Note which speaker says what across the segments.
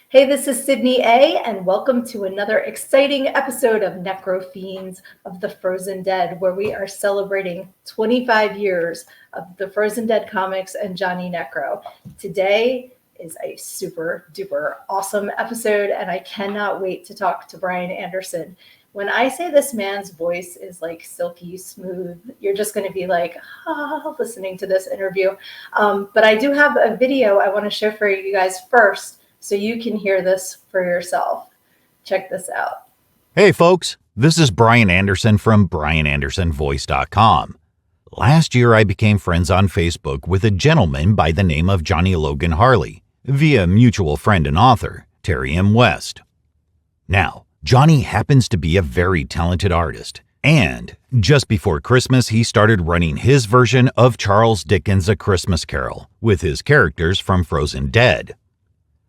Speaker 1: Hey, this is Sydnee A, and welcome to another exciting episode of Necro-Fiends of the Frozen Dead, where we are celebrating 25 years of the Frozen Dead comics and Johnny Necro. Today is a super duper awesome episode, and I cannot wait to talk to Bryan Anderson. When I say this man's voice is like silky smooth, you're just going to be like, listening to this interview. But I do have a video I want to show for you guys first, so you can hear this for yourself. Check this out.
Speaker 2: Hey folks, this is Bryan Anderson from BryanAndersonVoice.com. Last year I became friends on Facebook with a gentleman by the name of Johnny Logan Harley, via mutual friend and author, Terry M. West. Now, Johnny happens to be a very talented artist, and just before Christmas he started running his version of Charles Dickens' A Christmas Carol with his characters from Frozen Dead.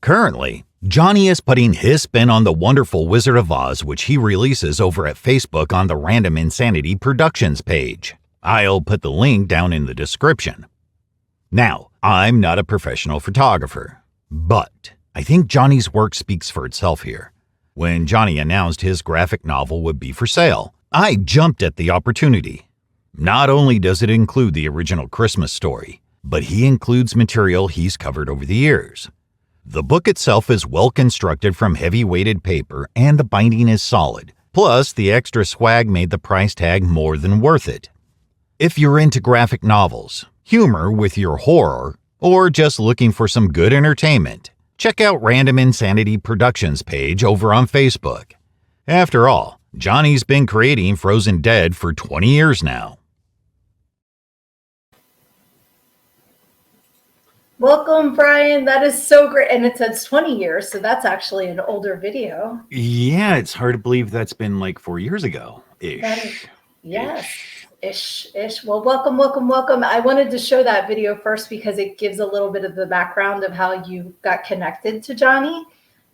Speaker 2: Currently, Johnny is putting his spin on the wonderful Wizard of Oz, which he releases over at Facebook on the Random Insanity Productions page. I'll put the link down in the description. Now, I'm not a professional photographer, but I think Johnny's work speaks for itself here. When Johnny announced his graphic novel would be for sale, I jumped at the opportunity. Not only does it include the original Christmas story, but he includes material he's covered over the years. The book itself is well constructed from heavy-weighted paper and the binding is solid. Plus, the extra swag made the price tag more than worth it. If you're into graphic novels, humor with your horror, or just looking for some good entertainment, check out Random Insanity Productions page over on Facebook. After all, Johnny's been creating Frozen Dead for 20 years now.
Speaker 1: Welcome, Bryan. That is so great. And it says 20 years, so that's actually an older video.
Speaker 2: Yeah, it's hard to believe that's been like 4 years ago-ish.
Speaker 1: Yes, ish. Well, welcome. I wanted to show that video first because it gives a little bit of the background of how you got connected to Johnny.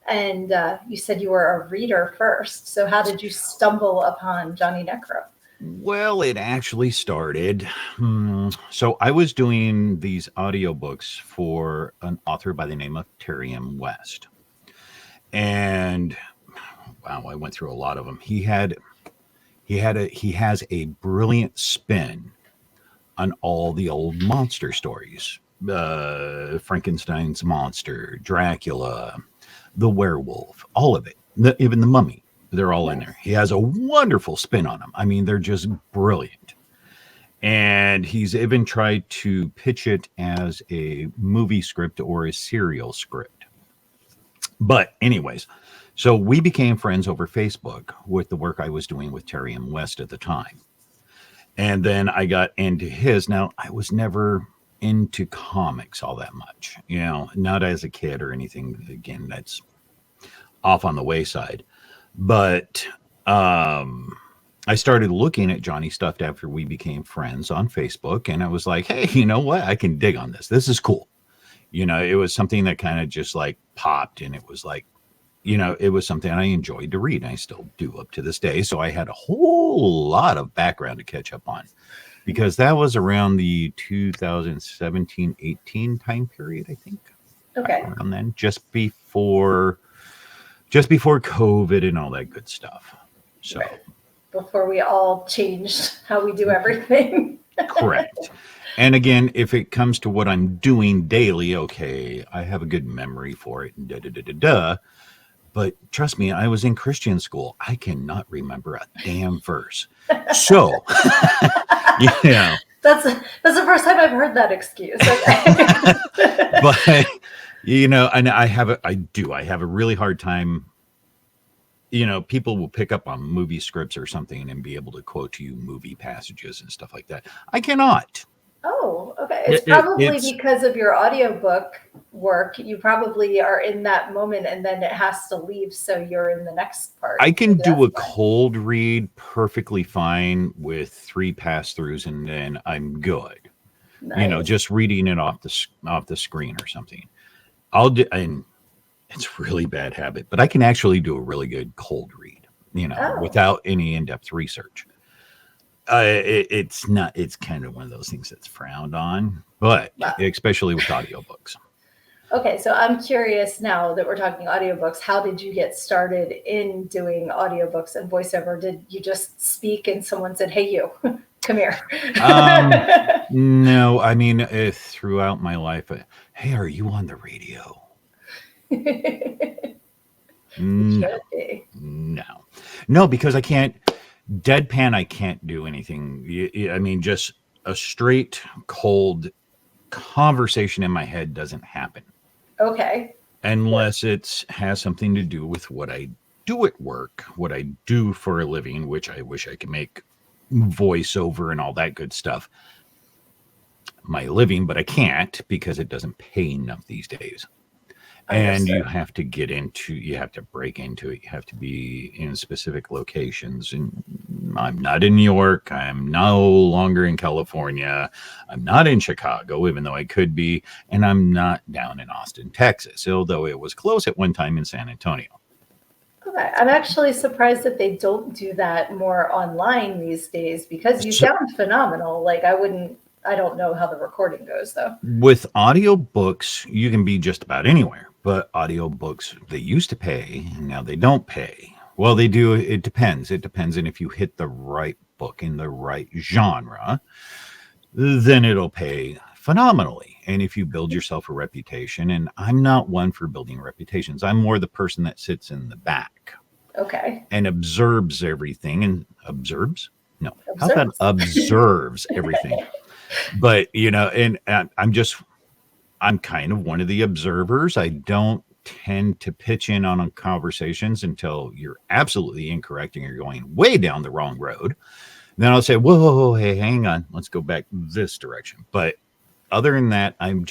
Speaker 1: And you said you were a reader first. So how did you stumble upon Johnny Necro?
Speaker 2: Well, it actually started. So I was doing these audiobooks for an author by the name of Terry M. West. And wow, I went through a lot of them. He has a brilliant spin on all the old monster stories. Frankenstein's monster, Dracula, the werewolf, all of it. Even the mummy. They're all in there. He has a wonderful spin on them. I mean, they're just brilliant. And he's even tried to pitch it as a movie script or a serial script. But anyways, so we became friends over Facebook with the work I was doing with Terry M. West at the time. And then I got into his. Now, I was never into comics all that much, not as a kid or anything. Again, that's off on the wayside. But I started looking at Johnny stuff after we became friends on Facebook, and I was like, hey, you know what? I can dig on this. This is cool. It was something that kind of just like popped, and it was like, it was something I enjoyed to read, and I still do up to this day. So I had a whole lot of background to catch up on, because that was around the 2017-18 time period, I think.
Speaker 1: Okay.
Speaker 2: Around then, just before COVID and all that good stuff. So
Speaker 1: right. Before we all changed how we do everything.
Speaker 2: Correct. And again, if it comes to what I'm doing daily, okay, I have a good memory for it. But trust me, I was in Christian school. I cannot remember a damn verse. So,
Speaker 1: That's the first time I've heard that excuse. Okay.
Speaker 2: But and I have a really hard time. People will pick up on movie scripts or something and be able to quote to you movie passages and stuff like that. I cannot.
Speaker 1: Oh, okay. It's probably because of your audiobook work. You probably are in that moment and then it has to leave, so you're in the next part.
Speaker 2: I can do a cold read perfectly fine with 3 pass-throughs and then I'm good. Nice. Just reading it off the screen or something. I'll do, and it's a really bad habit, but I can actually do a really good cold read, without any in-depth research. It's kind of one of those things that's frowned on, but especially with audiobooks.
Speaker 1: Okay, so I'm curious now that we're talking audiobooks, how did you get started in doing audiobooks and voiceover? Did you just speak and someone said, "Hey, you, come here"?
Speaker 2: No, I mean, throughout my life, hey, are you on the radio?
Speaker 1: It
Speaker 2: No,
Speaker 1: should be.
Speaker 2: no, no, because I can't deadpan. I can't do anything. I mean, just a straight, cold conversation in my head doesn't happen
Speaker 1: Okay.
Speaker 2: unless it has something to do with what I do at work, what I do for a living, which I wish I could make voiceover and all that good stuff my living, but I can't because it doesn't pay enough these days. And
Speaker 1: Understood.
Speaker 2: you have to you have to break into it. You have to be in specific locations. And I'm not in New York. I'm no longer in California. I'm not in Chicago, even though I could be. And I'm not down in Austin, Texas, although it was close at one time in San Antonio.
Speaker 1: Okay. I'm actually surprised that they don't do that more online these days because you
Speaker 2: So,
Speaker 1: sound phenomenal. Like I don't know how the recording goes though.
Speaker 2: with audiobooks, you can be just about anywhere, but audiobooks, they used to pay, and now they don't pay. Well, they do. It depends. It depends on if you hit the right book in the right genre, then it'll pay phenomenally. And if you build yourself a reputation, and I'm not one for building reputations, I'm more the person that sits in the back
Speaker 1: Okay.
Speaker 2: and observes everything and observes. No, how about
Speaker 1: Observes.
Speaker 2: observes everything? But and I'm kind of one of the observers. I don't tend to pitch in on conversations until you're absolutely incorrect and you're going way down the wrong road. Then I'll say, whoa, hey, hang on, let's go back this direction. But other than that, I'm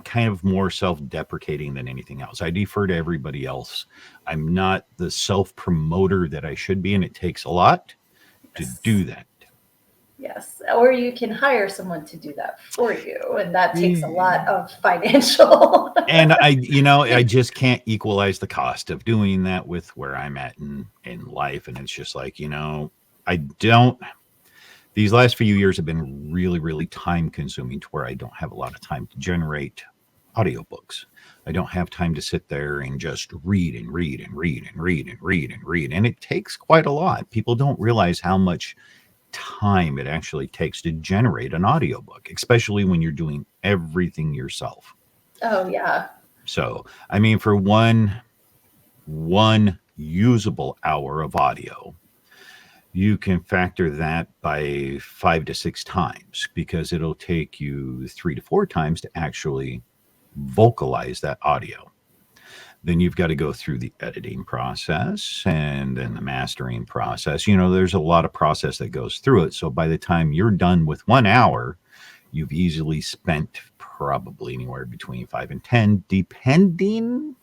Speaker 2: kind of more self-deprecating than anything else. I defer to everybody else. I'm not the self-promoter that I should be, and it takes a lot to
Speaker 1: Yes.
Speaker 2: do that.
Speaker 1: Yes. Or you can hire someone to do that for you. And that takes a lot of financial.
Speaker 2: And I just can't equalize the cost of doing that with where I'm at in life. And it's just like, I don't, these last few years have been really, really time consuming to where I don't have a lot of time to generate audiobooks. I don't have time to sit there and just read and read and read and read and read and read. And it takes quite a lot. People don't realize how much time it actually takes to generate an audiobook, especially when you're doing everything yourself.
Speaker 1: Oh, yeah.
Speaker 2: So, I mean, for one usable hour of audio, you can factor that by 5 to 6 times because it'll take you 3 to 4 times to actually vocalize that audio. Then you've got to go through the editing process and then the mastering process. There's a lot of process that goes through it. So by the time you're done with 1 hour, you've easily spent probably anywhere between 5 and 10, depending,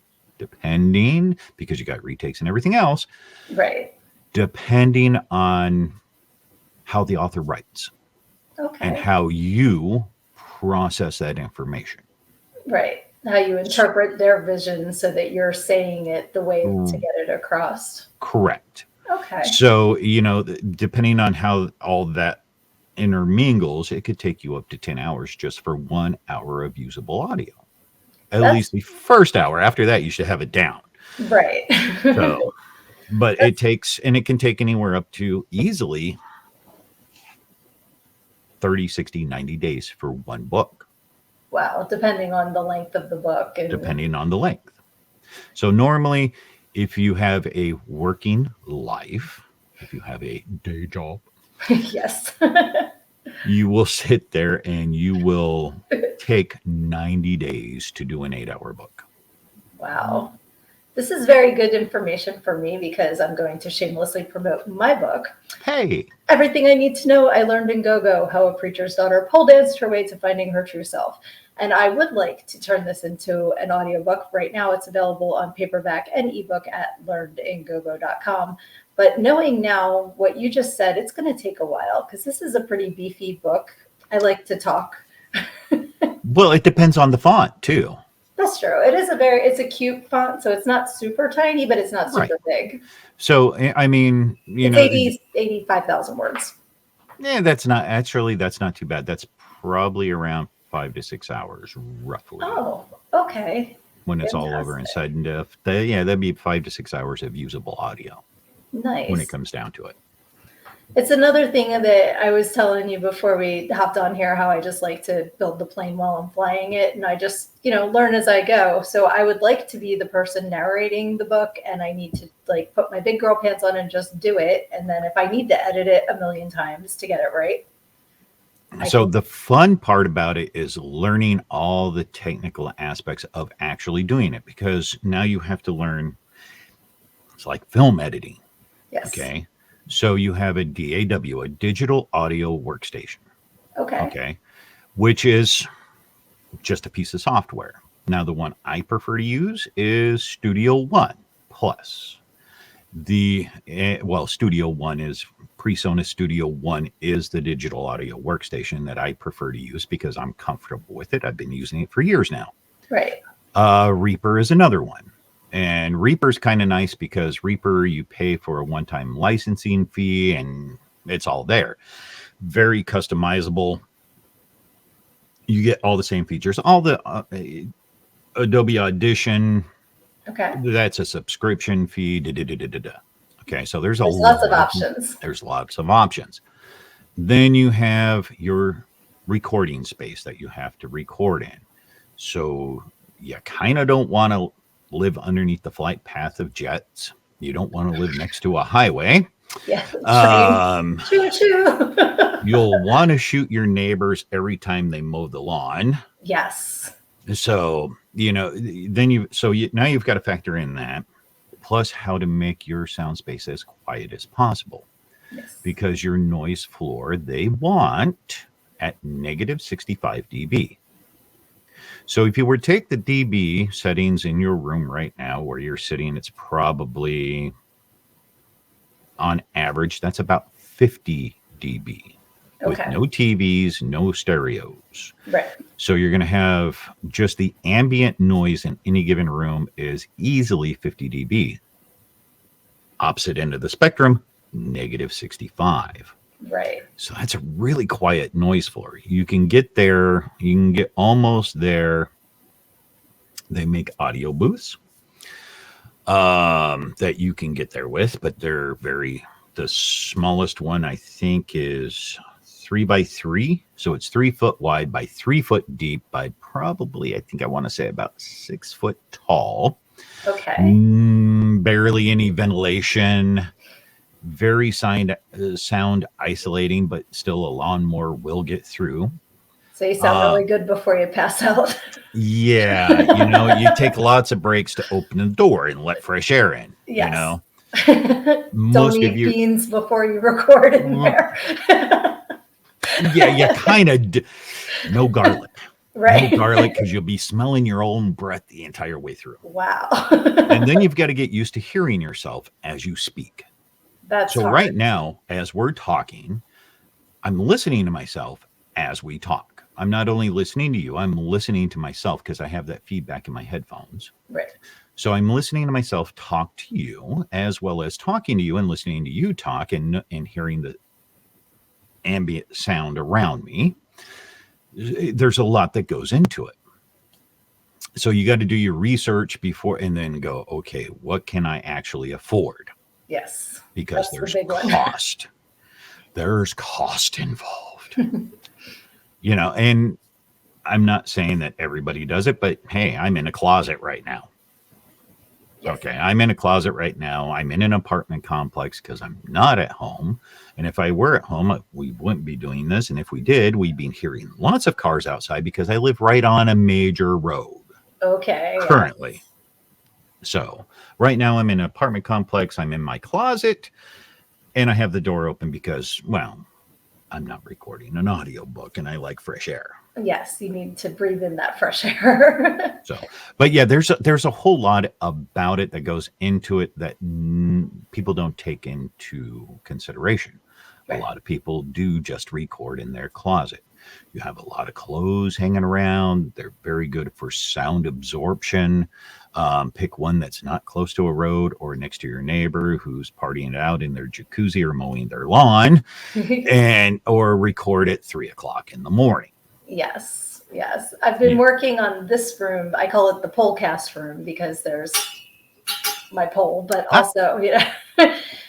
Speaker 2: because you got retakes and everything else,
Speaker 1: Right.
Speaker 2: depending on how the author writes and
Speaker 1: Okay.
Speaker 2: how you process that information.
Speaker 1: Right. How you interpret their vision so that you're saying it the way to get it across.
Speaker 2: Correct.
Speaker 1: Okay.
Speaker 2: So, depending on how all that intermingles, it could take you up to 10 hours just for 1 hour of usable audio. At
Speaker 1: That's
Speaker 2: least the first hour. After that, you should have it down.
Speaker 1: right.
Speaker 2: So, but it can take anywhere up to easily 30, 60, 90 days for one book.
Speaker 1: Wow. Depending on the length of the book. And
Speaker 2: Depending on the length. So normally, if you have a working life, if you have a day job,
Speaker 1: yes.
Speaker 2: you will sit there and you will take 90 days to do an 8-hour book.
Speaker 1: Wow. This is very good information for me because I'm going to shamelessly promote my book.
Speaker 2: Hey.
Speaker 1: Everything I Need to Know I Learned in Go-Go, How a Preacher's Daughter Pole Danced Her Way to Finding Her True Self. And I would like to turn this into an audiobook. Right now it's available on paperback and ebook at learnedingogo.com. But knowing now what you just said, it's going to take a while because this is a pretty beefy book. I like to talk.
Speaker 2: Well, it depends on the font too.
Speaker 1: That's true. It's a cute font, so it's not super tiny, but it's not super big.
Speaker 2: So, I mean,
Speaker 1: it's 85,000 words.
Speaker 2: Yeah, that's not too bad. That's probably around 5 to 6 hours roughly.
Speaker 1: Oh, okay.
Speaker 2: When it's all over in sudden diff. That'd be 5 to 6 hours of usable audio.
Speaker 1: Nice.
Speaker 2: When it comes down to it.
Speaker 1: It's another thing that I was telling you before we hopped on here, how I just like to build the plane while I'm flying it. And I just, learn as I go. So I would like to be the person narrating the book, and I need to like put my big girl pants on and just do it. And then if I need to edit it a million times to get it right.
Speaker 2: So the fun part about it is learning all the technical aspects of actually doing it, because now you have to learn. It's like film editing.
Speaker 1: Yes.
Speaker 2: Okay. So you have a DAW, a digital audio workstation. Okay. Which is just a piece of software. Now, the one I prefer to use is Studio One Plus. Studio One is PreSonus Studio One is the digital audio workstation that I prefer to use because I'm comfortable with it. I've been using it for years now.
Speaker 1: Right.
Speaker 2: Reaper is another one. And Reaper's kind of nice because Reaper, you pay for a one-time licensing fee and it's all there. Very customizable. You get all the same features. All the Adobe Audition.
Speaker 1: Okay.
Speaker 2: That's a subscription fee. Okay, so there's
Speaker 1: lots of options.
Speaker 2: There's lots of options. Then you have your recording space that you have to record in. So you kind of don't want to live underneath the flight path of jets. You don't want to live next to a highway.
Speaker 1: Yeah.
Speaker 2: Choo choo. You'll want to shoot your neighbors every time they mow the lawn.
Speaker 1: Yes.
Speaker 2: So, now you've got to factor in that, plus how to make your sound space as quiet as possible.
Speaker 1: Yes.
Speaker 2: Because your noise floor, they want at negative 65 dB. So if you were to take the dB settings in your room right now where you're sitting, it's probably, on average, that's about 50 dB. With no TVs, no stereos.
Speaker 1: Right.
Speaker 2: So you're going to have just the ambient noise in any given room is easily 50 dB. Opposite end of the spectrum, negative 65.
Speaker 1: Right.
Speaker 2: So that's a really quiet noise floor. You can get there. You can get almost there. They make audio booths that you can get there with, but they're the smallest one I think is 3x3. So it's 3 foot wide by 3 foot deep by probably, I want to say about 6 foot tall.
Speaker 1: Okay.
Speaker 2: Barely any ventilation. Very sound isolating, but still a lawnmower will get through.
Speaker 1: So you sound really good before you pass out.
Speaker 2: Yeah, you take lots of breaks to open the door and let fresh air in.
Speaker 1: Yes.
Speaker 2: Most
Speaker 1: Don't
Speaker 2: of
Speaker 1: eat
Speaker 2: you
Speaker 1: beans before you record in there.
Speaker 2: Yeah, you kind of no garlic.
Speaker 1: Right.
Speaker 2: No garlic, because you'll be smelling your own breath the entire way through.
Speaker 1: Wow.
Speaker 2: And then you've got to get used to hearing yourself as you speak.
Speaker 1: That's
Speaker 2: so
Speaker 1: hard.
Speaker 2: Right now, as we're talking, I'm listening to myself as we talk. I'm not only listening to you, I'm listening to myself because I have that feedback in my headphones.
Speaker 1: Right.
Speaker 2: So I'm listening to myself talk to you, as well as talking to you and listening to you talk and hearing the ambient sound around me. There's a lot that goes into it. So you got to do your research before and then go, okay, what can I actually afford?
Speaker 1: Yes.
Speaker 2: Because there's cost. There's cost involved. And I'm not saying that everybody does it, but hey, I'm in a closet right now. Yes. Okay, I'm in a closet right now. I'm in an apartment complex because I'm not at home. And if I were at home, we wouldn't be doing this. And if we did, we'd be hearing lots of cars outside because I live right on a major road.
Speaker 1: Okay.
Speaker 2: Currently. Yes. So right now I'm in an apartment complex. I'm in my closet and I have the door open because, well, I'm not recording an audiobook and I like fresh air.
Speaker 1: Yes, you need to breathe in that fresh air.
Speaker 2: But yeah, there's a whole lot about it that goes into it that people don't take into consideration. Right. A lot of people do just record in their closet. You have a lot of clothes hanging around. They're very good for sound absorption. Pick one that's not close to a road or next to your neighbor who's partying it out in their jacuzzi or mowing their lawn, or record at 3:00 in the morning.
Speaker 1: Yes. Yes. I've been working on this room. I call it the polecast room because there's my pole, but also,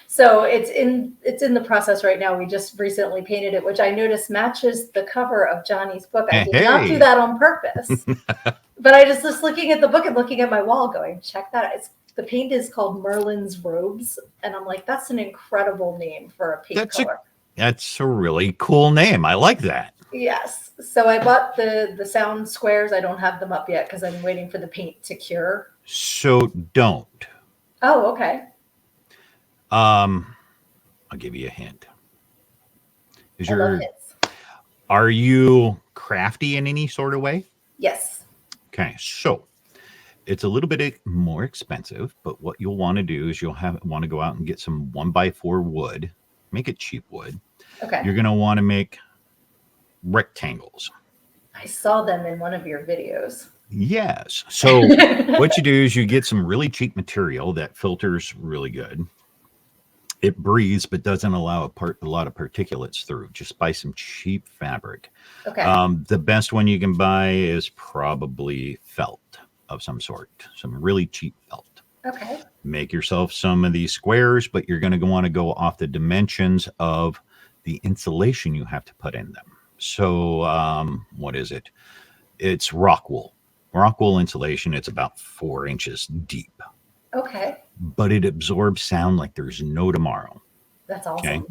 Speaker 1: so it's in the process right now. We just recently painted it, which I noticed matches the cover of Johnny's book. I did not do that on purpose, but I just looking at the book and looking at my wall going, check that out. The paint is called Merlin's Robes. And I'm like, that's an incredible name for a paint color.
Speaker 2: That's a really cool name. I like that.
Speaker 1: Yes. So I bought the sound squares. I don't have them up yet because I'm waiting for the paint to cure.
Speaker 2: So don't.
Speaker 1: Oh, okay.
Speaker 2: I'll give you a hint. Are you crafty in any sort of way?
Speaker 1: Yes.
Speaker 2: Okay, so it's a little bit more expensive, but what you'll want to do is want to go out and get some 1x4 wood. Make it cheap wood.
Speaker 1: Okay.
Speaker 2: You're going to want to make rectangles.
Speaker 1: I saw them in one of your videos.
Speaker 2: Yes. So what you do is you get some really cheap material that filters really good. It breathes, but doesn't allow a lot of particulates through. Just buy some cheap fabric.
Speaker 1: Okay.
Speaker 2: The best one you can buy is probably felt of some sort. Some really cheap felt.
Speaker 1: Okay.
Speaker 2: Make yourself some of these squares, but you're going to want to go off the dimensions of the insulation you have to put in them. So what is it? It's rock wool. Rock wool insulation. It's about 4 inches deep.
Speaker 1: Okay.
Speaker 2: But it absorbs sound like there's no tomorrow.
Speaker 1: That's awesome.
Speaker 2: Okay.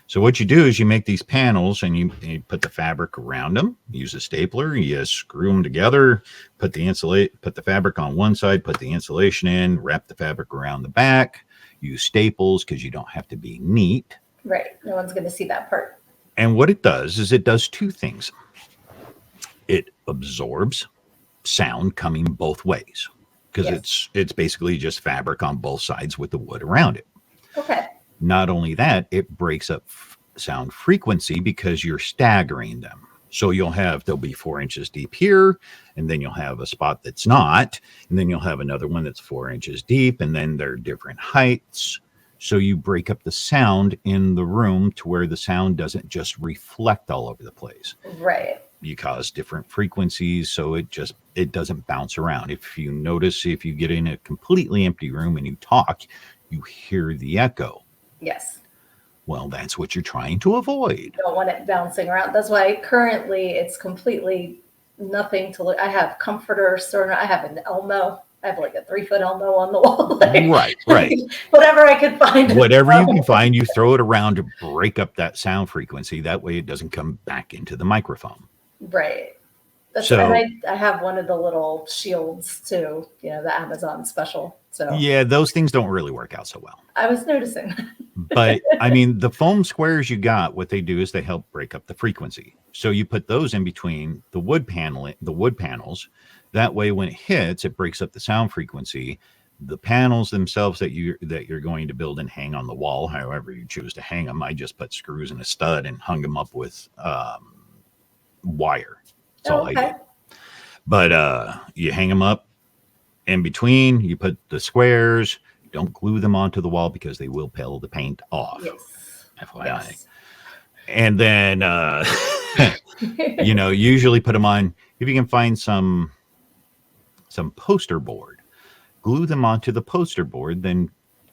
Speaker 2: So what you do is you make these panels and you put the fabric around them. Use a stapler. You screw them together. Put the fabric on one side. Put the insulation in. Wrap the fabric around the back. Use staples because you don't have to be neat.
Speaker 1: Right. No one's going to see that part.
Speaker 2: And what it does is it does 2 things. It absorbs sound coming both ways because it's basically just fabric on both sides with the wood around it.
Speaker 1: Okay.
Speaker 2: Not only that, it breaks up sound frequency because you're staggering them. So they'll be 4 inches deep here, and then you'll have a spot that's not, and then you'll have another one that's 4 inches deep, and then they're different heights. So you break up the sound in the room to where the sound doesn't just reflect all over the place.
Speaker 1: Right.
Speaker 2: You cause different frequencies, so it doesn't bounce around. If you notice, if you get in a completely empty room and you talk, you hear the echo.
Speaker 1: Yes.
Speaker 2: Well, that's what you're trying to avoid.
Speaker 1: You don't want it bouncing around. That's why currently it's completely nothing to look. I have comforters, I have an Elmo. I have like a 3-foot Elmo on the wall.
Speaker 2: Right.
Speaker 1: Whatever I could find.
Speaker 2: Whatever you can find, you throw it around to break up that sound frequency. That way it doesn't come back into the microphone.
Speaker 1: Right. And I have one of the little shields too, the Amazon special. So
Speaker 2: yeah, those things don't really work out so well.
Speaker 1: I was noticing.
Speaker 2: But I mean, the foam squares you got, what they do is they help break up the frequency. So you put those in between the wood panels. That way, when it hits, it breaks up the sound frequency. The panels themselves that you're going to build and hang on the wall, however you choose to hang them. I just put screws in a stud and hung them up with wire. That's all I did. But you hang them up in between. You put the squares. Don't glue them onto the wall because they will peel the paint off.
Speaker 1: Yes.
Speaker 2: FYI.
Speaker 1: Yes.
Speaker 2: And then usually put them on. If you can find some poster board, glue them onto the poster board, then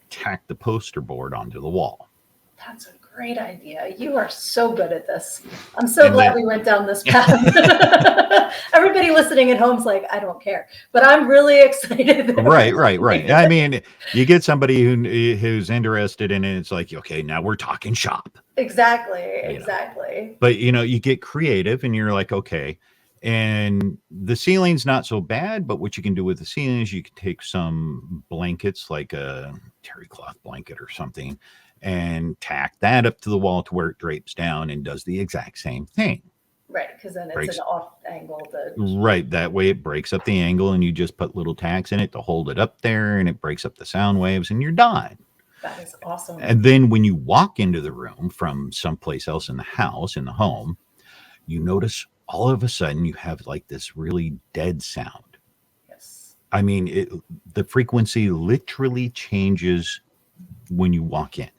Speaker 2: tack the poster board onto the wall.
Speaker 1: That's a great idea. You are so good at this. I'm so glad we went down this path. Everybody listening at home's like, I don't care, but I'm really excited.
Speaker 2: Right. I mean, you get somebody who's interested in it. It's like, okay, now we're talking shop.
Speaker 1: Exactly.
Speaker 2: But you get creative and you're like, okay. And the ceiling's not so bad, but what you can do with the ceiling is you can take some blankets, like a terry cloth blanket or something, and tack that up to the wall to where it drapes down and does the exact same thing.
Speaker 1: Right, because then it's an off angle.
Speaker 2: Right, that way it breaks up the angle, and you just put little tacks in it to hold it up there, and it breaks up the sound waves, and you're done.
Speaker 1: That is awesome.
Speaker 2: And then when you walk into the room from someplace else in the house, in the home, you notice all of a sudden you have like this really dead sound.
Speaker 1: Yes.
Speaker 2: I mean, the frequency literally changes when you walk in.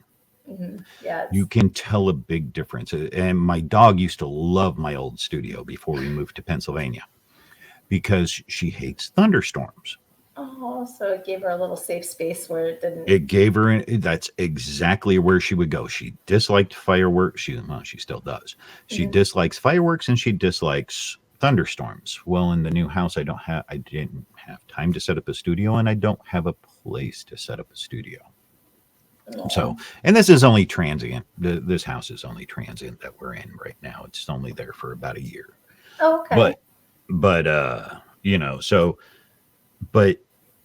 Speaker 1: Yeah.
Speaker 2: You can tell a big difference. And my dog used to love my old studio before we moved to Pennsylvania because she hates thunderstorms.
Speaker 1: Oh, so it gave her a little safe space where it didn't.
Speaker 2: It gave her, that's exactly where she would go. She disliked fireworks. She still does. She
Speaker 1: Mhm.
Speaker 2: dislikes fireworks and she dislikes thunderstorms. Well, in the new house, I didn't have time to set up a studio and I don't have a place to set up a studio. So,
Speaker 1: Aw.
Speaker 2: and this is only transient. This house is only transient that we're in right now. It's only there for about a year.
Speaker 1: Oh, okay.
Speaker 2: But, but, so, but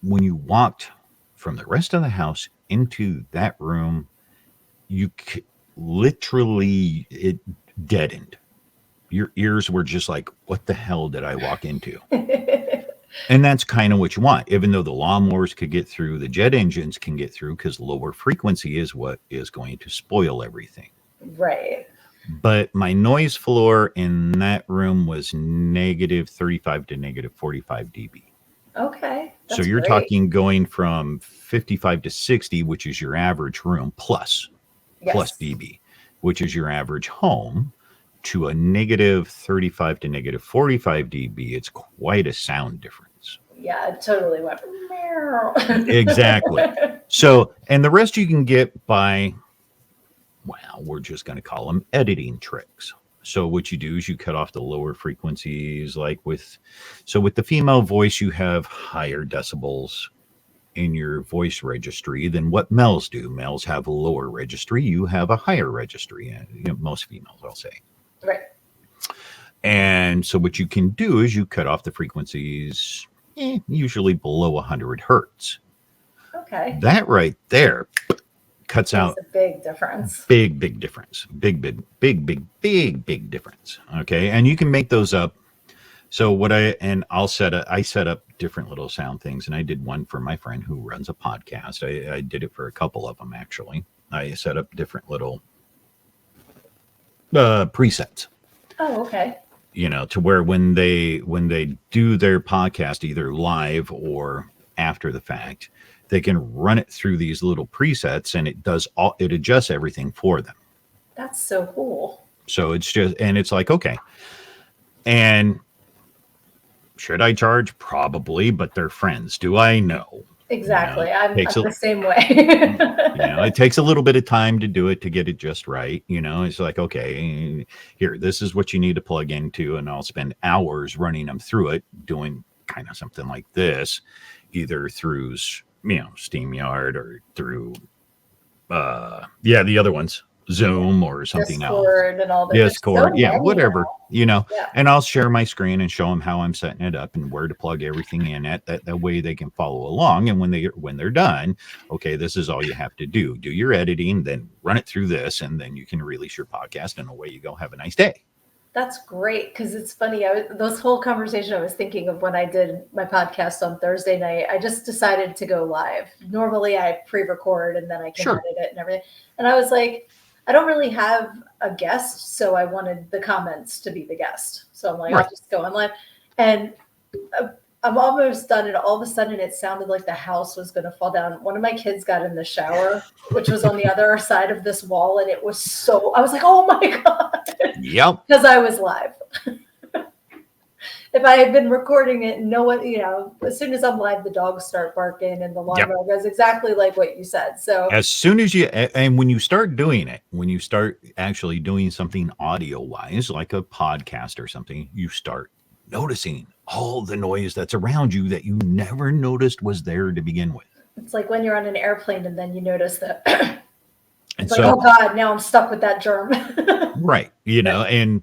Speaker 2: when you walked from the rest of the house into that room, you literally, it deadened. Your ears were just like, what the hell did I walk into? And that's kind of what you want. Even though the lawnmowers could get through, the jet engines can get through because lower frequency is what is going to spoil everything.
Speaker 1: Right.
Speaker 2: But my noise floor in that room was negative 35 to negative 45 dB.
Speaker 1: Okay.
Speaker 2: So
Speaker 1: That's
Speaker 2: you're
Speaker 1: great.
Speaker 2: talking going from 55 to 60, which is your average room, plus
Speaker 1: Yes.
Speaker 2: dB, which is your average home, to a negative 35 to negative 45 dB. It's quite a sound difference.
Speaker 1: Yeah, it totally went. Meow.
Speaker 2: Exactly. So, and the rest you can get by, well, we're just going to call them editing tricks. So what you do is you cut off the lower frequencies, with the female voice, you have higher decibels in your voice registry than what males do. Males have a lower registry, you have a higher registry. Most females, I'll say.
Speaker 1: Right.
Speaker 2: And so what you can do is you cut off the frequencies, usually below 100 hertz.
Speaker 1: Okay.
Speaker 2: That right there cuts
Speaker 1: That's
Speaker 2: out
Speaker 1: a big difference.
Speaker 2: big difference. Big difference. Okay. And you can make those up. So I set up different little sound things, and I did one for my friend who runs a podcast. I did it for a couple of them, actually. I set up different little presets,
Speaker 1: Oh, okay.
Speaker 2: to where when they do their podcast, either live or after the fact, they can run it through these little presets, and it adjusts everything for them.
Speaker 1: That's so cool.
Speaker 2: So it's like, okay. And should I charge? Probably, but they're friends. Do I know?
Speaker 1: Exactly. I'm
Speaker 2: Takes
Speaker 1: the same way.
Speaker 2: it takes a little bit of time to do it, to get it just right. It's like, okay, here, this is what you need to plug into, and I'll spend hours running them through it, doing kind of something like this, either through SteamYard or through the other ones, Zoom or something else.
Speaker 1: Discord and all that.
Speaker 2: Discord,
Speaker 1: So many
Speaker 2: whatever,
Speaker 1: now. Yeah.
Speaker 2: and I'll share my screen and show them how I'm setting it up and where to plug everything in at. That way they can follow along. And when they're done, okay, this is all you have to do. Do your editing, then run it through this, and then you can release your podcast, and away you go. Have a nice day.
Speaker 1: That's great, because it's funny. This whole conversation I was thinking of when I did my podcast on Thursday night. I just decided to go live. Normally I pre-record and then I can edit it and everything. And I was like, I don't really have a guest, so I wanted the comments to be the guest. So I'm like, I'll just go on live. And I'm almost done, and all of a sudden it sounded like the house was going to fall down. One of my kids got in the shower, which was on the other side of this wall, and I was like, oh my God.
Speaker 2: Yep.
Speaker 1: Because I was live. If I had bone recording it, no one, as soon as I'm live, the dogs start barking and the lawnmower goes exactly like what you said. So
Speaker 2: as soon as and when you start doing it, when you start actually doing something audio wise, like a podcast or something, you start noticing all the noise that's around you that you never noticed was there to begin with.
Speaker 1: It's like when you're on an airplane and then you notice that
Speaker 2: it's
Speaker 1: like, oh God, now I'm stuck with that germ.
Speaker 2: Right. And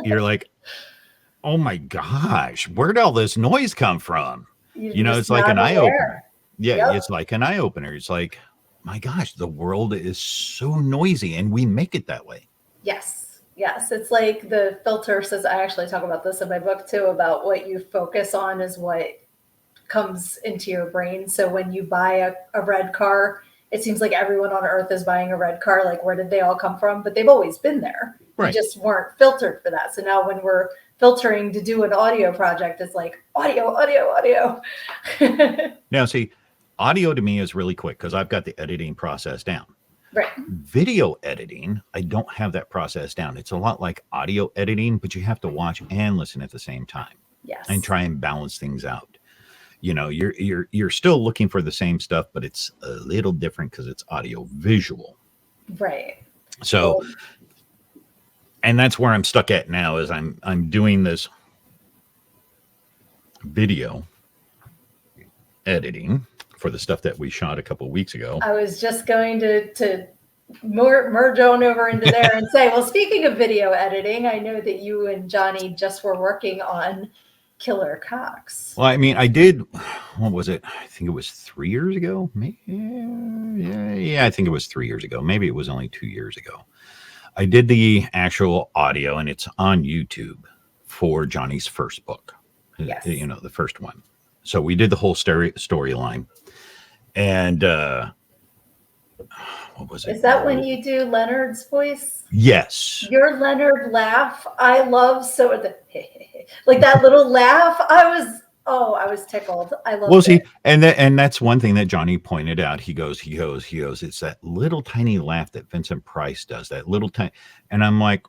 Speaker 2: you're like, oh my gosh, where'd all this noise come from? It's like an eye opener. Yeah, it's like an eye opener. It's like, my gosh, the world is so noisy, and we make it that way.
Speaker 1: Yes. It's like the filter says. I actually talk about this in my book too, about what you focus on is what comes into your brain. So when you buy a red car, it seems like everyone on earth is buying a red car. Like, where did they all come from? But they've always been there. Right. You just weren't filtered for that. So now when we're filtering to do an audio project, it's like audio.
Speaker 2: Now, see, audio to me is really quick because I've got the editing process down.
Speaker 1: Right.
Speaker 2: Video editing, I don't have that process down. It's a lot like audio editing, but you have to watch and listen at the same time and
Speaker 1: Yes.
Speaker 2: try and balance things out. You know, you're still looking for the same stuff, but it's a little different because it's audio visual.
Speaker 1: Right.
Speaker 2: So,
Speaker 1: Well,
Speaker 2: and that's where I'm stuck at now is I'm doing this video editing for the stuff that we shot a couple of weeks ago.
Speaker 1: I was just going to merge on over into there and say, well, speaking of video editing, I know that you and Johnny just were working on Killer Cox.
Speaker 2: Well, I mean, I did. What was it? I think it was 3 years ago. Maybe, yeah. I think it was 3 years ago. Maybe it was only 2 years ago. I did the actual audio, and it's on YouTube for Johnny's first book.
Speaker 1: Yes.
Speaker 2: You know, the first one. So we did the whole storyline, and what was it?
Speaker 1: Is that when you do Leonard's voice?
Speaker 2: Yes.
Speaker 1: Your Leonard laugh, I love so like that little laugh. I was tickled. I love
Speaker 2: Well, see,
Speaker 1: it.
Speaker 2: and that's one thing that Johnny pointed out. He goes. It's that little tiny laugh that Vincent Price does. That little tiny, and I'm like,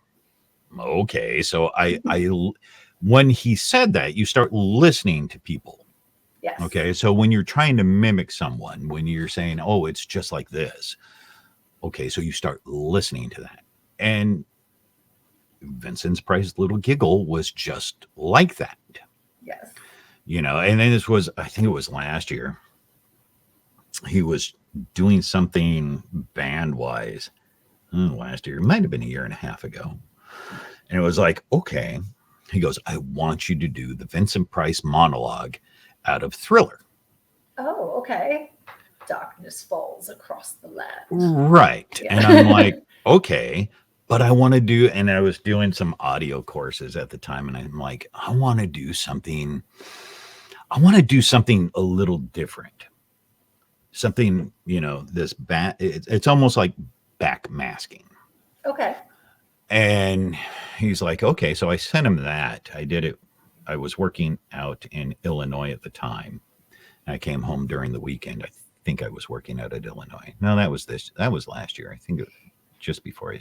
Speaker 2: okay. So I when he said that, you start listening to people.
Speaker 1: Yes.
Speaker 2: Okay. So when you're trying to mimic someone, when you're saying, oh, it's just like this. Okay. So you start listening to that. And Vincent Price's little giggle was just like that.
Speaker 1: Yes.
Speaker 2: You know, and then I think it was last year. He was doing something band wise last year. It might have been a year and a half ago. And it was like, okay. He goes, I want you to do the Vincent Price monologue out of Thriller.
Speaker 1: Oh, okay. Darkness falls across the land.
Speaker 2: Right.
Speaker 1: Yeah.
Speaker 2: And I'm like, okay, but I want to do, and I was doing some audio courses at the time. And I'm like, I want to do something a little different. Something, you know, it's almost like backmasking.
Speaker 1: Okay.
Speaker 2: And he's like, okay. So I sent him that. I did it. I was working out in Illinois at the time. I came home during the weekend. I think I was working out at Illinois. No, that was last year. I think it was just before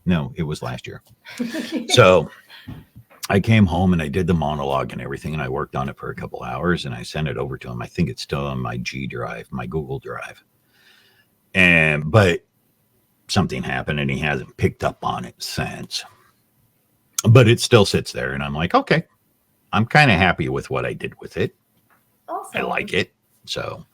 Speaker 2: no, it was last year. So I came home and I did the monologue and everything, and I worked on it for a couple hours and I sent it over to him. I think it's still on my G drive, my Google Drive. But something happened and he hasn't picked up on it since. But it still sits there, and I'm like, okay, I'm kind of happy with what I did with it.
Speaker 1: Awesome.
Speaker 2: I like it. So.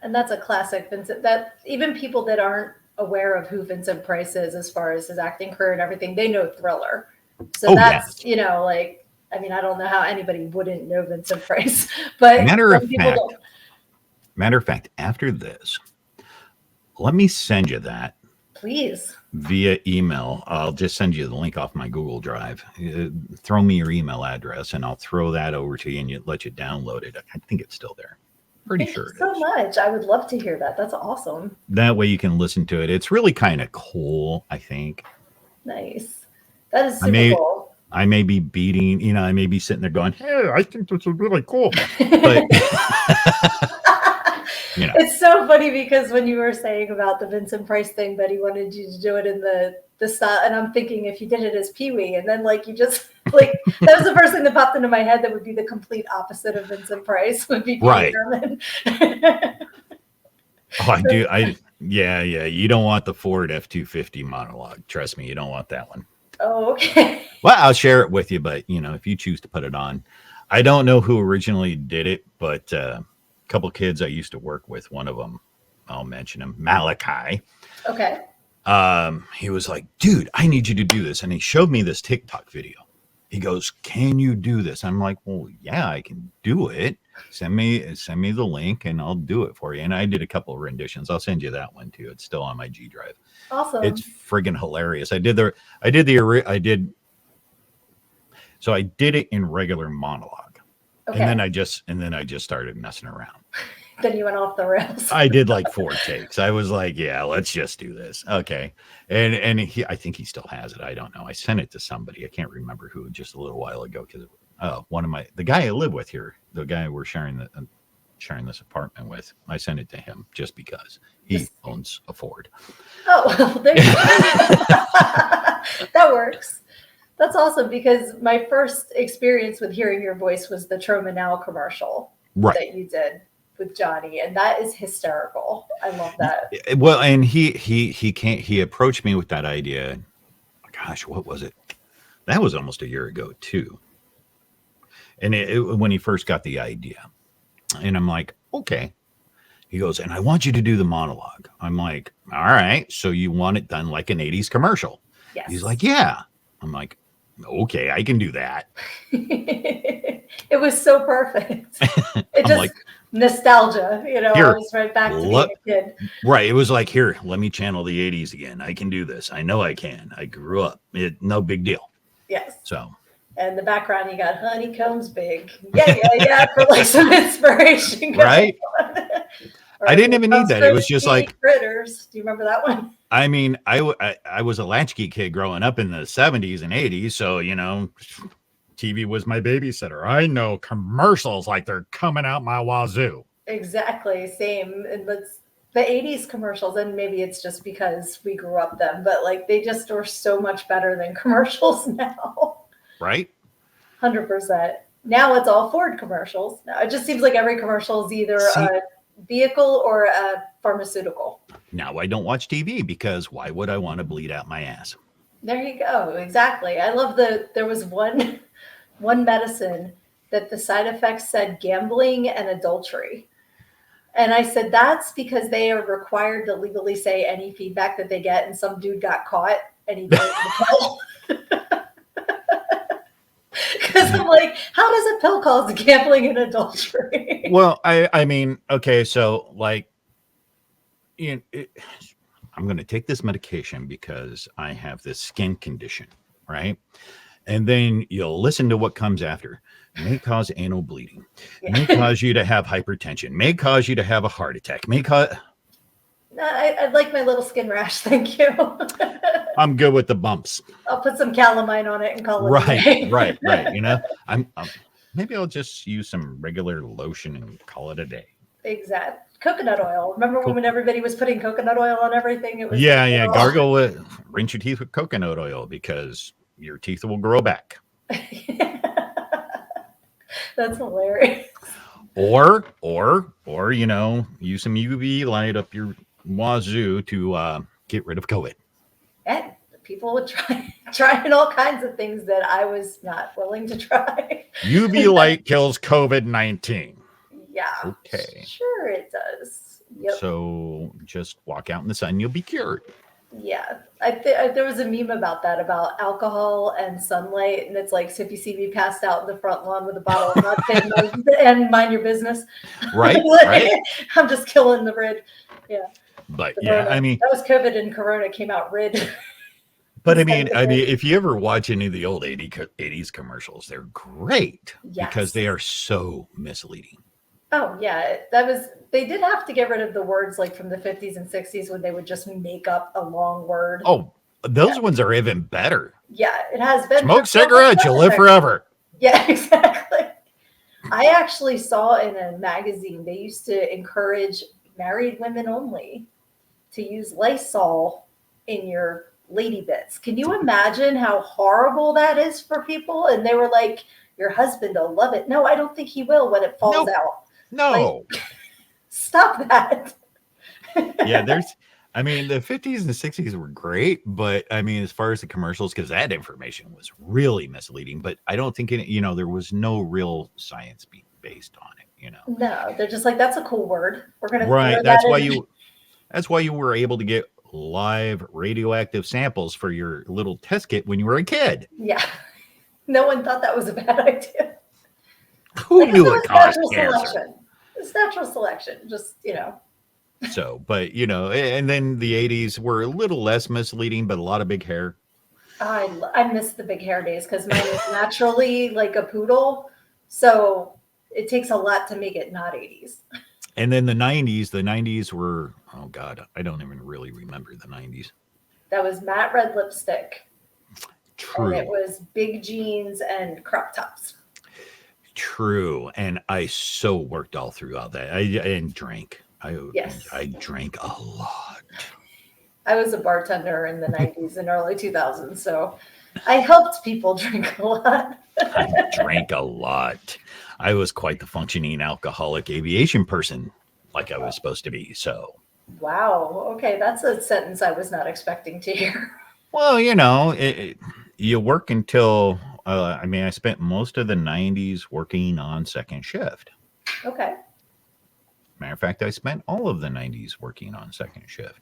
Speaker 1: And that's a classic Vincent, that even people that aren't aware of who Vincent Price is as far as his acting career and everything, they know Thriller. So that's, you know, like, I mean, I don't know how anybody wouldn't know Vincent Price, but
Speaker 2: matter of fact, after this, let me send you that.
Speaker 1: Please.
Speaker 2: Via email. I'll just send you the link off my Google Drive. Throw me your email address and I'll throw that over to you and let you download it. I think it's still there. Pretty sure it is.
Speaker 1: Thank you so much. I would love to hear that. That's awesome.
Speaker 2: That way you can listen to it. It's really kind of cool, I think.
Speaker 1: Nice. That is super cool.
Speaker 2: I may be beating, you know, I may be sitting there going, hey, I think this is really cool. But you know.
Speaker 1: It's so funny because when you were saying about the Vincent Price thing, that he wanted you to do it in the style, and I'm thinking if you did it as Pee-wee, and then like you just like that was the first thing that popped into my head. That would be the complete opposite of Vincent Price. Would be
Speaker 2: right.
Speaker 1: German.
Speaker 2: Oh, I do. Yeah. You don't want the Ford F-250 monologue. Trust me, you don't want that one.
Speaker 1: Oh, okay.
Speaker 2: Well, I'll share it with you, but you know, if you choose to put it on, I don't know who originally did it, but a couple kids I used to work with, one of them, I'll mention him, Malachi.
Speaker 1: Okay.
Speaker 2: He was like, dude, I need you to do this. And he showed me this TikTok video. He goes, can you do this? I'm like, well, yeah, I can do it. Send me the link and I'll do it for you. And I did a couple of renditions. I'll send you that one too. It's still on my G drive.
Speaker 1: Awesome.
Speaker 2: It's friggin' hilarious. I did it in regular monologue. Okay. And then I just started messing around.
Speaker 1: Then you went off the rails.
Speaker 2: I did like 4 takes. I was like, yeah, let's just do this. Okay. And I think he still has it. I don't know. I sent it to somebody. I can't remember who just a little while ago because the guy I live with here, the guy we're sharing sharing this apartment with. I sent it to him just because he owns a Ford.
Speaker 1: Oh, well, there you go. That works. That's awesome because my first experience with hearing your voice was the Troma Now commercial that you did with Johnny, and that is hysterical. I love that.
Speaker 2: Well, and he approached me with that idea. Gosh, what was it? That was almost a year ago too. And when he first got the idea, and I'm like, okay. He goes, and I want you to do the monologue. I'm like, all right. So you want it done like an 80s commercial?
Speaker 1: Yes.
Speaker 2: He's like, yeah. I'm like, okay, I can do that.
Speaker 1: It was so perfect. It just like, nostalgia, you know, I was right back to being a kid.
Speaker 2: Right. It was like, here, let me channel the 80s again. I can do this. I know I can. I grew up. No big deal.
Speaker 1: Yes.
Speaker 2: So.
Speaker 1: And the background, you got Honeycomb's Big. Yeah, for like some inspiration.
Speaker 2: Right. I didn't even need that. It was just like
Speaker 1: Critters. Do you remember that one?
Speaker 2: I mean, I was a latchkey kid growing up in the 70s and 80s. So, you know, TV was my babysitter. I know commercials like they're coming out my wazoo.
Speaker 1: Exactly. Same. And the 80s commercials, and maybe it's just because we grew up then, but like they just were so much better than commercials now.
Speaker 2: Right?
Speaker 1: 100%. Now it's all Ford commercials. Now it just seems like every commercial is either a vehicle or a pharmaceutical.
Speaker 2: Now I don't watch TV because why would I want to bleed out my ass?
Speaker 1: There you go. Exactly. I love there was one medicine that the side effects said gambling and adultery. And I said, that's because they are required to legally say any feedback that they get. And some dude got caught and he did the pill. Because I'm like, how does a pill cause gambling and adultery?
Speaker 2: Well, I mean, okay, so like, I'm going to take this medication because I have this skin condition, right? And then you'll listen to what comes after. It may cause anal bleeding. It may cause you to have hypertension. May cause you to have a heart attack. May cause...
Speaker 1: I'd like my little skin rash. Thank you.
Speaker 2: I'm good with the bumps.
Speaker 1: I'll put some calamine on it and call it
Speaker 2: right. You know, maybe I'll just use some regular lotion and call it a day.
Speaker 1: Exactly. Coconut oil. Remember when everybody was putting coconut oil on everything? It was
Speaker 2: gargle with, rinse your teeth with coconut oil because your teeth will grow back.
Speaker 1: That's hilarious.
Speaker 2: Or you know, use some UV light up your wazoo to get rid of COVID.
Speaker 1: And people would trying all kinds of things that I was not willing to try.
Speaker 2: UV light kills COVID-19.
Speaker 1: Yeah.
Speaker 2: Okay.
Speaker 1: Sure it does. Yep.
Speaker 2: So just walk out in the sun, you'll be cured.
Speaker 1: Yeah. There was a meme about that, about alcohol and sunlight. And it's like, so if you see me passed out in the front lawn with a bottle of vodka and mind your business.
Speaker 2: Right. Right.
Speaker 1: I'm just killing the rid. Yeah.
Speaker 2: But
Speaker 1: Corona.
Speaker 2: I mean,
Speaker 1: that was COVID and Corona came out rid.
Speaker 2: But I mean, if you ever watch any of the old 80s commercials, they're great because they are so misleading.
Speaker 1: Oh yeah, they did have to get rid of the words like from the 50s and 60s when they would just make up a long word.
Speaker 2: Oh, those ones are even better.
Speaker 1: Yeah, it has been.
Speaker 2: Smoke cigarettes, you'll live forever.
Speaker 1: Yeah, exactly. I actually saw in a magazine they used to encourage married women only to use Lysol in your lady bits. Can you imagine how horrible that is for people? And they were like, your husband will love it. No, I don't think he will when it falls out.
Speaker 2: No.
Speaker 1: Like, stop that.
Speaker 2: Yeah, the 50s and 60s were great, but I mean, as far as the commercials, because that information was really misleading, but I don't think, there was no real science being based on it,
Speaker 1: No, they're just like, that's a cool word. We're going to
Speaker 2: right. That's why you were able to get live radioactive samples for your little test kit when you were a kid.
Speaker 1: Yeah. No one thought that was a bad idea.
Speaker 2: Who knew it caused cancer?
Speaker 1: It's natural selection. Just,
Speaker 2: So, but, and then the 80s were a little less misleading, but a lot of big hair.
Speaker 1: I miss the big hair days because mine is naturally like a poodle. So it takes a lot to make it not 80s.
Speaker 2: And then the 90s were, oh God, I don't even really remember the 90s.
Speaker 1: That was matte red lipstick.
Speaker 2: True.
Speaker 1: And it was big jeans and crop tops.
Speaker 2: True. And I so worked all throughout that. And drank.
Speaker 1: Yes.
Speaker 2: I drank a lot.
Speaker 1: I was a bartender in the 90s and early 2000s, so I helped people drink a lot.
Speaker 2: I drank a lot. I was quite the functioning alcoholic aviation person, like I was supposed to be. So,
Speaker 1: Wow. Okay, that's a sentence I was not expecting to hear.
Speaker 2: well, you work until, I spent most of the 90s working on second shift.
Speaker 1: Okay.
Speaker 2: Matter of fact, I spent all of the 90s working on second shift.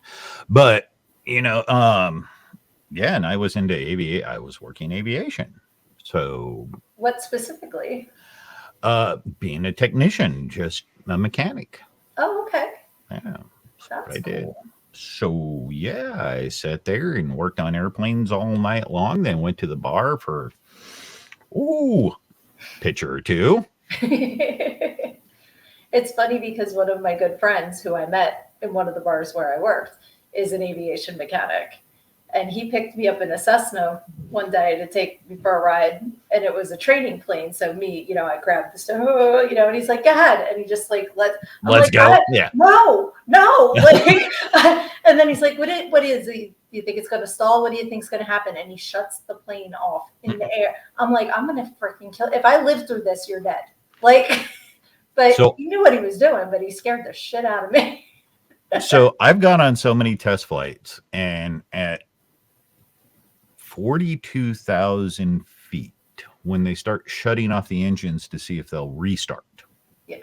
Speaker 2: But, you know, yeah, and I was into I was working aviation. So,
Speaker 1: What specifically?
Speaker 2: being a technician, just a mechanic.
Speaker 1: Oh, okay.
Speaker 2: Yeah, that's what
Speaker 1: That's
Speaker 2: I did.
Speaker 1: cool.
Speaker 2: So, yeah, I sat there and worked on airplanes all night long, then went to the bar for, pitcher or two.
Speaker 1: It's funny because one of my good friends who I met in one of the bars where I worked is an aviation mechanic. And he picked me up in a Cessna one day to take me for a ride. And it was a training plane. So I grabbed the stuff, and he's like, go ahead. And he just
Speaker 2: Let's
Speaker 1: like,
Speaker 2: go. Yeah.
Speaker 1: No. And then he's like, what is it? Do you think it's going to stall? What do you think is going to happen? And he shuts the plane off in the air. I'm like, I'm going to freaking kill. If I live through this, you're dead. But he knew what he was doing, but he scared the shit out of me.
Speaker 2: So I've gone on so many test flights, and at 42,000 feet, when they start shutting off the engines to see if they'll restart.
Speaker 1: Yeah.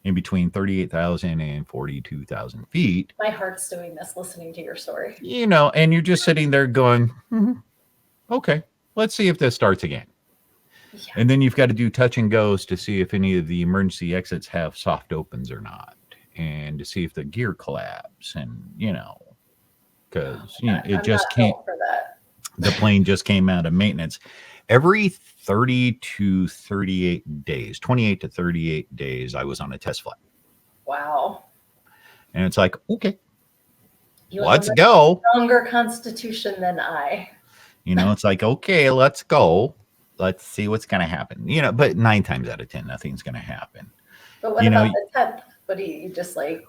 Speaker 2: In between 38,000 and 42,000 feet.
Speaker 1: My heart's doing this listening to your story.
Speaker 2: And you're just sitting there going, okay, let's see if this starts again. Yeah. And then you've got to do touch and goes to see if any of the emergency exits have soft opens or not, and to see if the gear collapse, and because it just can't. For that. The plane just came out of maintenance. Every 30 to 38 days, 28 to 38 days, I was on a test flight.
Speaker 1: Wow.
Speaker 2: And it's like, okay, let's go.
Speaker 1: Stronger constitution than I.
Speaker 2: It's like, okay, let's go. Let's see what's going to happen. But 9 times out of 10, nothing's going to happen.
Speaker 1: But what about the 10th? What do you just like?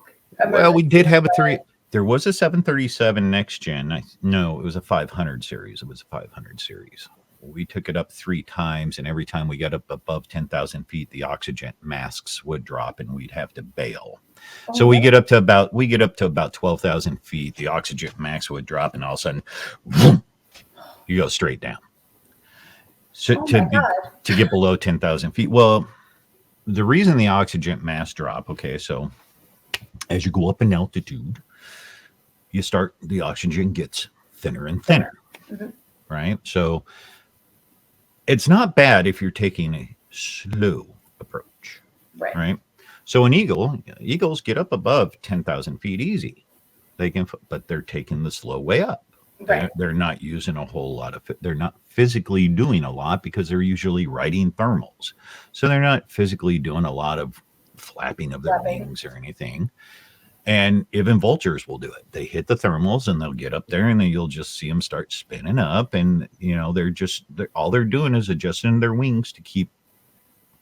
Speaker 2: Well, we did have a 3. There was a 737 next gen. No, it was a 500 series. It was a 500 series. We took it up 3 times, and every time we got up above 10,000 feet, the oxygen masks would drop, and we'd have to bail. Oh, so we get up to about 12,000 feet. The oxygen mask would drop, and all of a sudden, boom, you go straight down. So to get below 10,000 feet. Well, the reason the oxygen mask drop. Okay, so as you go up in altitude, the oxygen gets thinner and thinner, right? So it's not bad if you're taking a slow approach, right? So eagles get up above 10,000 feet easy. But they're taking the slow way up. Right. They're not using a whole lot they're not physically doing a lot because they're usually riding thermals. So they're not physically doing a lot of flapping of their wings or anything. And even vultures will do it. They hit the thermals and they'll get up there, and then you'll just see them start spinning up. And, all they're doing is adjusting their wings to keep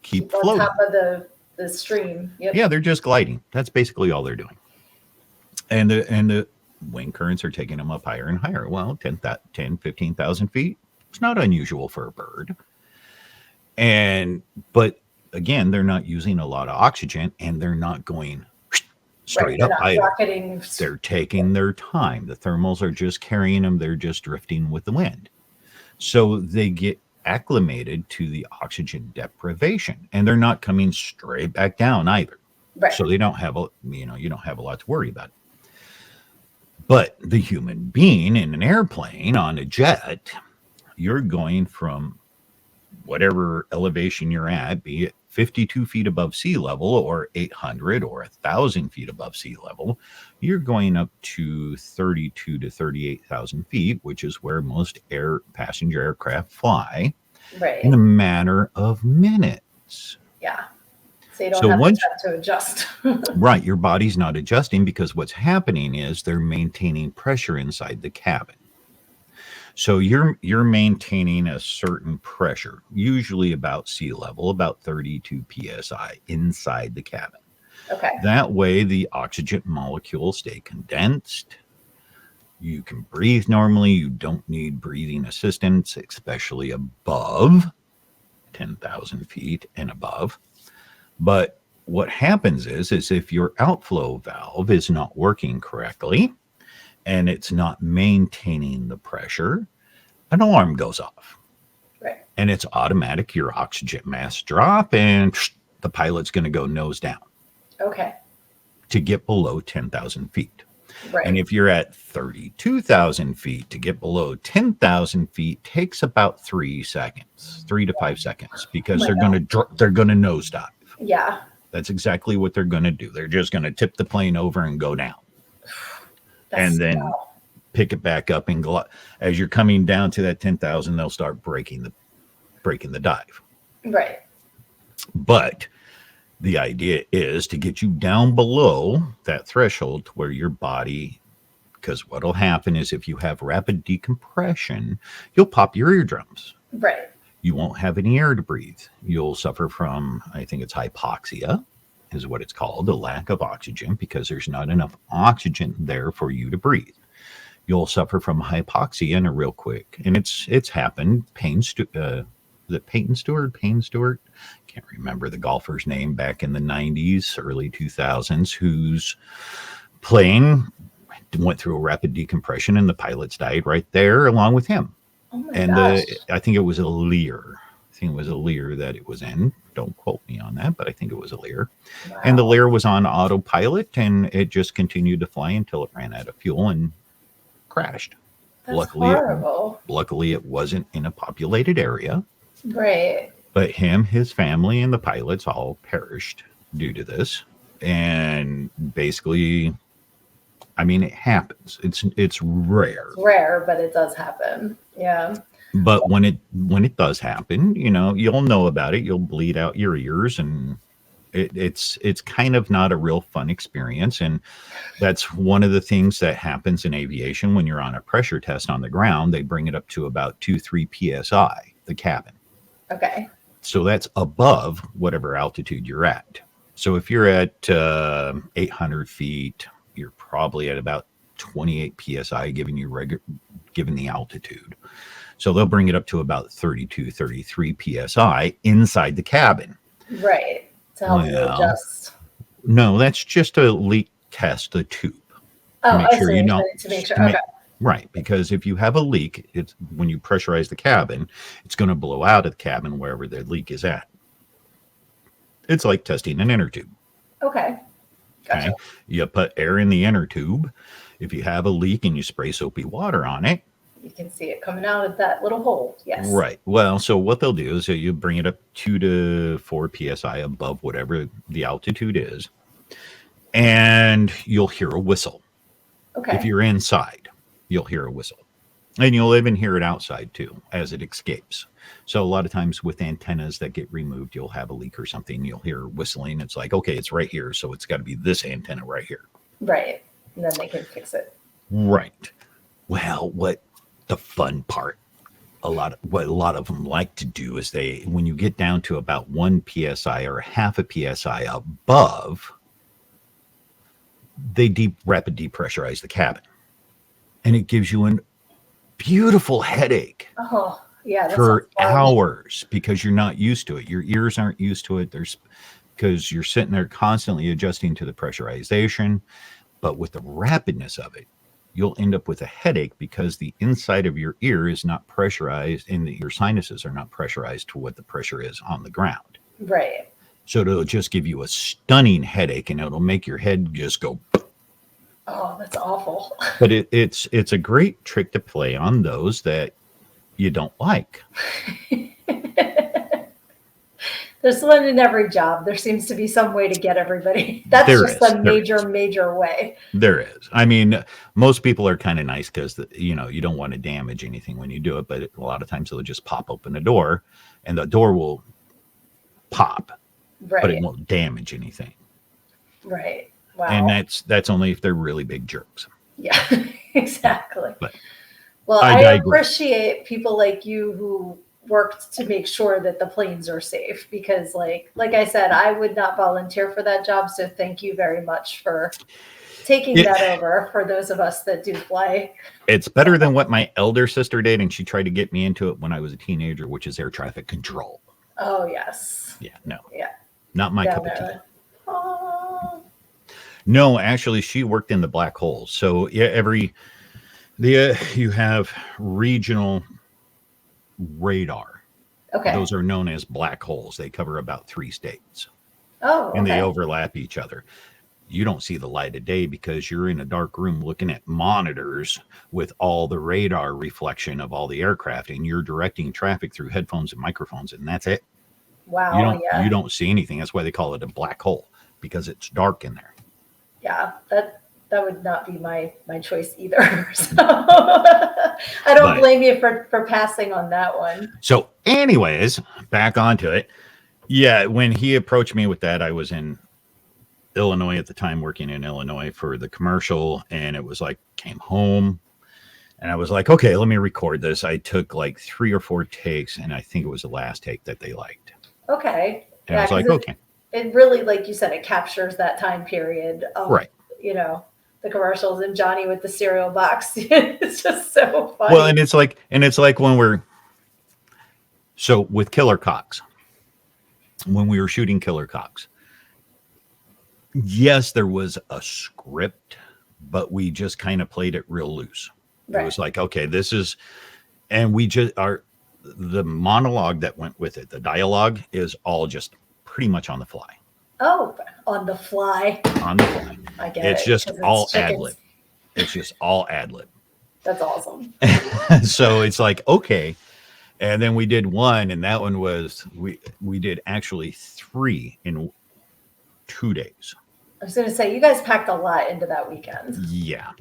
Speaker 2: floating. On
Speaker 1: top of the stream. Yep.
Speaker 2: Yeah, they're just gliding. That's basically all they're doing. And the wing currents are taking them up higher and higher. Well, 15,000 feet. It's not unusual for a bird. But again, they're not using a lot of oxygen, and they're not going straight up either. They're taking their time. The thermals are just carrying them. They're just drifting with the wind. So they get acclimated to the oxygen deprivation, and they're not coming straight back down either. Right. So they don't have you don't have a lot to worry about. But the human being in an airplane, on a jet, you're going from whatever elevation you're at, be it 52 feet above sea level or 800 or 1,000 feet above sea level, you're going up to 32 to 38,000 feet, which is where most passenger aircraft fly, in a matter of minutes.
Speaker 1: Yeah. So you don't have time to adjust.
Speaker 2: Right. Your body's not adjusting because what's happening is they're maintaining pressure inside the cabin. So you're maintaining a certain pressure, usually about sea level, about 32 psi inside the cabin.
Speaker 1: Okay.
Speaker 2: That way the oxygen molecules stay condensed. You can breathe normally. You don't need breathing assistance, especially above 10,000 feet and above. But what happens is if your outflow valve is not working correctly and it's not maintaining the pressure, an alarm goes off.
Speaker 1: Right.
Speaker 2: And it's automatic. Your oxygen mass drop and the pilot's going to go nose down.
Speaker 1: Okay.
Speaker 2: To get below 10,000 feet.
Speaker 1: Right.
Speaker 2: And if you're at 32,000 feet, to get below 10,000 feet takes about 3 seconds, 3 to 5 seconds, because they're going to nosedive.
Speaker 1: Yeah.
Speaker 2: That's exactly what they're going to do. They're just going to tip the plane over and go down. And then pick it back up and go. As you're coming down to that 10,000, they'll start breaking the dive.
Speaker 1: Right.
Speaker 2: But the idea is to get you down below that threshold to where your body, because what'll happen is if you have rapid decompression, you'll pop your eardrums.
Speaker 1: Right.
Speaker 2: You won't have any air to breathe. You'll suffer from, I think it's hypoxia, is what it's called, a lack of oxygen, because there's not enough oxygen there for you to breathe. You'll suffer from hypoxia in a real quick, and it's happened. Payne Stewart? Can't remember the golfer's name back in the 90s, early 2000s, whose plane went through a rapid decompression and the pilots died right there along with him.
Speaker 1: Oh my
Speaker 2: And
Speaker 1: gosh.
Speaker 2: I think it was a Lear. I think it was a Lear that it was in. Don't quote me on that, but I think it was a Lear.
Speaker 1: Wow.
Speaker 2: And the Lear was on autopilot, and it just continued to fly until it ran out of fuel and crashed.
Speaker 1: That's horrible.
Speaker 2: Luckily, it wasn't in a populated area.
Speaker 1: Right.
Speaker 2: But him, his family, and the pilots all perished due to this. And basically, I mean, it happens. It's rare.
Speaker 1: It's rare, but it does happen. Yeah.
Speaker 2: But when it does happen, you'll know about it. You'll bleed out your ears, and it's kind of not a real fun experience. And that's one of the things that happens in aviation when you're on a pressure test on the ground. They bring it up to about 2-3 psi, the cabin.
Speaker 1: Okay.
Speaker 2: So that's above whatever altitude you're at. So if you're at 800 feet, you're probably at about 28 psi, given the altitude. So they'll bring it up to about 32-33 psi inside the cabin.
Speaker 1: Right. To help you adjust.
Speaker 2: No, that's just a leak test, the tube.
Speaker 1: Oh,
Speaker 2: to make sure you know.
Speaker 1: To make sure. Okay.
Speaker 2: Right, because if you have a leak, it's when you pressurize the cabin, it's going to blow out of the cabin wherever the leak is at. It's like testing an inner tube.
Speaker 1: Okay. Gotcha.
Speaker 2: Okay? You put air in the inner tube. If you have a leak and you spray soapy water on it,
Speaker 1: you can see it coming out of that little hole. Yes.
Speaker 2: Right. Well, so what they'll do is you bring it up 2 to 4 psi above whatever the altitude is, and you'll hear a whistle.
Speaker 1: Okay.
Speaker 2: If you're inside, you'll hear a whistle. And you'll even hear it outside too as it escapes. So a lot of times with antennas that get removed, you'll have a leak or something. You'll hear whistling. It's like, okay, it's right here. So it's got to be this antenna right here.
Speaker 1: Right. And then they can fix it.
Speaker 2: Right. Well, what the fun part, what a lot of them like to do is when you get down to about 1 psi or half a psi above, they rapid depressurize the cabin. And it gives you a beautiful headache.
Speaker 1: Oh, yeah.
Speaker 2: For hours because you're not used to it. Your ears aren't used to it. Because you're sitting there constantly adjusting to the pressurization. But with the rapidness of it, you'll end up with a headache because the inside of your ear is not pressurized and your sinuses are not pressurized to what the pressure is on the ground.
Speaker 1: Right.
Speaker 2: So it'll just give you a stunning headache and it'll make your head just go.
Speaker 1: Oh, that's awful.
Speaker 2: But it's a great trick to play on those that you don't like.
Speaker 1: There's one in every job. There seems to be some way to get everybody. That's just a major way.
Speaker 2: There is. I mean, most people are kind of nice because, you don't want to damage anything when you do it. But a lot of times they'll just pop open the door and the door will pop,
Speaker 1: right,
Speaker 2: but it won't damage anything.
Speaker 1: Right. Wow.
Speaker 2: And that's only if they're really big jerks.
Speaker 1: Yeah, exactly. Well,
Speaker 2: I
Speaker 1: I
Speaker 2: digress.
Speaker 1: appreciate people like you who worked to make sure that the planes are safe because like I said, I would not volunteer for that job. So thank you very much for taking
Speaker 2: It,
Speaker 1: that over for those of us that do fly.
Speaker 2: it's better than what my elder sister did, and she tried to get me into it when I was a teenager, which is air traffic control.
Speaker 1: Oh yes.
Speaker 2: Yeah, no,
Speaker 1: Yeah.
Speaker 2: not my cup of tea.
Speaker 1: Definitely. Oh,
Speaker 2: No, actually, she worked in the black holes. So yeah, you have regional radar.
Speaker 1: okay.
Speaker 2: Those are known as black holes. They cover about 3 states,
Speaker 1: Oh,
Speaker 2: and they
Speaker 1: okay.
Speaker 2: overlap each other. You don't see the light of day because you're in a dark room looking at monitors with all the radar reflection of all the aircraft, and you're directing traffic through headphones and microphones, and that's it. You
Speaker 1: Wow.
Speaker 2: don't you
Speaker 1: Yeah.
Speaker 2: don't see anything. That's why they call it a black hole, because it's dark in there.
Speaker 1: Yeah. That would not be my choice either. So I don't
Speaker 2: But
Speaker 1: blame you for passing on that one.
Speaker 2: so, anyways, back onto it. Yeah, when he approached me with that, I was in Illinois at the time, working in Illinois for the commercial, and it was like came home, and I was like, okay, let me record this. I took like 3 or 4 takes, and I think it was the last take that they liked.
Speaker 1: Okay.
Speaker 2: And I
Speaker 1: Yeah,
Speaker 2: was
Speaker 1: because
Speaker 2: like, okay,
Speaker 1: it really, like you said, it captures that time period of,
Speaker 2: right.
Speaker 1: the commercials and Johnny with the cereal box. It's just so
Speaker 2: Well,
Speaker 1: funny.
Speaker 2: and it's like when we're so with Killer Cox, when we were shooting Killer Cox, yes, there was a script, but we just kind of played it real loose. It
Speaker 1: Right.
Speaker 2: was like, okay, this is, and we just are, the monologue that went with it, the dialogue is all just pretty much on the fly.
Speaker 1: Oh, on the fly.
Speaker 2: On the fly.
Speaker 1: I get
Speaker 2: It's
Speaker 1: it.
Speaker 2: just
Speaker 1: 'Cause
Speaker 2: all
Speaker 1: it's
Speaker 2: ad
Speaker 1: chickens.
Speaker 2: lib. It's just all ad lib.
Speaker 1: That's awesome.
Speaker 2: So it's like, okay. And then we did one, and that one was, we did actually 3 in 2 days.
Speaker 1: I was going to say, you guys packed a lot into that weekend.
Speaker 2: Yeah.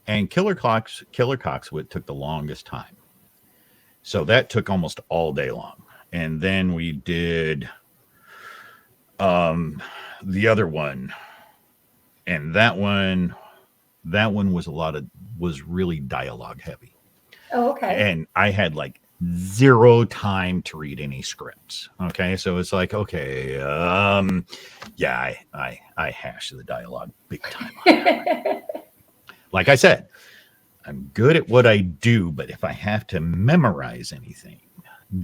Speaker 2: And Killer Cox took the longest time. So that took almost all day long. And then we did the other one. And that one was really dialogue heavy.
Speaker 1: Oh, okay.
Speaker 2: And I had like 0 time to read any scripts. Okay. So it's like, okay, yeah, I hashed the dialogue big time on that one. Like I said, I'm good at what I do, but if I have to memorize anything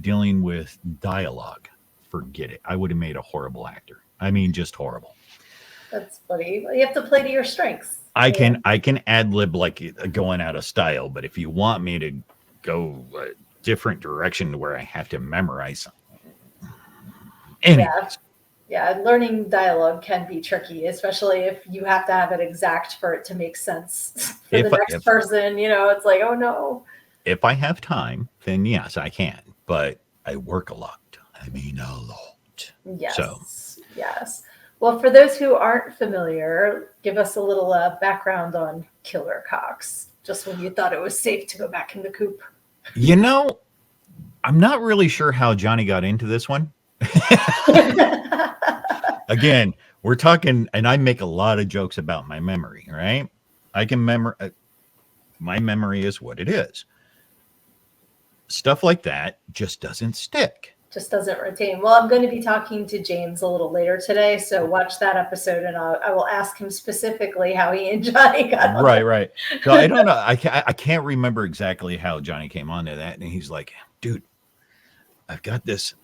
Speaker 2: dealing with dialogue, forget it. I would have made a horrible actor. I mean, just horrible.
Speaker 1: That's funny. Well, you have to play to your strengths.
Speaker 2: I can ad lib like going out of style, but if you want me to go a different direction to where I have to memorize something, anyways,
Speaker 1: Yeah, learning dialogue can be tricky, especially if you have to have it exact for it to make sense for the next person. It's like, oh no.
Speaker 2: if I have time, then yes, I can. But I work a lot. I mean, a lot.
Speaker 1: Yes.
Speaker 2: So.
Speaker 1: Yes. Well, for those who aren't familiar, give us a little background on Killer Cox, just when you thought it was safe to go back in the coop.
Speaker 2: I'm not really sure how Johnny got into this one. Again, we're talking, and I make a lot of jokes about my memory, right? I can my memory is what it is. Stuff like that just doesn't stick.
Speaker 1: Just doesn't retain. Well, I'm going to be talking to James a little later today, so watch that episode, and I will ask him specifically how he and Johnny got on.
Speaker 2: Right. So I don't know. I can't remember exactly how Johnny came onto that, and he's like, "Dude, I've got this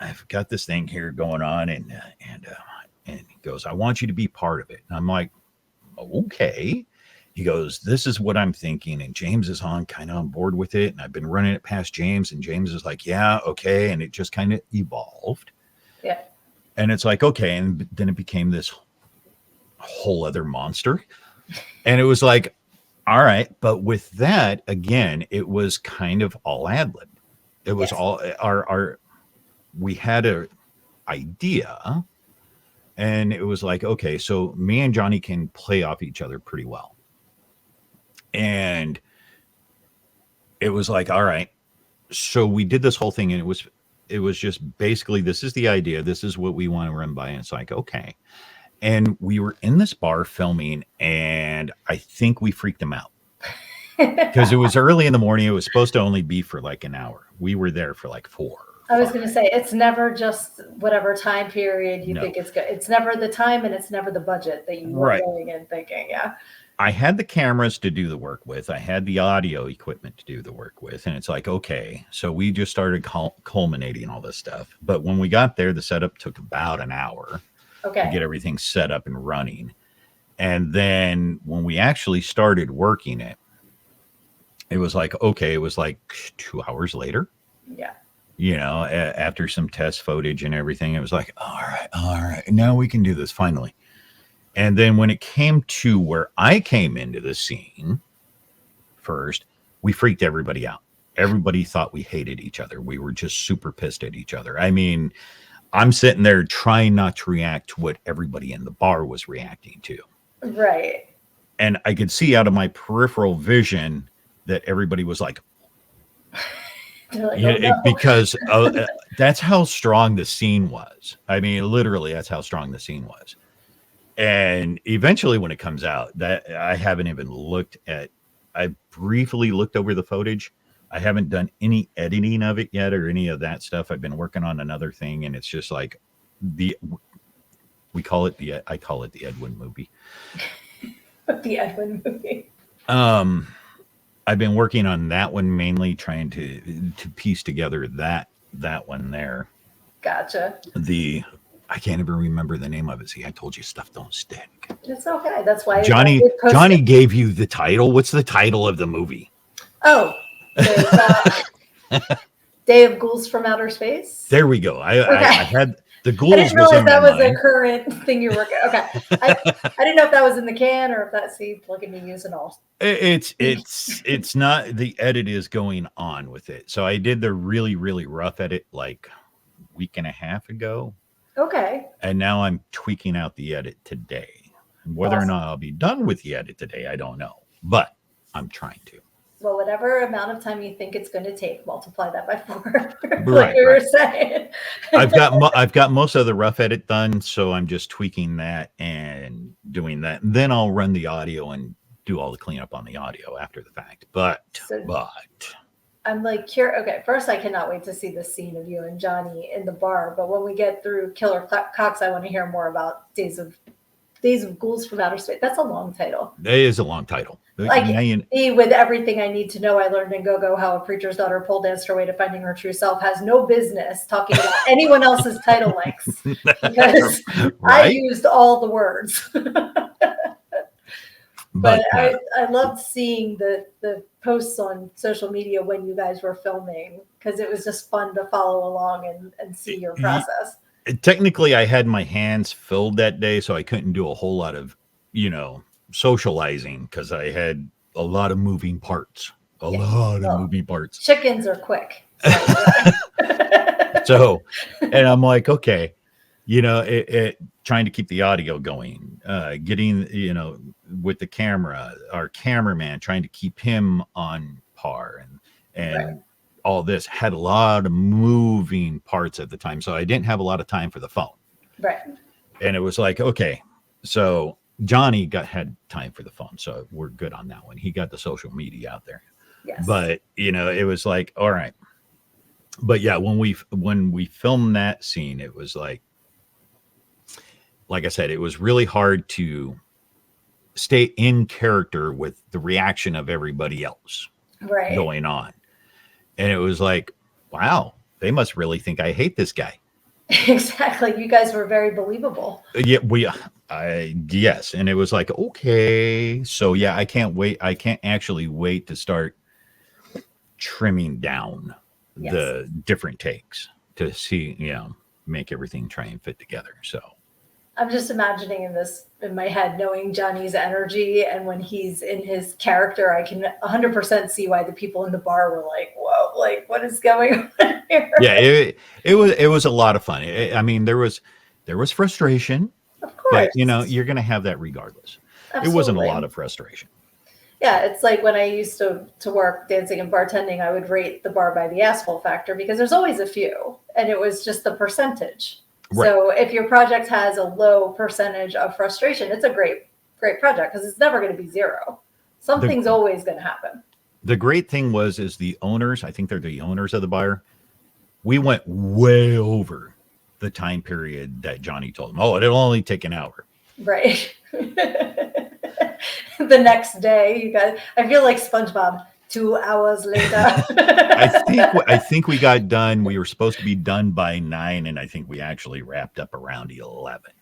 Speaker 2: thing here going on," and he goes, "I want you to be part of it." And I'm like, "Okay." He goes, "This is what I'm thinking." And James is kind of on board with it. And I've been running it past James, and James is like, "Yeah, okay." And it just kind of evolved.
Speaker 1: Yeah.
Speaker 2: And it's like, okay. And then it became this whole other monster. And it was like, all right. But with that, again, it was kind of all ad lib. It was all we had a idea, and it was like, okay, so me and Johnny can play off each other pretty well. And it was like, all right. So we did this whole thing, and it was just basically, this is the idea. This is what we want to run by. And it's like, okay. And we were in this bar filming, and I think we freaked them out. because it was early in the morning. It was supposed to only be for like an hour. We were there for like 4 or
Speaker 1: I was going
Speaker 2: 5.
Speaker 1: to say, it's never just whatever time period you
Speaker 2: No.
Speaker 1: think it's good. It's never the time and it's never the budget that you were
Speaker 2: Right.
Speaker 1: going in thinking. Yeah.
Speaker 2: I had the cameras to do the work with. I had the audio equipment to do the work with. And it's like, okay. So we just started culminating all this stuff. But when we got there, the setup took about an hour to
Speaker 1: Okay.
Speaker 2: get everything set up and running. And then when we actually started working it, it was like, okay, it was like 2 hours later.
Speaker 1: Yeah.
Speaker 2: After some test footage and everything, it was like, all right, now we can do this finally. And then when it came to where I came into the scene first, we freaked everybody out. Everybody thought we hated each other. We were just super pissed at each other. I mean, I'm sitting there trying not to react to what everybody in the bar was reacting to.
Speaker 1: Right.
Speaker 2: And I could see out of my peripheral vision that everybody was like,
Speaker 1: Like, oh, no.
Speaker 2: because that's how strong the scene was. I mean, literally, that's how strong the scene was. And eventually, when it comes out, that I haven't even looked at. I briefly looked over the footage. I haven't done any editing of it yet or any of that stuff. I've been working on another thing, and it's just like I call it the Edwin movie.
Speaker 1: The Edwin movie.
Speaker 2: I've been working on that one mainly, trying to piece together that one there.
Speaker 1: Gotcha.
Speaker 2: I can't even remember the name of it. See, I told you stuff don't stick.
Speaker 1: It's okay. That's why
Speaker 2: Johnny gave you the title. What's the title of the movie?
Speaker 1: Oh, Day of Ghouls from Outer Space.
Speaker 2: There we go. I had the ghouls.
Speaker 1: I didn't realize that was
Speaker 2: mind.
Speaker 1: a current thing you're working. Okay, I didn't know if that was in the can or if that's look at me using all.
Speaker 2: It's not. The edit is going on with it. So I did the really rough edit like a week and a half ago.
Speaker 1: Okay.
Speaker 2: And now I'm tweaking out the edit today. Whether or not I'll be done with the edit today, I don't know. But I'm trying to.
Speaker 1: Well, whatever amount of time you think it's going to take, multiply that by 4.
Speaker 2: Right,
Speaker 1: you were saying.
Speaker 2: I've got most of the rough edit done, so I'm just tweaking that and doing that. And then I'll run the audio and do all the cleanup on the audio after the fact. But
Speaker 1: I'm like, okay, first I cannot wait to see the scene of you and Johnny in the bar. But when we get through Killer Cox, I want to hear more about Days of Ghouls from Outer Space. That's a long title.
Speaker 2: It is a long title.
Speaker 1: Like me, with everything I need to know, I learned in Go-Go how a preacher's daughter pole danced her way to finding her true self has no business talking about anyone else's title lengths because I used all the words. But I loved seeing the posts on social media when you guys were filming because it was just fun to follow along and see your process.
Speaker 2: Technically, I had my hands filled that day, so I couldn't do a whole lot of, socializing because I had a lot of moving parts. Moving parts.
Speaker 1: Chickens are quick.
Speaker 2: So, and I'm like, okay, trying to keep the audio going, getting, with the camera, our cameraman, trying to keep him on par and all this had a lot of moving parts at the time. So I didn't have a lot of time for the phone.
Speaker 1: Right.
Speaker 2: And it was like, okay, so Johnny had time for the phone. So we're good on that one. He got the social media out there.
Speaker 1: Yes.
Speaker 2: But, it was like, all right. But yeah, when we filmed that scene, it was like I said, it was really hard to stay in character with the reaction of everybody else going on. And it was like, wow, they must really think I hate this guy.
Speaker 1: Exactly. You guys were very believable.
Speaker 2: Yeah, yes. And it was like, okay, so yeah, I can't wait. I can't actually wait to start trimming down the different takes to see, make everything try and fit together. So
Speaker 1: I'm just imagining in my head, knowing Johnny's energy. And when he's in his character, I can 100% see why the people in the bar were like, whoa, like what is going on here?
Speaker 2: Yeah, it was a lot of fun. I mean, there was frustration,
Speaker 1: of course,
Speaker 2: but you're going to have that regardless. Absolutely. It wasn't a lot of frustration.
Speaker 1: Yeah, it's like when I used to work dancing and bartending, I would rate the bar by the asshole factor because there's always a few, and it was just the percentage. Right. So if your project has a low percentage of frustration, it's a great project because it's never going to be 0. Something's always going to happen.
Speaker 2: The great thing is the owners, I think they're the owners of the bar. We went way over the time period that Johnny told them. Oh, it'll only take an hour.
Speaker 1: Right. The next day, you guys, I feel like SpongeBob. 2 hours later.
Speaker 2: I think we got done. We were supposed to be done by 9, and I think we actually wrapped up around 11.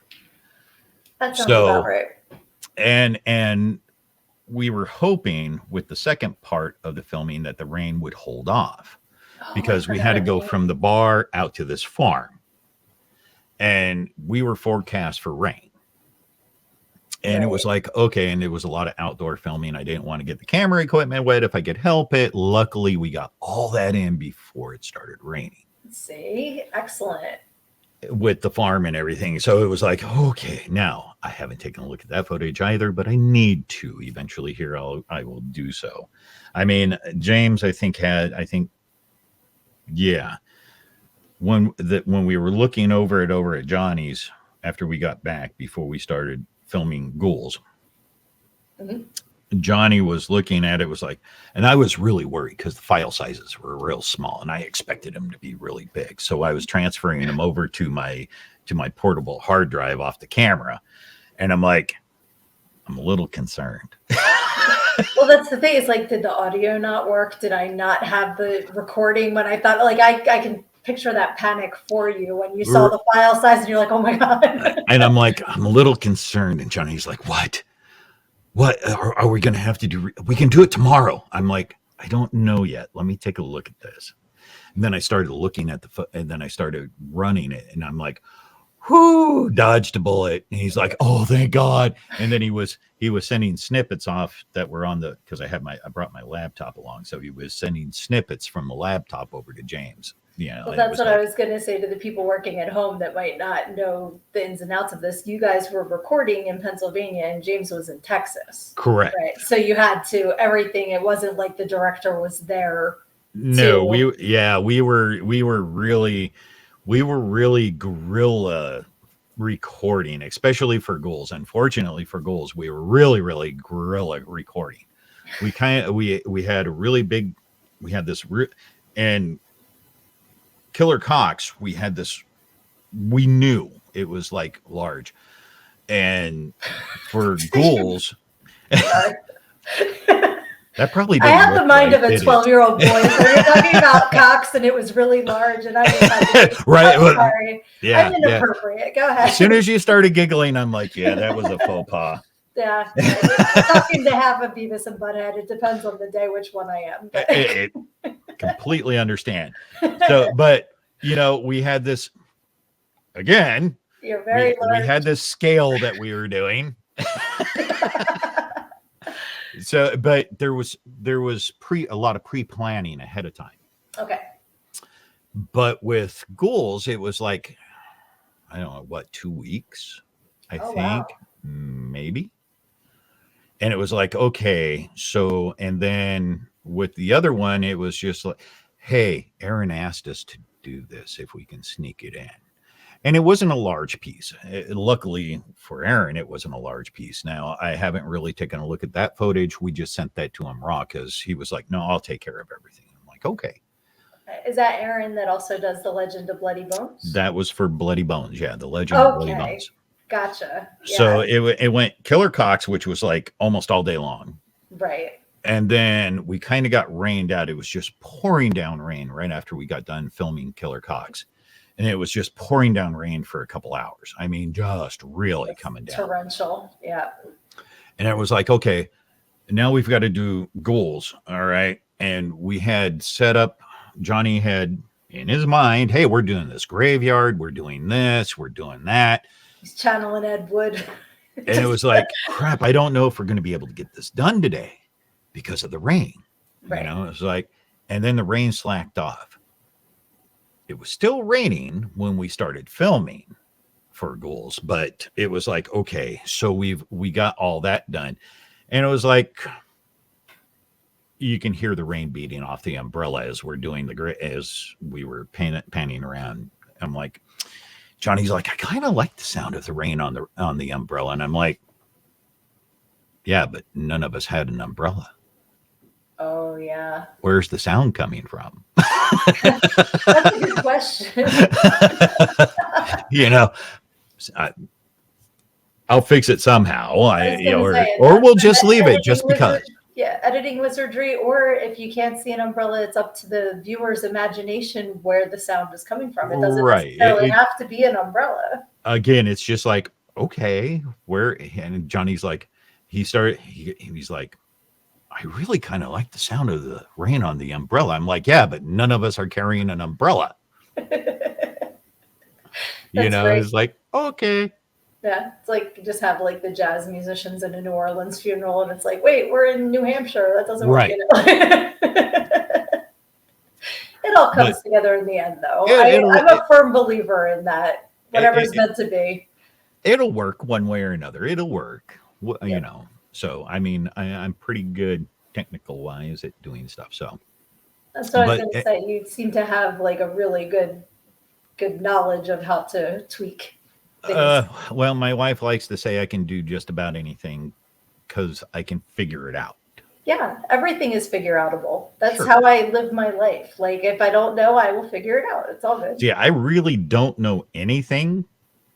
Speaker 1: That sounds about right.
Speaker 2: And we were hoping with the second part of the filming that the rain would hold off, because we had to go from the bar out to this farm, and we were forecast for rain. And It was like, okay, and there was a lot of outdoor filming. I didn't want to get the camera equipment wet if I could help it. Luckily, we got all that in before it started raining.
Speaker 1: See, excellent.
Speaker 2: With the farm and everything. So it was like, okay, now I haven't taken a look at that footage either, but I need to eventually here. I will do so. I mean, James, yeah. When we were looking over at Johnny's after we got back, before we started filming Ghouls, Johnny was looking at it, was like, and I was really worried because the file sizes were real small and I expected them to be really big. So I was transferring them over to my portable hard drive off the camera. And I'm like, I'm a little concerned.
Speaker 1: Well, that's the thing. It's like, did the audio not work? Did I not have the recording when I thought, like, I can picture that panic for you when you saw the file size and you're like, oh my God.
Speaker 2: And I'm like, I'm a little concerned. And Johnny's like, what are we going to have to do? We can do it tomorrow. I'm like, I don't know yet. Let me take a look at this. And then I started looking at and then I started running it. And I'm like, whoo, dodged a bullet. And he's like, oh, thank God. And then he was sending snippets off that were on because I brought my laptop along. So he was sending snippets from the laptop over to James. Yeah,
Speaker 1: well, that's what I was going to say to the people working at home that might not know the ins and outs of this. You guys were recording in Pennsylvania and James was in Texas.
Speaker 2: Correct.
Speaker 1: Right. So you had to everything. It wasn't like the director was there.
Speaker 2: No, we were really guerrilla recording, especially for Ghouls. Unfortunately for Ghouls, we were really guerrilla recording. We had a really big, and Killer Cox, we had this, we knew it was like large. And for Ghouls, that probably
Speaker 1: I have the mind of a 12-year-old boy. So you're talking about Cox and it was really large. And I just
Speaker 2: right.
Speaker 1: I'm sorry.
Speaker 2: Yeah.
Speaker 1: I'm inappropriate. Go ahead.
Speaker 2: As soon as you started giggling, I'm like, yeah, that was a faux pas.
Speaker 1: Yeah. Talking to half a Beavis and Butthead. It depends on the day which one I am.
Speaker 2: It completely understand. So, but we had this again.
Speaker 1: You're very large.
Speaker 2: We had this scale that we were doing. So, but there was a lot of pre-planning ahead of time.
Speaker 1: Okay.
Speaker 2: But with Ghouls, it was like, I don't know, 2 weeks, I think, wow. Maybe. And it was like, okay, so, and then with the other one, it was just like, hey, Aaron asked us to do this if we can sneak it in. And it wasn't a large piece. Luckily for Aaron, it wasn't a large piece. Now, I haven't really taken a look at that footage. We just sent that to him raw because he was like, no, I'll take care of everything. I'm like, okay.
Speaker 1: Is that Aaron that also does the Legend of Bloody Bones?
Speaker 2: That was for Bloody Bones. Yeah, the Legend of Bloody Bones.
Speaker 1: Gotcha. Yeah.
Speaker 2: So it went Killer Cox, which was like almost all day long.
Speaker 1: Right.
Speaker 2: And then we kind of got rained out. It was just pouring down rain right after we got done filming Killer Cox. And it was just pouring down rain for a couple hours. I mean, just really coming down.
Speaker 1: Torrential. Yeah.
Speaker 2: And it was like, okay, now we've got to do Ghouls. All right. And we had set up, Johnny had in his mind, hey, we're doing this graveyard. We're doing this. We're doing that.
Speaker 1: He's channeling Ed Wood.
Speaker 2: And it was like, crap, I don't know if we're going to be able to get this done today because of the rain.
Speaker 1: Right.
Speaker 2: It was like, and then the rain slacked off. It was still raining when we started filming for Ghouls, but it was like, okay, so we got all that done. And it was like, you can hear the rain beating off the umbrella as we're doing as we were panning around. I'm like, Johnny's like, I kind of like the sound of the rain on the umbrella. And I'm like, yeah, but none of us had an umbrella.
Speaker 1: Oh, yeah.
Speaker 2: Where's the sound coming from?
Speaker 1: That's a good question.
Speaker 2: you know, I, I'll fix it somehow.
Speaker 1: I was gonna say
Speaker 2: Or
Speaker 1: that's
Speaker 2: we'll just
Speaker 1: the
Speaker 2: leave it
Speaker 1: editing
Speaker 2: just because.
Speaker 1: wizard. Yeah, editing wizardry. Or if you can't see an umbrella, it's up to the viewer's imagination where the sound is coming from. It doesn't
Speaker 2: Right.
Speaker 1: necessarily have to be an umbrella.
Speaker 2: Again, it's just like, okay, where? And Johnny's like, he's like, I really kind of like the sound of the rain on the umbrella. I'm like, yeah, but none of us are carrying an umbrella.
Speaker 1: That's great.
Speaker 2: It's like, okay.
Speaker 1: Yeah, it's like you just have like the jazz musicians in a New Orleans funeral, and it's like, wait, we're in New Hampshire. That doesn't work.
Speaker 2: Right.
Speaker 1: It all comes
Speaker 2: But
Speaker 1: together in the end, though.
Speaker 2: it'll
Speaker 1: I'm a firm believer in that. Whatever's
Speaker 2: it,
Speaker 1: meant to be.
Speaker 2: it'll work one way or another. It'll work.
Speaker 1: Yep.
Speaker 2: So I mean, I'm pretty good technical wise at doing stuff. So,
Speaker 1: That's what I was
Speaker 2: but
Speaker 1: going to say. You seem to have like a really good knowledge of how to tweak things.
Speaker 2: well, my wife likes to say I can do just about anything because I can figure it out.
Speaker 1: Yeah, everything is figure outable. That's
Speaker 2: Sure.
Speaker 1: how I live my life. Like if I don't know, I will figure it out. It's all good.
Speaker 2: So yeah, I really don't know anything,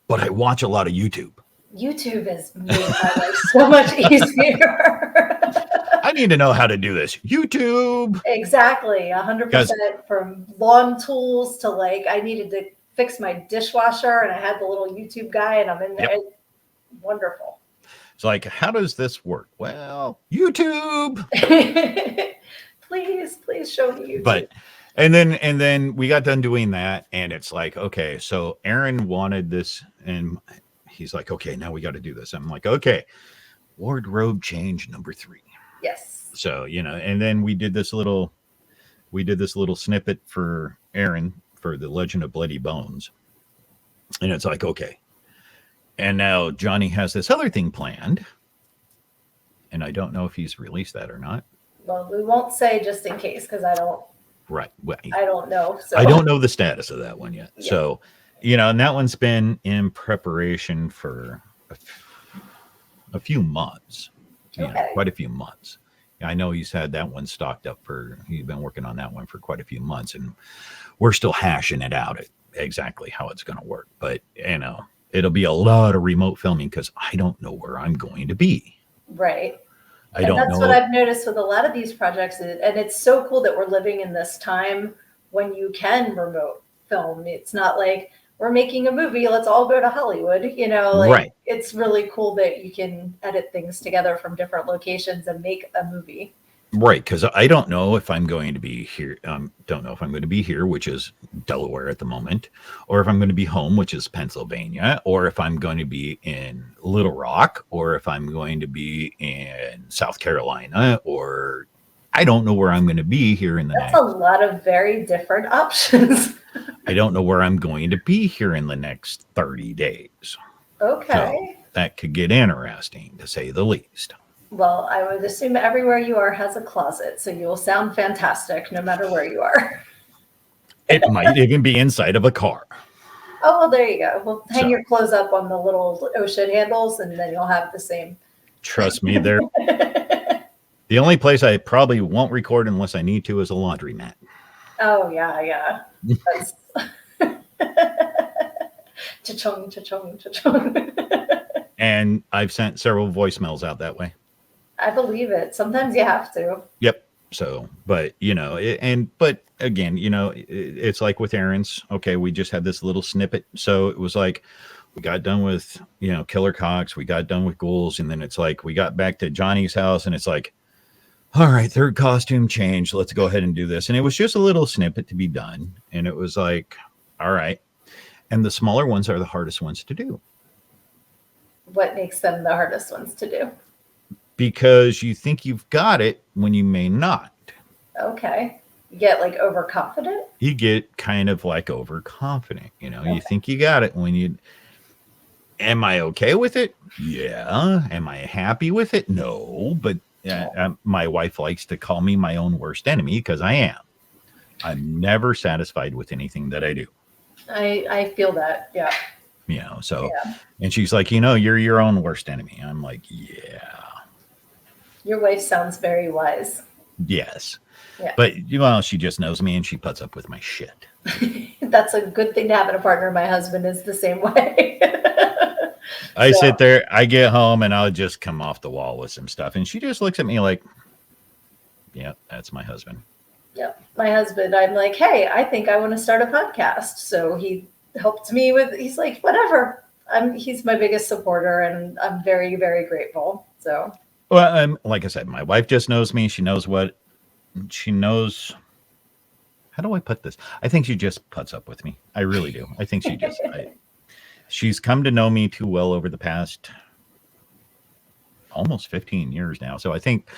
Speaker 2: but I watch a lot of YouTube.
Speaker 1: YouTube has made my life so much easier.
Speaker 2: I need to know how to do this. YouTube.
Speaker 1: Exactly, 100% from lawn tools to like I needed to fix my dishwasher and I had the little YouTube guy and I'm in there.
Speaker 2: Yep.
Speaker 1: It's wonderful.
Speaker 2: It's like, how does this work? Well, YouTube.
Speaker 1: Please show me YouTube.
Speaker 2: But and then we got done doing that, and it's like, okay, so Aaron wanted this, and he's like, okay, now we got to do this. I'm like, okay, wardrobe change number 3.
Speaker 1: Yes.
Speaker 2: So and then we did this little snippet for Aaron for the Legend of Bloody Bones, and it's like, okay, and now Johnny has this other thing planned, and I don't know if he's released that or not.
Speaker 1: Well, we won't say just in case because I don't.
Speaker 2: Right. Well,
Speaker 1: I don't know. So.
Speaker 2: I don't know the status of that one yet.
Speaker 1: Yeah.
Speaker 2: So, and that one's been in preparation for a few months.
Speaker 1: Okay.
Speaker 2: Quite a few months. I know he's had that one stocked up he's been working on that one for quite a few months, and we're still hashing it out at exactly how it's going to work. But, it'll be a lot of remote filming because I don't know where I'm going to be.
Speaker 1: Right.
Speaker 2: I don't know.
Speaker 1: That's what I've noticed with a lot of these projects. And it's so cool that we're living in this time when you can remote film. It's not like we're making a movie, let's all go to Hollywood.
Speaker 2: Right.
Speaker 1: It's really cool that you can edit things together from different locations and make a movie.
Speaker 2: Right, because I don't know if I'm going to be here. Don't know if I'm going to be here, which is Delaware at the moment, or if I'm going to be home, which is Pennsylvania, or if I'm going to be in Little Rock, or if I'm going to be in South Carolina, or I don't know where I'm going to be here in the
Speaker 1: That's a lot of very different options.
Speaker 2: I don't know where I'm going to be here in the next 30 days.
Speaker 1: Okay.
Speaker 2: So that could get interesting, to say the least.
Speaker 1: Well, I would assume everywhere you are has a closet, so you will sound fantastic no matter where you are.
Speaker 2: It might even be inside of a car.
Speaker 1: Oh, well, there you go. Well, hang your clothes up on the little ocean handles, and then you'll have the same.
Speaker 2: Trust me, the only place I probably won't record unless I need to is a laundromat.
Speaker 1: Oh, yeah. That's cha-chung, cha-chung, cha-chung.
Speaker 2: And I've sent several voicemails out that way.
Speaker 1: I believe it. Sometimes you have to.
Speaker 2: Yep. So, but but again, it's like with Aaron's. Okay, we just had this little snippet. So it was like we got done with Killer Cox, we got done with Ghouls, and then it's like we got back to Johnny's house, and it's like, all right, third costume change. Let's go ahead and do this. And it was just a little snippet to be done, and it was like, all right. And the smaller ones are the hardest ones to do.
Speaker 1: What makes them the hardest ones to do?
Speaker 2: Because you think you've got it when you may not.
Speaker 1: Okay. You get like overconfident?
Speaker 2: You get kind of like overconfident. You think you got it when you. Am I okay with it? Yeah. Am I happy with it? No. But my wife likes to call me my own worst enemy because I am. I'm never satisfied with anything that I do.
Speaker 1: I feel that. Yeah.
Speaker 2: And she's like, you're your own worst enemy. I'm like, yeah.
Speaker 1: Your wife sounds very wise.
Speaker 2: Yes.
Speaker 1: Yeah.
Speaker 2: But, well, she just knows me and she puts up with my shit.
Speaker 1: That's a good thing to have in a partner. My husband is the same way.
Speaker 2: I sit there, I get home, and I'll just come off the wall with some stuff. And she just looks at me like, yeah, that's my husband.
Speaker 1: Yep. My husband, I'm like, hey, I think I want to start a podcast. So he helped me with, he's like, whatever. He's my biggest supporter, and I'm very, very grateful. So,
Speaker 2: Well, like I said, my wife just knows me. She knows how do I put this? I think she just puts up with me. I really do. I think she's come to know me too well over the past almost 15 years now. So I think,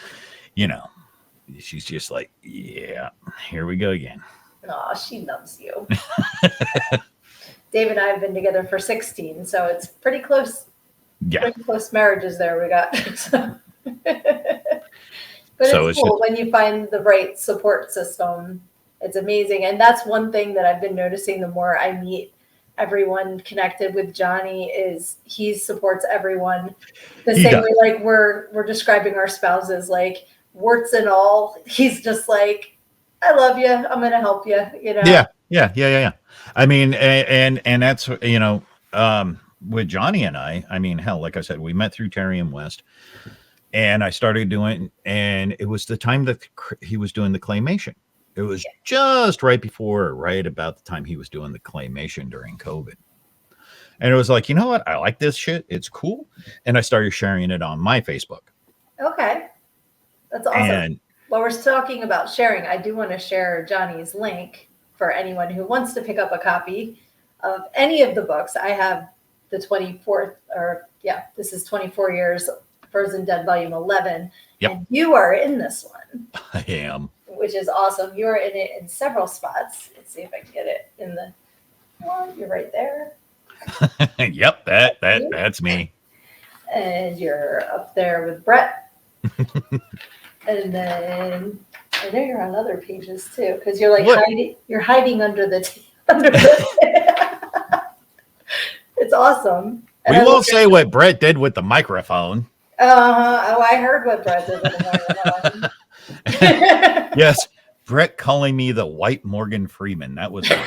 Speaker 2: she's just like, yeah, here we go again.
Speaker 1: oh, she loves you. Dave and I have been together for 16, so it's pretty close.
Speaker 2: Yeah.
Speaker 1: Pretty close marriages there we got. But
Speaker 2: So
Speaker 1: it's cool when you find the right support system. It's amazing. And that's one thing that I've been noticing the more I meet everyone connected with Johnny is he supports everyone the same way like we're describing our spouses, like warts and all. He's just like, I love you. I'm going to help you,
Speaker 2: Yeah. I mean, and that's, with Johnny and I mean, hell, like I said, we met through Terry and West. And I started doing, and it was the time that he was doing the claymation. It was just right about the time he was doing the claymation during COVID. And it was like, you know what? I like this shit. It's cool. And I started sharing it on my Facebook.
Speaker 1: Okay. That's awesome.
Speaker 2: And
Speaker 1: while we're talking about sharing, I do want to share Johnny's link for anyone who wants to pick up a copy of any of the books. I have the 24th, this is 24 years Frozen Dead Volume 11.
Speaker 2: Yep.
Speaker 1: And you are in this one.
Speaker 2: I am.
Speaker 1: Which is awesome. You are in it in several spots. Let's see if I can get it in the one. You're right there.
Speaker 2: Yep, that's me.
Speaker 1: And you're up there with Brett. And then I know you're on other pages too, because you're like hiding under the It's awesome. And
Speaker 2: we won't say what Brett did with the microphone.
Speaker 1: Oh, I heard what Brett did with the microphone.
Speaker 2: Yes, Brett calling me the white Morgan Freeman. That was fun.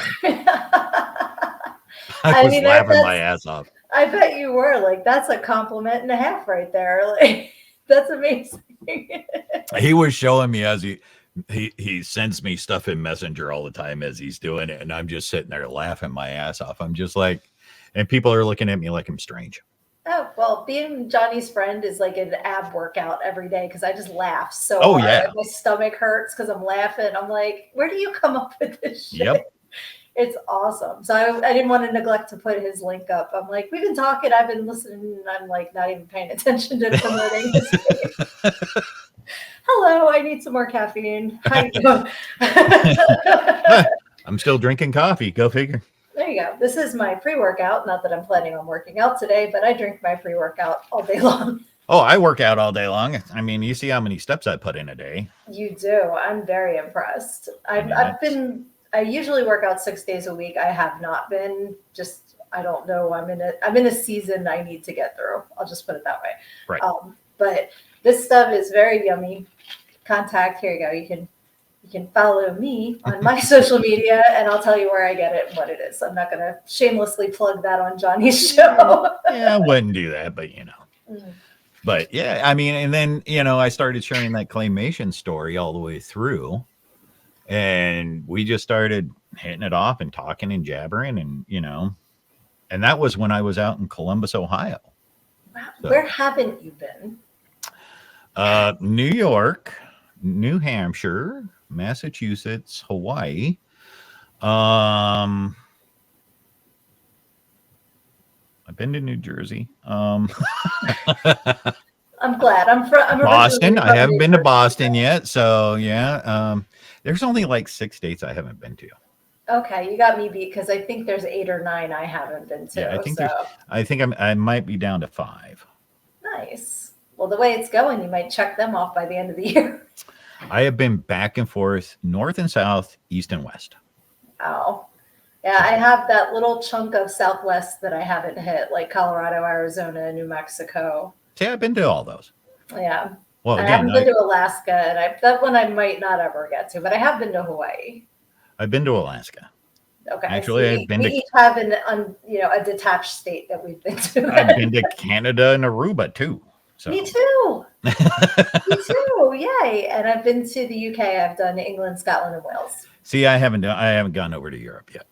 Speaker 2: I was laughing my ass off.
Speaker 1: I bet you were. Like, that's a compliment and a half right there. Like, that's amazing.
Speaker 2: He was showing me as he sends me stuff in Messenger all the time as he's doing it, and I'm just sitting there laughing my ass off. I'm just like, and people are looking at me like I'm strange.
Speaker 1: Oh, well, being Johnny's friend is like an ab workout every day because I just laugh so hard.
Speaker 2: Yeah.
Speaker 1: Like my stomach hurts because I'm laughing. I'm like, where do you come up with this shit?
Speaker 2: Yep.
Speaker 1: It's awesome. So I didn't want to neglect to put his link up. I'm like, we've been talking. I've been listening. And I'm like not even paying attention to promoting this game. Hello, I need some more caffeine.
Speaker 2: I'm still drinking coffee. Go figure.
Speaker 1: There you go. This is my pre-workout. Not that I'm planning on working out today, but I drink my pre-workout all day long.
Speaker 2: Oh, I work out all day long. I mean, you see how many steps I put in a day.
Speaker 1: You do. I'm very impressed. I usually work out 6 days a week. I have not been. Just I don't know. I'm in a season I need to get through. I'll just put it that way.
Speaker 2: Right.
Speaker 1: But this stuff is very yummy. Contact. Here you go. You can follow me on my social media, and I'll tell you where I get it and what it is. I'm not going to shamelessly plug that on Johnny's show.
Speaker 2: Yeah, I wouldn't do that, but But yeah, I mean, and then, I started sharing that claymation story all the way through, and we just started hitting it off and talking and jabbering, and, and that was when I was out in Columbus, Ohio.
Speaker 1: Wow. So, where haven't you been?
Speaker 2: New York, New Hampshire, Massachusetts, Hawaii. I've been to New Jersey.
Speaker 1: I'm glad. I'm
Speaker 2: Boston. I haven't been to Boston yet. So yeah. There's only like 6 states I haven't been to.
Speaker 1: Okay, you got me beat because I think there's 8 or 9 I haven't been to.
Speaker 2: Yeah, I think I might be down to 5.
Speaker 1: Nice. Well, the way it's going, you might check them off by the end of the year.
Speaker 2: I have been back and forth, north and south, east and west.
Speaker 1: Wow. Yeah, I have that little chunk of Southwest that I haven't hit, like Colorado, Arizona, New Mexico.
Speaker 2: See, I've been to all those.
Speaker 1: Yeah.
Speaker 2: Well,
Speaker 1: I
Speaker 2: again,
Speaker 1: haven't been to Alaska, and that one I might not ever get to, but I have been to Hawaii.
Speaker 2: I've been to Alaska.
Speaker 1: Okay,
Speaker 2: Actually,
Speaker 1: so we each have a detached state that we've been to.
Speaker 2: I've been to Canada and Aruba too. So.
Speaker 1: Me too. Me too. Yay! And I've been to the UK. I've done England, Scotland, and Wales.
Speaker 2: See, I haven't gone over to Europe yet.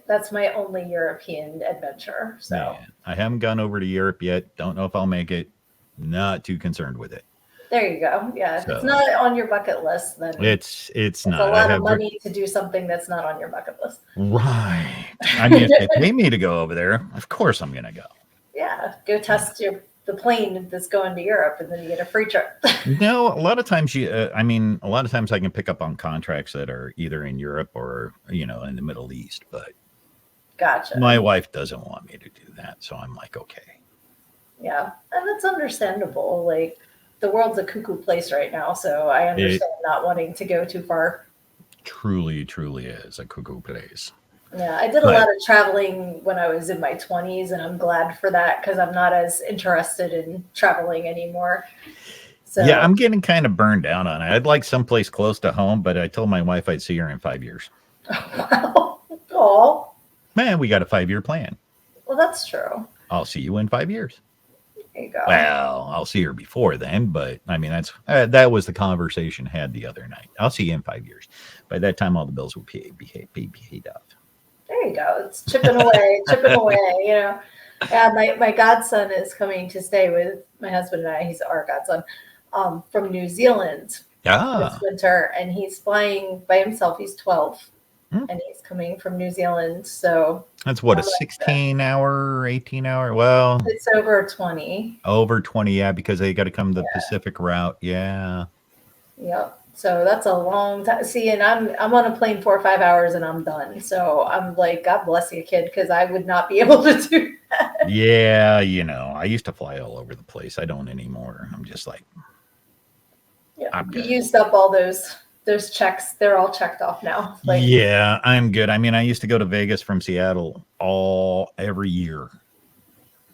Speaker 1: That's my only European adventure. So
Speaker 2: yeah, I haven't gone over to Europe yet. Don't know if I'll make it. Not too concerned with it.
Speaker 1: There you go. Yeah, if it's not on your bucket list, then
Speaker 2: it's not.
Speaker 1: A lot of money to do something that's not on your bucket list.
Speaker 2: Right. I mean, if they pay me to go over there, of course I'm going to go.
Speaker 1: Yeah, go test the plane that's going to Europe, and then you get a free trip.
Speaker 2: No, a lot of times a lot of times I can pick up on contracts that are either in Europe or in the Middle East, but
Speaker 1: gotcha.
Speaker 2: My wife doesn't want me to do that, so I'm like, okay.
Speaker 1: Yeah, and that's understandable. Like, the world's a cuckoo place right now, so I understand not wanting to go too far.
Speaker 2: Truly, truly is a cuckoo place.
Speaker 1: Yeah, I did a lot of traveling when I was in my 20s, and I'm glad for that because I'm not as interested in traveling anymore. So,
Speaker 2: yeah, I'm getting kind of burned out on it. I'd like someplace close to home, but I told my wife I'd see her in 5 years.
Speaker 1: Wow. Oh.
Speaker 2: Man, we got a 5-year plan.
Speaker 1: Well, that's true.
Speaker 2: I'll see you in 5 years.
Speaker 1: There you go.
Speaker 2: Well, I'll see her before then, but I mean, that was the conversation had the other night. I'll see you in 5 years. By that time, all the bills will be paid off.
Speaker 1: There you go. It's chipping away, Yeah, my godson is coming to stay with my husband and I. He's our godson from New Zealand this winter, and he's flying by himself. He's 12, and he's coming from New Zealand. So
Speaker 2: that's what, a 16-hour, 18-hour? Well,
Speaker 1: it's over 20.
Speaker 2: Over 20, yeah, because they got to come the Pacific route. Yeah.
Speaker 1: Yep. So that's a long time. See, and I'm on a plane 4 or 5 hours and I'm done. So I'm like, God bless you, kid, because I would not be able to do that.
Speaker 2: Yeah, I used to fly all over the place. I don't anymore. I'm just like,
Speaker 1: I'm good. You used up all those checks. They're all checked off now.
Speaker 2: Like, yeah, I'm good. I mean, I used to go to Vegas from Seattle every year,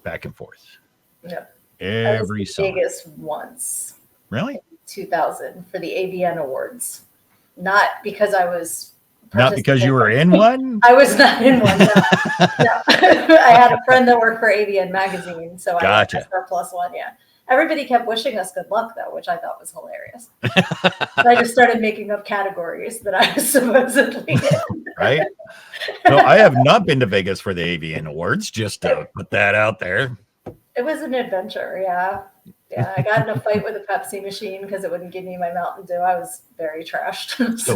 Speaker 2: back and forth.
Speaker 1: Yep.
Speaker 2: Every summer.
Speaker 1: Vegas once.
Speaker 2: Really?
Speaker 1: 2000 for the AVN Awards. Not because I was.
Speaker 2: Not because you were in one?
Speaker 1: I was not in one. No. I had a friend that worked for AVN magazine, so
Speaker 2: gotcha.
Speaker 1: I asked for +1. Yeah. Everybody kept wishing us good luck, though, which I thought was hilarious. So I just started making up categories that I was supposedly in.
Speaker 2: Right? No, I have not been to Vegas for the AVN Awards, just to put that out there.
Speaker 1: It was an adventure, yeah. Yeah, I got in a fight with a Pepsi machine because it wouldn't give me my Mountain Dew. I was very trashed.
Speaker 2: So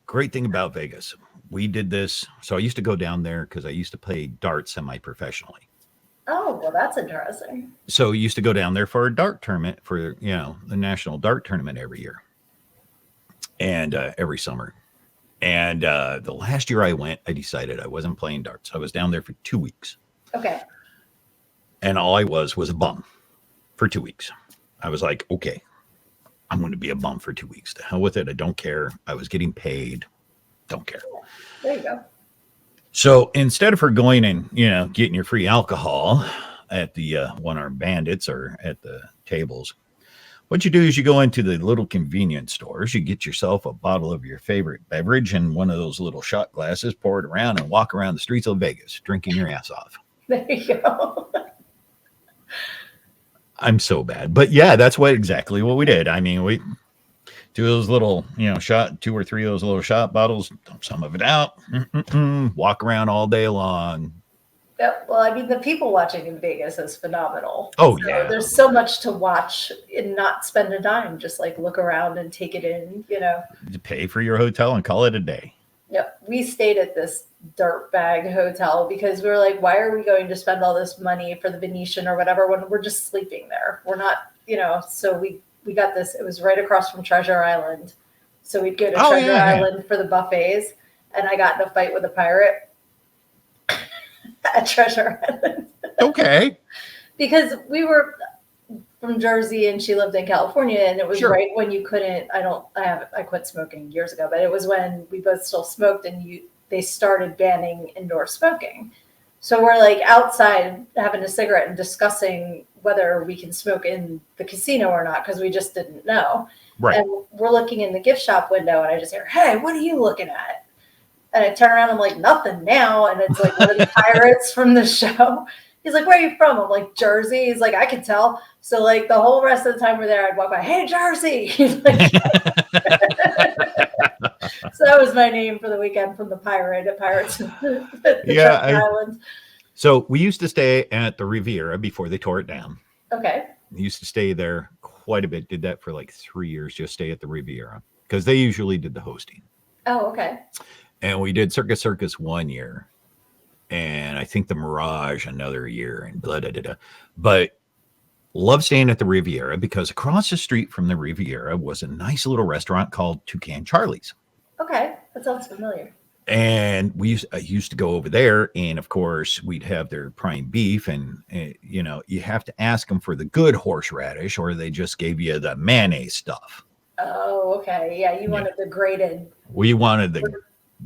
Speaker 2: great thing about Vegas. We did this. So I used to go down there because I used to play darts semi-professionally.
Speaker 1: Oh, well, that's interesting.
Speaker 2: So we used to go down there for a dart tournament for, the national dart tournament every year and every summer. And the last year I went, I decided I wasn't playing darts. I was down there for 2 weeks.
Speaker 1: Okay.
Speaker 2: And all I was a bum for 2 weeks. I was like, okay, I'm going to be a bum for 2 weeks. To hell with it. I don't care. I was getting paid. Don't care.
Speaker 1: There you go.
Speaker 2: So instead of going and, getting your free alcohol at the one-armed bandits or at the tables, what you do is you go into the little convenience stores, you get yourself a bottle of your favorite beverage and one of those little shot glasses, pour it around and walk around the streets of Vegas, drinking your ass off.
Speaker 1: There you go.
Speaker 2: I'm so bad. But yeah, that's exactly what we did. I mean, we do those little, shot, 2 or 3 of those little shot bottles, dump some of it out, walk around all day long.
Speaker 1: Yeah, well, I mean, the people watching in Vegas is phenomenal.
Speaker 2: Oh,
Speaker 1: so
Speaker 2: yeah.
Speaker 1: There's so much to watch and not spend a dime. Just like look around and take it in,
Speaker 2: You pay for your hotel and call it a day.
Speaker 1: Yep. We stayed at this dirtbag hotel because we were like, why are we going to spend all this money for the Venetian or whatever when we're just sleeping there? We're not, so we got this. It was right across from Treasure Island. So we'd go to Treasure Island for the buffets. And I got in a fight with a pirate at Treasure Island.
Speaker 2: Okay.
Speaker 1: Because we were from Jersey and she lived in California, and it was right when you couldn't, I quit smoking years ago, but it was when we both still smoked and they started banning indoor smoking. So we're like outside having a cigarette and discussing whether we can smoke in the casino or not because we just didn't know.
Speaker 2: Right.
Speaker 1: And we're looking in the gift shop window and I just hear, "Hey, what are you looking at?" And I turn around, I'm like, "Nothing now." And it's like one of the pirates from the show. He's like, "Where are you from?" I'm like, "Jersey." He's like, "I can tell." So like the whole rest of the time we're there, I'd walk by, "Hey, Jersey." He's like, so that was my name for the weekend from the pirate at Pirates at the
Speaker 2: Yeah.
Speaker 1: Treasure Island.
Speaker 2: So we used to stay at the Riviera before they tore it down.
Speaker 1: Okay.
Speaker 2: We used to stay there quite a bit. Did that for like 3 years, just stay at the Riviera because they usually did the hosting.
Speaker 1: Oh, okay.
Speaker 2: And we did Circus 1 year, and I think the Mirage another year, and blah, blah, blah, blah. But love staying at the Riviera because across the street from the Riviera was a nice little restaurant called Toucan Charlie's.
Speaker 1: Okay. That sounds familiar.
Speaker 2: And I used to go over there, and of course we'd have their prime beef, and you know, you have to ask them for the good horseradish, or they just gave you the mayonnaise stuff.
Speaker 1: Oh, okay. Yeah, you wanted the grated.
Speaker 2: We wanted the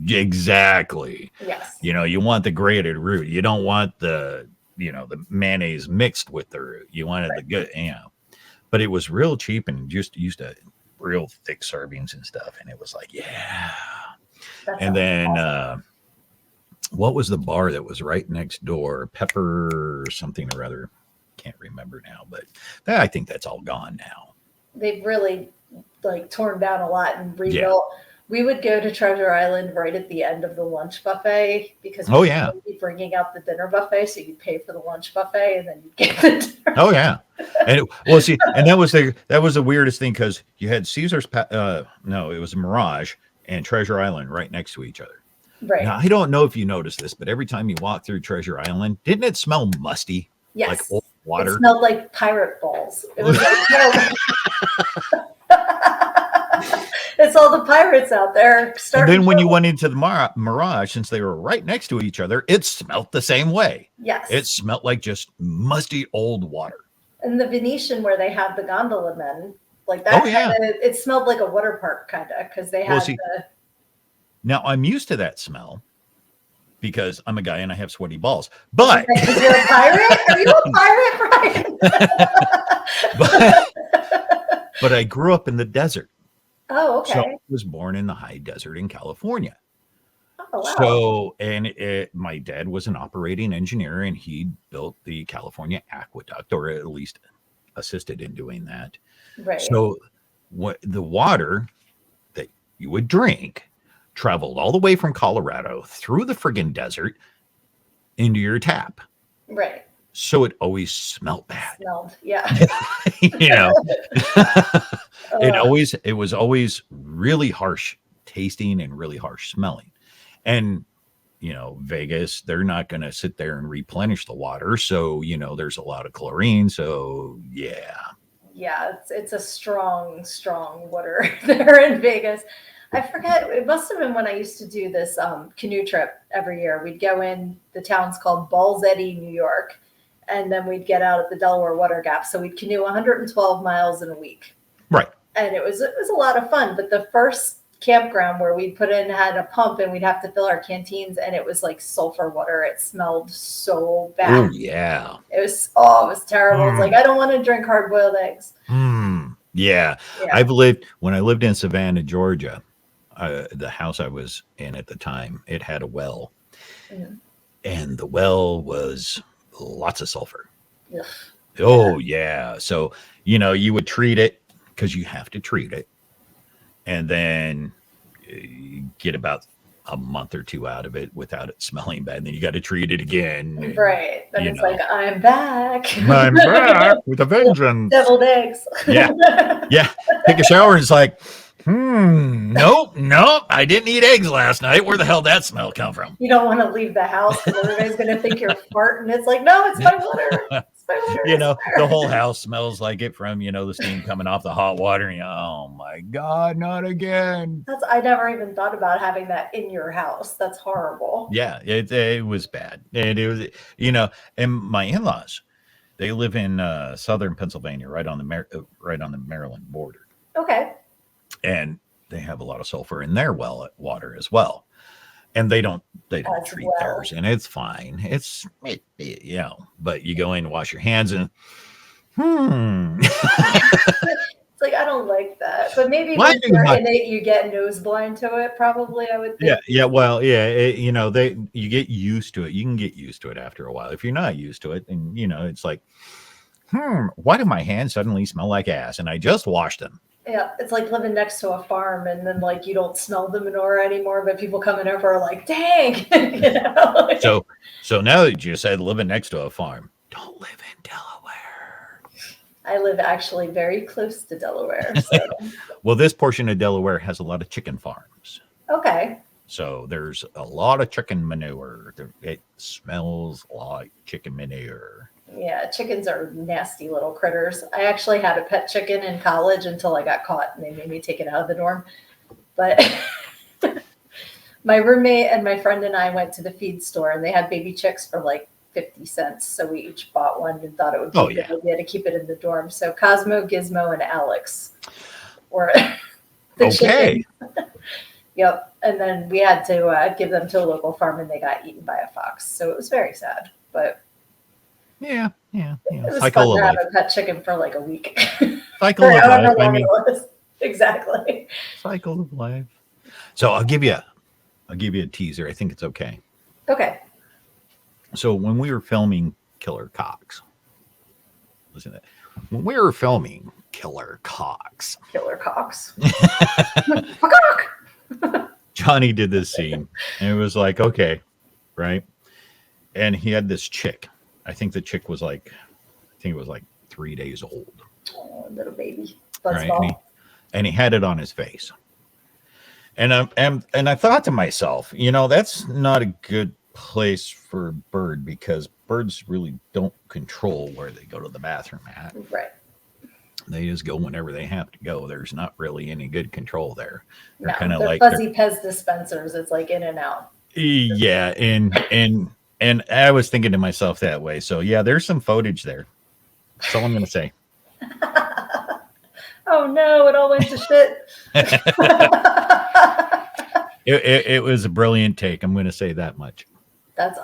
Speaker 2: exactly.
Speaker 1: Yes.
Speaker 2: You know, you want the grated root. You don't want the the mayonnaise mixed with the root. You wanted the good, But it was real cheap, and just used to real thick servings and stuff, and it was like, yeah. And then awesome. What was the bar that was right next door? Pepper something or other. Can't remember now, but I think that's all gone now.
Speaker 1: They've really like torn down a lot and rebuilt. Yeah. We would go to Treasure Island right at the end of the lunch buffet because we would be bringing out the dinner buffet, so you'd pay for the lunch buffet and then you'd get the dinner.
Speaker 2: Oh yeah, and that was the weirdest thing because you had Caesar's. No, it was Mirage and Treasure Island right next to each other.
Speaker 1: Right.
Speaker 2: Now I don't know if you noticed this, but every time you walk through Treasure Island, didn't it smell musty?
Speaker 1: Yes.
Speaker 2: Like old water.
Speaker 1: It smelled like pirate balls. It was like. It's all the pirates out there.
Speaker 2: And then when you went into the Mirage, since they were right next to each other, it smelled the same way.
Speaker 1: Yes.
Speaker 2: It smelled like just musty old water.
Speaker 1: And the Venetian where they have the gondola men, like that, it smelled like a water park kind of because they had
Speaker 2: Now, I'm used to that smell because I'm a guy and I have sweaty balls. But
Speaker 1: because you're a pirate? Are you a pirate, Brian?
Speaker 2: but I grew up in the desert.
Speaker 1: Oh, okay.
Speaker 2: So I was born in the high desert in California.
Speaker 1: Oh, wow.
Speaker 2: So, and my dad was an operating engineer, and he built the California aqueduct, or at least assisted in doing that.
Speaker 1: Right.
Speaker 2: So the water that you would drink traveled all the way from Colorado through the friggin' desert into your tap.
Speaker 1: Right.
Speaker 2: So it always smelled bad.
Speaker 1: Yeah.
Speaker 2: It was always really harsh tasting and really harsh smelling. And, Vegas, they're not going to sit there and replenish the water. So, there's a lot of chlorine. So, yeah.
Speaker 1: Yeah, it's a strong, strong water there in Vegas. I forget, it must have been when I used to do this canoe trip every year. We'd go in, the town's called Balls Eddy, New York. And then we'd get out at the Delaware Water Gap. So we'd canoe 112 miles in a week.
Speaker 2: Right.
Speaker 1: And it was a lot of fun. But the first campground where we'd put in had a pump and we'd have to fill our canteens. And it was like sulfur water. It smelled so bad.
Speaker 2: Oh, yeah.
Speaker 1: It was terrible. It's like, I don't want to drink hard boiled eggs.
Speaker 2: Yeah. When I lived in Savannah, Georgia, the house I was in at the time, it had a well. Mm. And the well was lots of sulfur.
Speaker 1: Ugh.
Speaker 2: Oh, yeah. So, you would treat it because you have to treat it. And then you get about a month or two out of it without it smelling bad. And then you got to treat it again.
Speaker 1: Right. Then it's like, I'm back.
Speaker 2: I'm back with a vengeance.
Speaker 1: Deviled eggs.
Speaker 2: Yeah. Yeah. Take a shower and it's like, nope, I didn't eat eggs last night. Where the hell did that smell come from?
Speaker 1: You don't want to leave the house because everybody's going to think you're farting. It's like, no, it's my water. It's my water.
Speaker 2: The whole house smells like it from, the steam coming off the hot water. And oh my God, not again.
Speaker 1: I never even thought about having that in your house. That's horrible.
Speaker 2: Yeah, it was bad. It was, and my in-laws, they live in southern Pennsylvania, right on the Maryland border.
Speaker 1: Okay.
Speaker 2: And they have a lot of sulfur in their well water as well. and they don't
Speaker 1: as
Speaker 2: treat
Speaker 1: well.
Speaker 2: theirs, and it's fine. But you go in and wash your hands, and
Speaker 1: It's like, I don't like that. But maybe
Speaker 2: why
Speaker 1: once
Speaker 2: do
Speaker 1: you're
Speaker 2: my
Speaker 1: in it, you get nose blind to it, probably, I would think.
Speaker 2: well, you get used to it. You can get used to it after a while. If you're not used to it, and it's like, why do my hands suddenly smell like ass? And I just washed them.
Speaker 1: Yeah, it's like living next to a farm and then like you don't smell the manure anymore, but people coming over are like, dang.
Speaker 2: So now that you said living next to a farm, don't live in Delaware.
Speaker 1: I live actually very close to Delaware. So.
Speaker 2: Well, this portion of Delaware has a lot of chicken farms.
Speaker 1: Okay.
Speaker 2: So there's a lot of chicken manure. It smells like chicken manure.
Speaker 1: Yeah, chickens are nasty little critters. I actually had a pet chicken in college until I got caught and they made me take it out of the dorm. But my roommate and my friend and I went to the feed store and they had baby chicks for like 50 cents. So we each bought one and thought it would be a good idea to keep it in the dorm. So Cosmo, Gizmo, and Alex were the chickens. Yep. And then we had to give them to a local farm and they got eaten by a fox. So it was very sad. But
Speaker 2: yeah.
Speaker 1: It was fun to have a pet chicken for like a week.
Speaker 2: Cycle of life.
Speaker 1: It was. Exactly.
Speaker 2: Cycle of life. So I'll give you a teaser. I think it's okay.
Speaker 1: Okay.
Speaker 2: So when we were filming Killer Cox, listen to that. When we were filming Killer Cox, Johnny did this scene, and it was like, okay, right? And he had this chick. I think the chick was like, 3 days old.
Speaker 1: Oh, little baby.
Speaker 2: Right? And he had it on his face. And I thought to myself, that's not a good place for a bird because birds really don't control where they go to the bathroom at.
Speaker 1: Right.
Speaker 2: They just go whenever they have to go. There's not really any good control there.
Speaker 1: They're kind of like fuzzy Pez dispensers. It's like in and out.
Speaker 2: Yeah, and I was thinking to myself that way. So yeah, there's some footage there. That's all I'm going to say.
Speaker 1: Oh no, it all went to shit.
Speaker 2: It was a brilliant take. I'm going to say that much.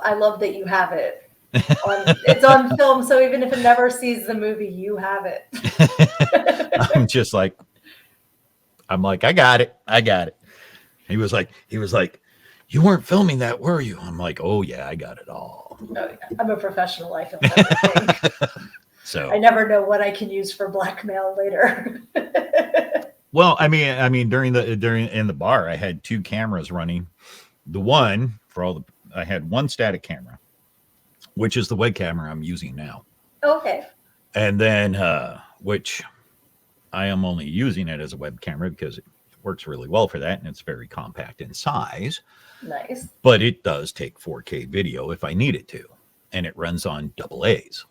Speaker 1: I love that you have it. It's on film, so even if it never sees the movie, you have it.
Speaker 2: I'm like, I got it. He was like, you weren't filming that, were you? I'm like, oh yeah, I got it all.
Speaker 1: Oh, yeah. I'm a professional. I film everything.
Speaker 2: So
Speaker 1: I never know what I can use for blackmail later.
Speaker 2: Well, I mean, during in the bar, I had two cameras running. The one I had one static camera, which is the web camera I'm using now.
Speaker 1: Okay.
Speaker 2: And then, which I am only using it as a web camera because it works really well for that, and it's very compact in size.
Speaker 1: Nice.
Speaker 2: But it does take 4K video if I need it to, and it runs on AA's.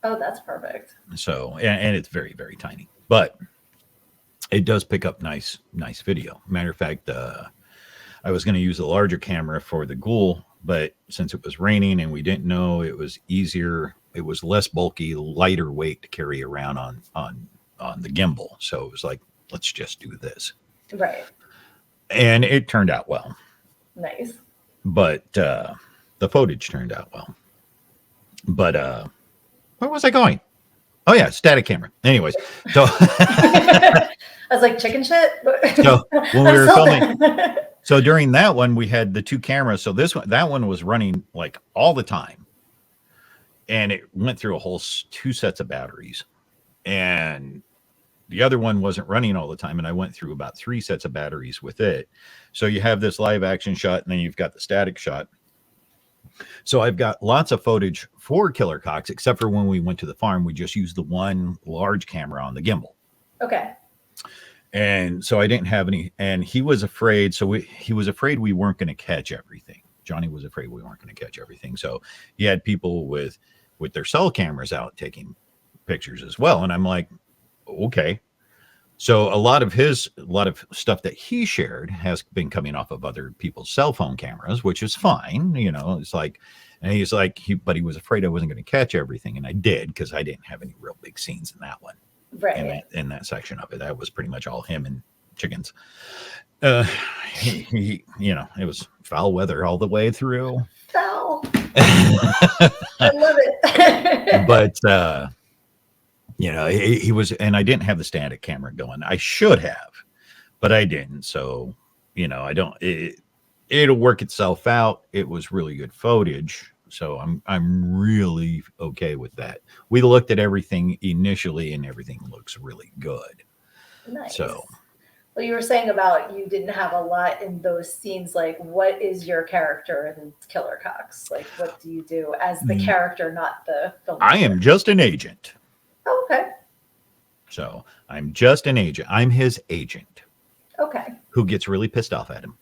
Speaker 1: Oh, that's perfect. So,
Speaker 2: and it's very, very tiny, but it does pick up nice video. Matter of fact, I was going to use a larger camera for the ghoul, but since it was raining and we didn't know, it was easier. It was less bulky, lighter weight to carry around on the gimbal. So it was like, let's just do this.
Speaker 1: Right.
Speaker 2: And it turned out well.
Speaker 1: Nice.
Speaker 2: But the footage turned out well. But where was I going? Oh yeah, static camera. Anyways, so
Speaker 1: I was like, chicken shit.
Speaker 2: So when we were filming, so during that one we had the two cameras. So that one was running like all the time, and it went through a whole two sets of batteries, and the other one wasn't running all the time, and I went through about 3 sets of batteries with it. So you have this live action shot, and then you've got the static shot. So I've got lots of footage for Killer Cox, except for when we went to the farm, we just used the one large camera on the gimbal.
Speaker 1: Okay.
Speaker 2: And so I didn't have any, and he was afraid. So he was afraid we weren't going to catch everything. Johnny was afraid we weren't going to catch everything. So he had people with their cell cameras out taking pictures as well. And I'm like, okay. So a lot of stuff that he shared has been coming off of other people's cell phone cameras, which is fine. It's like, and he's like, but he was afraid I wasn't going to catch everything. And I did, because I didn't have any real big scenes in that one.
Speaker 1: Right.
Speaker 2: In that section of it. That was pretty much all him and chickens. It was foul weather all the way through.
Speaker 1: Foul. I love it.
Speaker 2: But he was, and I didn't have the static camera going. I should have, but I didn't. So, I don't. It'll work itself out. It was really good footage, so I'm really okay with that. We looked at everything initially, and everything looks really good.
Speaker 1: Nice.
Speaker 2: So,
Speaker 1: well, you were saying about you didn't have a lot in those scenes. Like, what is your character in Killer Cox? Like, what do you do as the character, not the filmmaker?
Speaker 2: I am just an agent.
Speaker 1: Oh, okay.
Speaker 2: So I'm just an agent. I'm his agent.
Speaker 1: Okay.
Speaker 2: Who gets really pissed off at him.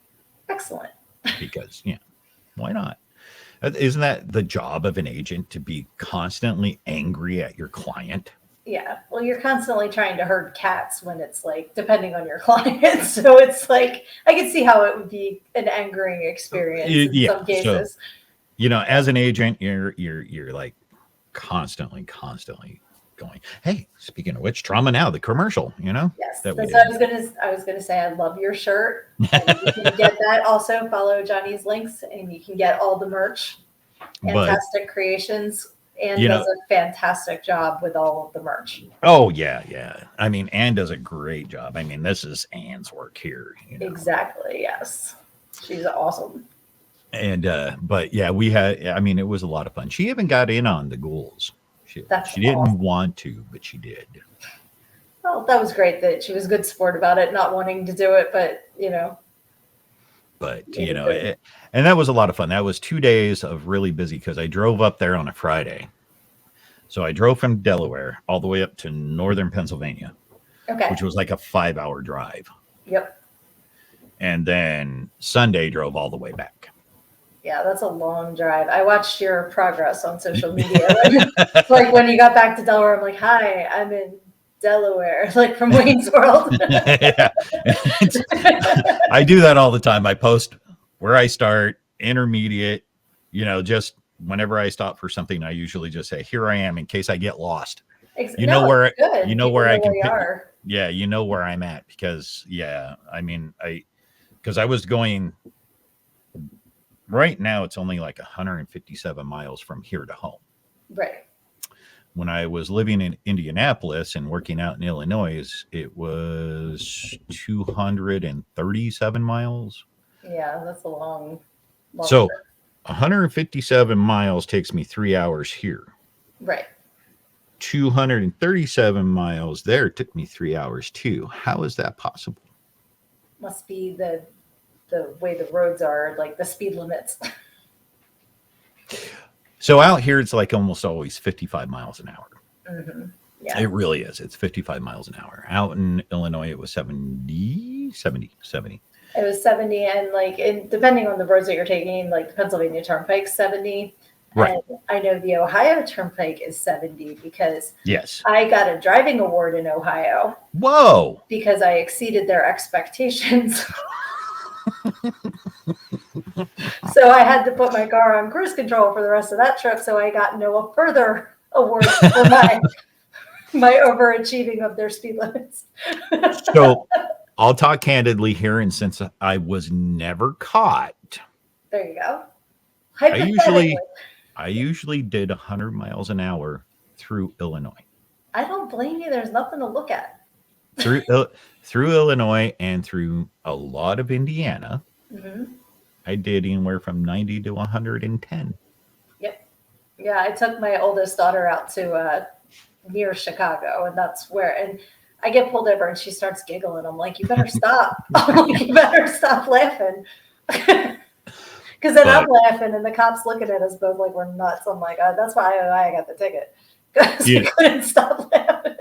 Speaker 1: Excellent.
Speaker 2: Because, why not? Isn't that the job of an agent, to be constantly angry at your client?
Speaker 1: Yeah. Well, you're constantly trying to herd cats when it's like, depending on your client. So it's like, I can see how it would be an angering experience in some cases.
Speaker 2: So, as an agent, you're like constantly going, hey, speaking of which, Trauma Now, the commercial,
Speaker 1: Yes, that's what I was gonna say. I love your shirt. And you can get that. Also, follow Johnny's links, and you can get all the merch. Fantastic creations, and does a fantastic job with all of the merch.
Speaker 2: Oh yeah. I mean, Anne does a great job. I mean, this is Anne's work here.
Speaker 1: Exactly. Yes, she's awesome.
Speaker 2: And but yeah, we had. I mean, it was a lot of fun. She even got in on the ghouls. She didn't want to, but she did.
Speaker 1: Well, that was great that she was a good sport about it, not wanting to do it, but
Speaker 2: But and that was a lot of fun. That was 2 days of really busy because I drove up there on a Friday. So I drove from Delaware all the way up to northern Pennsylvania, which was like a 5-hour drive.
Speaker 1: Yep.
Speaker 2: And then Sunday drove all the way back.
Speaker 1: Yeah, that's a long drive. I watched your progress on social media. Like when you got back to Delaware, I'm like, hi, I'm in Delaware, like from Wayne's World.
Speaker 2: Yeah. I do that all the time. I post where I start, intermediate, just whenever I stop for something, I usually just say, here I am in case I get lost. Where I can pick, where I'm at, because because I was going right now, it's only like 157 miles from here to home.
Speaker 1: Right.
Speaker 2: When I was living in Indianapolis and working out in Illinois, it was 237 miles.
Speaker 1: Yeah, that's a long
Speaker 2: so
Speaker 1: trip.
Speaker 2: 157 miles takes me 3 hours here.
Speaker 1: Right.
Speaker 2: 237 miles there took me 3 hours too. How is that possible?
Speaker 1: Must be the way the roads are, like the speed limits.
Speaker 2: So out here, it's like almost always 55 miles an hour.
Speaker 1: Mm-hmm. Yeah.
Speaker 2: It really is. It's 55 miles an hour. Out in Illinois, it was 70.
Speaker 1: It was 70, and depending on the roads that you're taking, like the Pennsylvania Turnpike, 70.
Speaker 2: Right.
Speaker 1: And I know the Ohio Turnpike is 70 because
Speaker 2: yes,
Speaker 1: I got a driving award in Ohio.
Speaker 2: Whoa!
Speaker 1: Because I exceeded their expectations. So I had to put my car on cruise control for the rest of that trip. So I got no further awards for my overachieving of their speed limits.
Speaker 2: So I'll talk candidly here, and since I was never caught,
Speaker 1: there you go.
Speaker 2: I usually did 100 miles an hour through Illinois.
Speaker 1: I don't blame you. There's nothing to look at.
Speaker 2: Through Illinois and through a lot of Indiana. Mm-hmm. I did anywhere from 90 to 110.
Speaker 1: Yep. Yeah, I took my oldest daughter out to near Chicago, and that's where, and I get pulled over and she starts giggling. I'm like, you better stop. You better stop laughing. Because then I'm laughing and the cops looking at us both like we're nuts. I'm like, that's why I got the ticket. Because we couldn't stop laughing.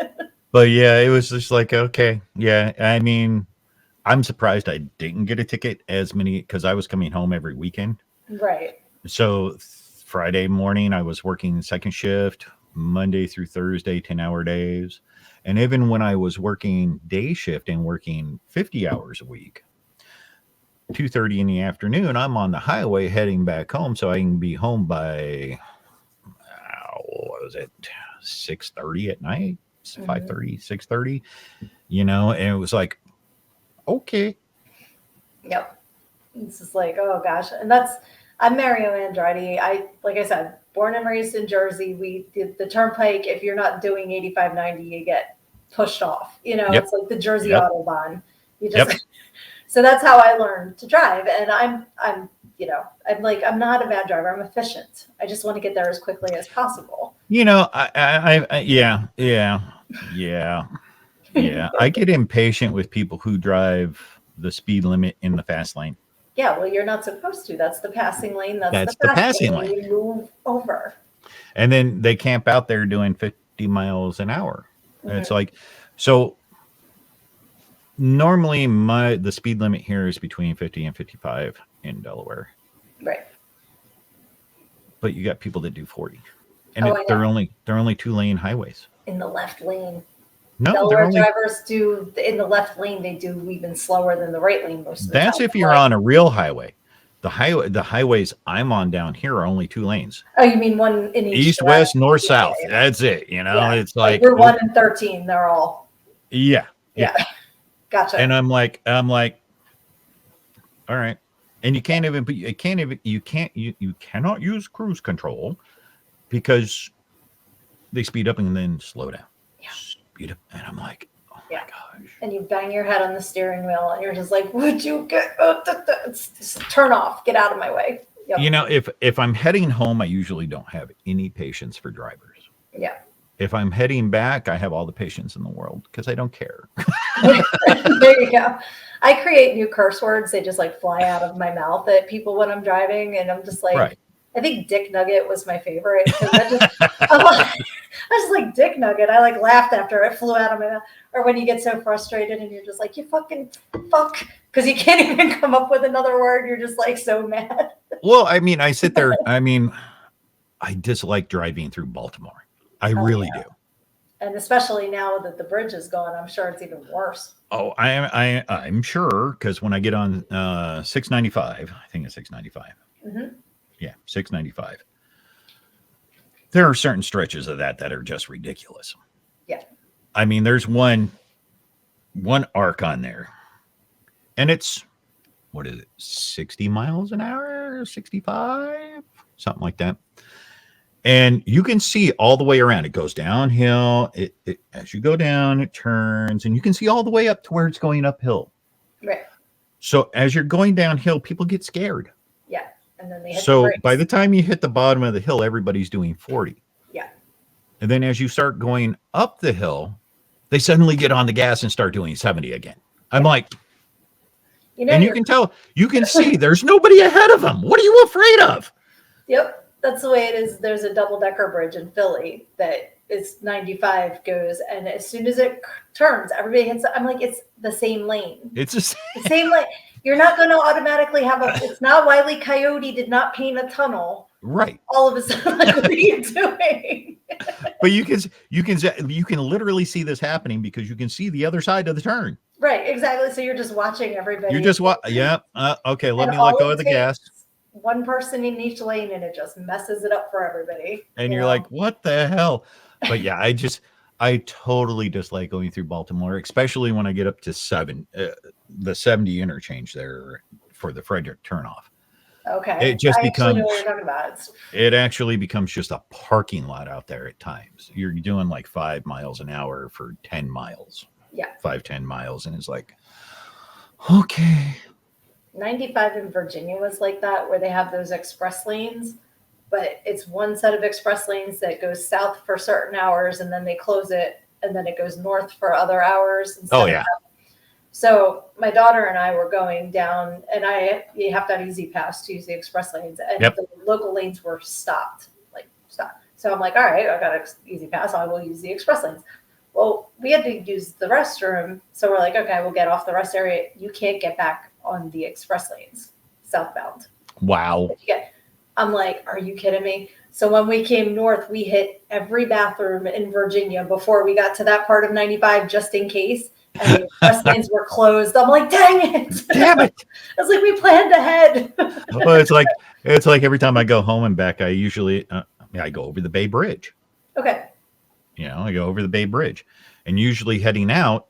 Speaker 2: But yeah, it was just like, okay. Yeah, I mean, I'm surprised I didn't get a ticket as many because I was coming home every weekend.
Speaker 1: Right.
Speaker 2: So Friday morning, I was working second shift, Monday through Thursday, 10-hour days. And even when I was working day shift and working 50 hours a week, 2:30 in the afternoon, I'm on the highway heading back home so I can be home by, what was it, 6:30 at night, 5:30, 6:30, and it was like, okay.
Speaker 1: Yep. It's just like, oh gosh. And I'm Mario Andretti. Like I said, born and raised in Jersey. We did the turnpike. If you're not doing 85, 90, you get pushed off.
Speaker 2: Yep.
Speaker 1: It's like the Jersey
Speaker 2: Yep.
Speaker 1: Autobahn. You
Speaker 2: Yep.
Speaker 1: just, so that's how I learned to drive. And I'm like, I'm not a bad driver. I'm efficient. I just want to get there as quickly as possible.
Speaker 2: Yeah. I get impatient with people who drive the speed limit in the fast lane.
Speaker 1: Yeah, well, you're not supposed to. That's the passing lane. That's
Speaker 2: the
Speaker 1: fast
Speaker 2: passing lane.
Speaker 1: You move over.
Speaker 2: And then they camp out there doing 50 miles an hour.
Speaker 1: Mm-hmm.
Speaker 2: And it's like, so normally the speed limit here is between 50 and 55 in Delaware.
Speaker 1: Right.
Speaker 2: But you got people that do 40. And they're only 2-lane highways.
Speaker 1: In the left lane.
Speaker 2: No,
Speaker 1: Delaware drivers do in the left lane. They do even slower than the right lane most of the time.
Speaker 2: That's if you're on a real highway. The highways I'm on down here are only 2 lanes.
Speaker 1: Oh, you mean one in each
Speaker 2: east, west, north, south. Yeah. That's it. It's like
Speaker 1: Route 1 and 13. They're all.
Speaker 2: Yeah.
Speaker 1: Gotcha.
Speaker 2: And I'm like, all right. And you cannot use cruise control because they speed up and then slow down.
Speaker 1: Yeah.
Speaker 2: Speed up, and I'm like, oh my gosh.
Speaker 1: And you bang your head on the steering wheel, and you're just like, would you get? Just turn off. Get out of my way. Yep.
Speaker 2: If I'm heading home, I usually don't have any patience for drivers.
Speaker 1: Yeah.
Speaker 2: If I'm heading back, I have all the patience in the world because I don't care.
Speaker 1: There you go. I create new curse words. They just like fly out of my mouth at people when I'm driving. And I'm just like, right. I think Dick Nugget was my favorite. I was like, Dick Nugget. I like laughed after it flew out of my mouth. Or when you get so frustrated and you're just like, you fucking fuck. Because you can't even come up with another word. You're just like so mad.
Speaker 2: Well, I mean, I sit there. I mean, I dislike driving through Baltimore. I really do.
Speaker 1: And especially now that the bridge is gone, I'm sure it's even worse.
Speaker 2: Oh, I'm sure, because when I get on 695, I think it's 695.
Speaker 1: Mm-hmm.
Speaker 2: Yeah, 695. There are certain stretches of that are just ridiculous.
Speaker 1: Yeah.
Speaker 2: I mean, there's one arc on there, and it's, what is it, 60 miles an hour, 65, something like that. And you can see all the way around. It goes downhill. As you go down, it turns, and you can see all the way up to where it's going uphill.
Speaker 1: Right.
Speaker 2: So as you're going downhill, people get scared.
Speaker 1: Yeah. And then they hit
Speaker 2: so
Speaker 1: the brakes.
Speaker 2: By the time you hit the bottom of the hill, everybody's doing 40.
Speaker 1: Yeah.
Speaker 2: And then as you start going up the hill, they suddenly get on the gas and start doing 70 again. I'm like, and you can tell, you can see there's nobody ahead of them. What are you afraid of?
Speaker 1: Yep. That's the way it is. There's a double-decker bridge in Philly that is 95 goes, and as soon as it turns, everybody hits it. I'm like, it's the same lane.
Speaker 2: It's
Speaker 1: the same lane. You're not going to automatically have it's not Wile E. Coyote did not paint a tunnel.
Speaker 2: Right.
Speaker 1: All of a sudden, like, what are you doing?
Speaker 2: But you can literally see this happening because you can see the other side of the turn.
Speaker 1: Right, exactly. So you're just watching everybody.
Speaker 2: You're just yeah. Okay, let me let go of the gas.
Speaker 1: One person in each lane, and it just messes it up for everybody.
Speaker 2: And you're like, what the hell? But yeah, I totally dislike going through Baltimore, especially when I get up to the 70 interchange there for the Frederick turnoff.
Speaker 1: Okay.
Speaker 2: It just becomes,
Speaker 1: know what you're talking about.
Speaker 2: It actually becomes just a parking lot out there at times. You're doing like 5 miles an hour for 10 miles.
Speaker 1: Yeah.
Speaker 2: 5-10 miles. And it's like, okay.
Speaker 1: 95 in Virginia was like that, where they have those express lanes, but it's one set of express lanes that goes south for certain hours, and then they close it, and then it goes north for other hours.
Speaker 2: Oh, yeah.
Speaker 1: So my daughter and I were going down, and you have to have Easy Pass to use the express lanes, and the local lanes were stopped. So I'm like, all right, I got an Easy Pass, I will use the express lanes. Well, we had to use the restroom, so we're like, okay, we'll get off the rest area. You can't get back on the express lanes southbound.
Speaker 2: Wow.
Speaker 1: I'm like, are you kidding me? So when we came north, we hit every bathroom in Virginia before we got to that part of 95, just in case. And the express lanes were closed. I'm like, dang it.
Speaker 2: Damn it.
Speaker 1: I was like, we planned ahead.
Speaker 2: Well, it's like every time I go home and back, I usually, I go over the Bay Bridge.
Speaker 1: Okay.
Speaker 2: I go over the Bay Bridge, and usually heading out,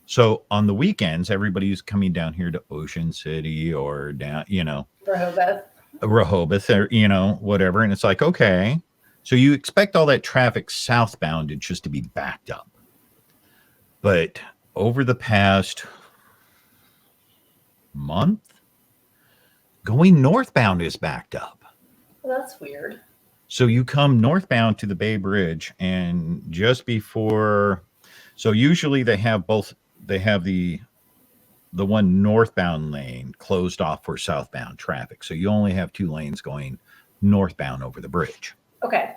Speaker 2: So on the weekends, everybody's coming down here to Ocean City or down,
Speaker 1: Rehoboth.
Speaker 2: Rehoboth or, whatever. And it's like, okay. So you expect all that traffic southbound to just to be backed up. But over the past month, going northbound is backed up.
Speaker 1: Well, that's weird.
Speaker 2: So you come northbound to the Bay Bridge, and just before, so usually they have both. They have the one northbound lane closed off for southbound traffic. So you only have 2 lanes going northbound over the bridge,
Speaker 1: Okay.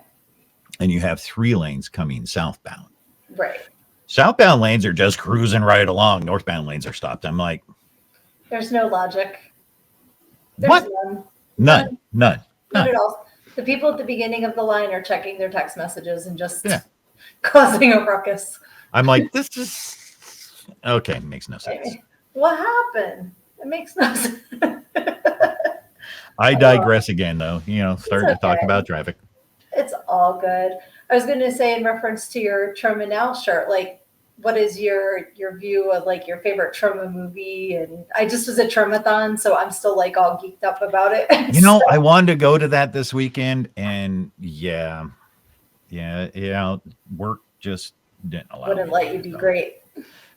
Speaker 2: and you have 3 lanes coming southbound.
Speaker 1: Right.
Speaker 2: Southbound lanes are just cruising right along. Northbound lanes are stopped. I'm like,
Speaker 1: There's no logic. There's
Speaker 2: what?
Speaker 1: none.
Speaker 2: None
Speaker 1: Not at all. The people at the beginning of the line are checking their text messages and just
Speaker 2: Yeah.
Speaker 1: causing a ruckus.
Speaker 2: I'm like, this is okay. Makes no sense.
Speaker 1: What happened? It makes no sense.
Speaker 2: I digress again, though. Starting to talk
Speaker 1: okay.
Speaker 2: about traffic.
Speaker 1: It's all good. I was going to say in reference to your Trauma Now shirt, like, what is your view of like your favorite trauma movie? And I just was at Traumathon, so I'm still like all geeked up about it.
Speaker 2: I wanted to go to that this weekend, and yeah, work just didn't allow
Speaker 1: wouldn't
Speaker 2: me
Speaker 1: let you do great.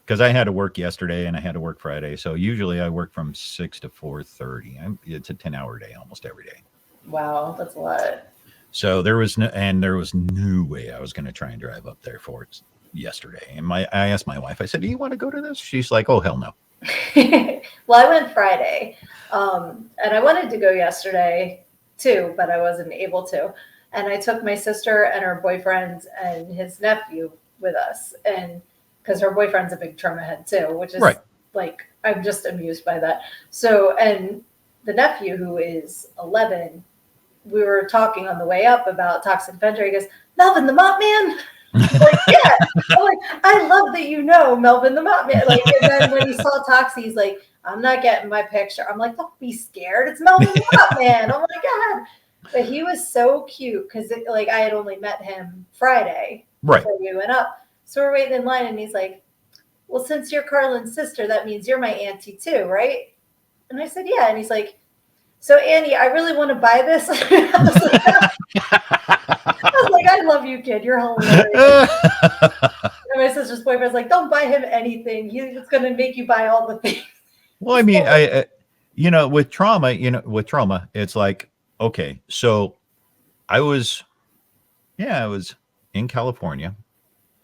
Speaker 2: because I had to work yesterday and I had to work Friday. So usually I work from 6 to 4:30. It's a 10-hour day almost every day.
Speaker 1: Wow, that's a lot.
Speaker 2: So there was no way I was going to try and drive up there for it yesterday. And I asked my wife, I said, do you want to go to this? She's like, oh, hell no.
Speaker 1: Well, I went Friday, and I wanted to go yesterday too, but I wasn't able to. And I took my sister and her boyfriend and his nephew with us, and because her boyfriend's a big trauma head too, which is
Speaker 2: right.
Speaker 1: Like, I'm just amused by that. So, and the nephew, who is 11, we were talking on the way up about Toxic Avenger. He goes, Melvin the Mop Man. Like, yeah. I'm like, I love that you know Melvin the Mop Man. Like, and then when he saw Toxie, he's like, I'm not getting my picture. I'm like, don't be scared. It's Melvin the Mop Man. Oh my God. But he was so cute because like I had only met him Friday before we went up. So we're waiting in line and he's like, well, since you're Carlin's sister, that means you're my auntie too, right? And I said, yeah. And he's like, so Annie, I really want to buy this. I was like, I love you, kid. You're hilarious. And my sister's boyfriend's like, don't buy him anything. He's going to make you buy all the things.
Speaker 2: Well, I mean, with trauma, it's like, okay, so I was in California,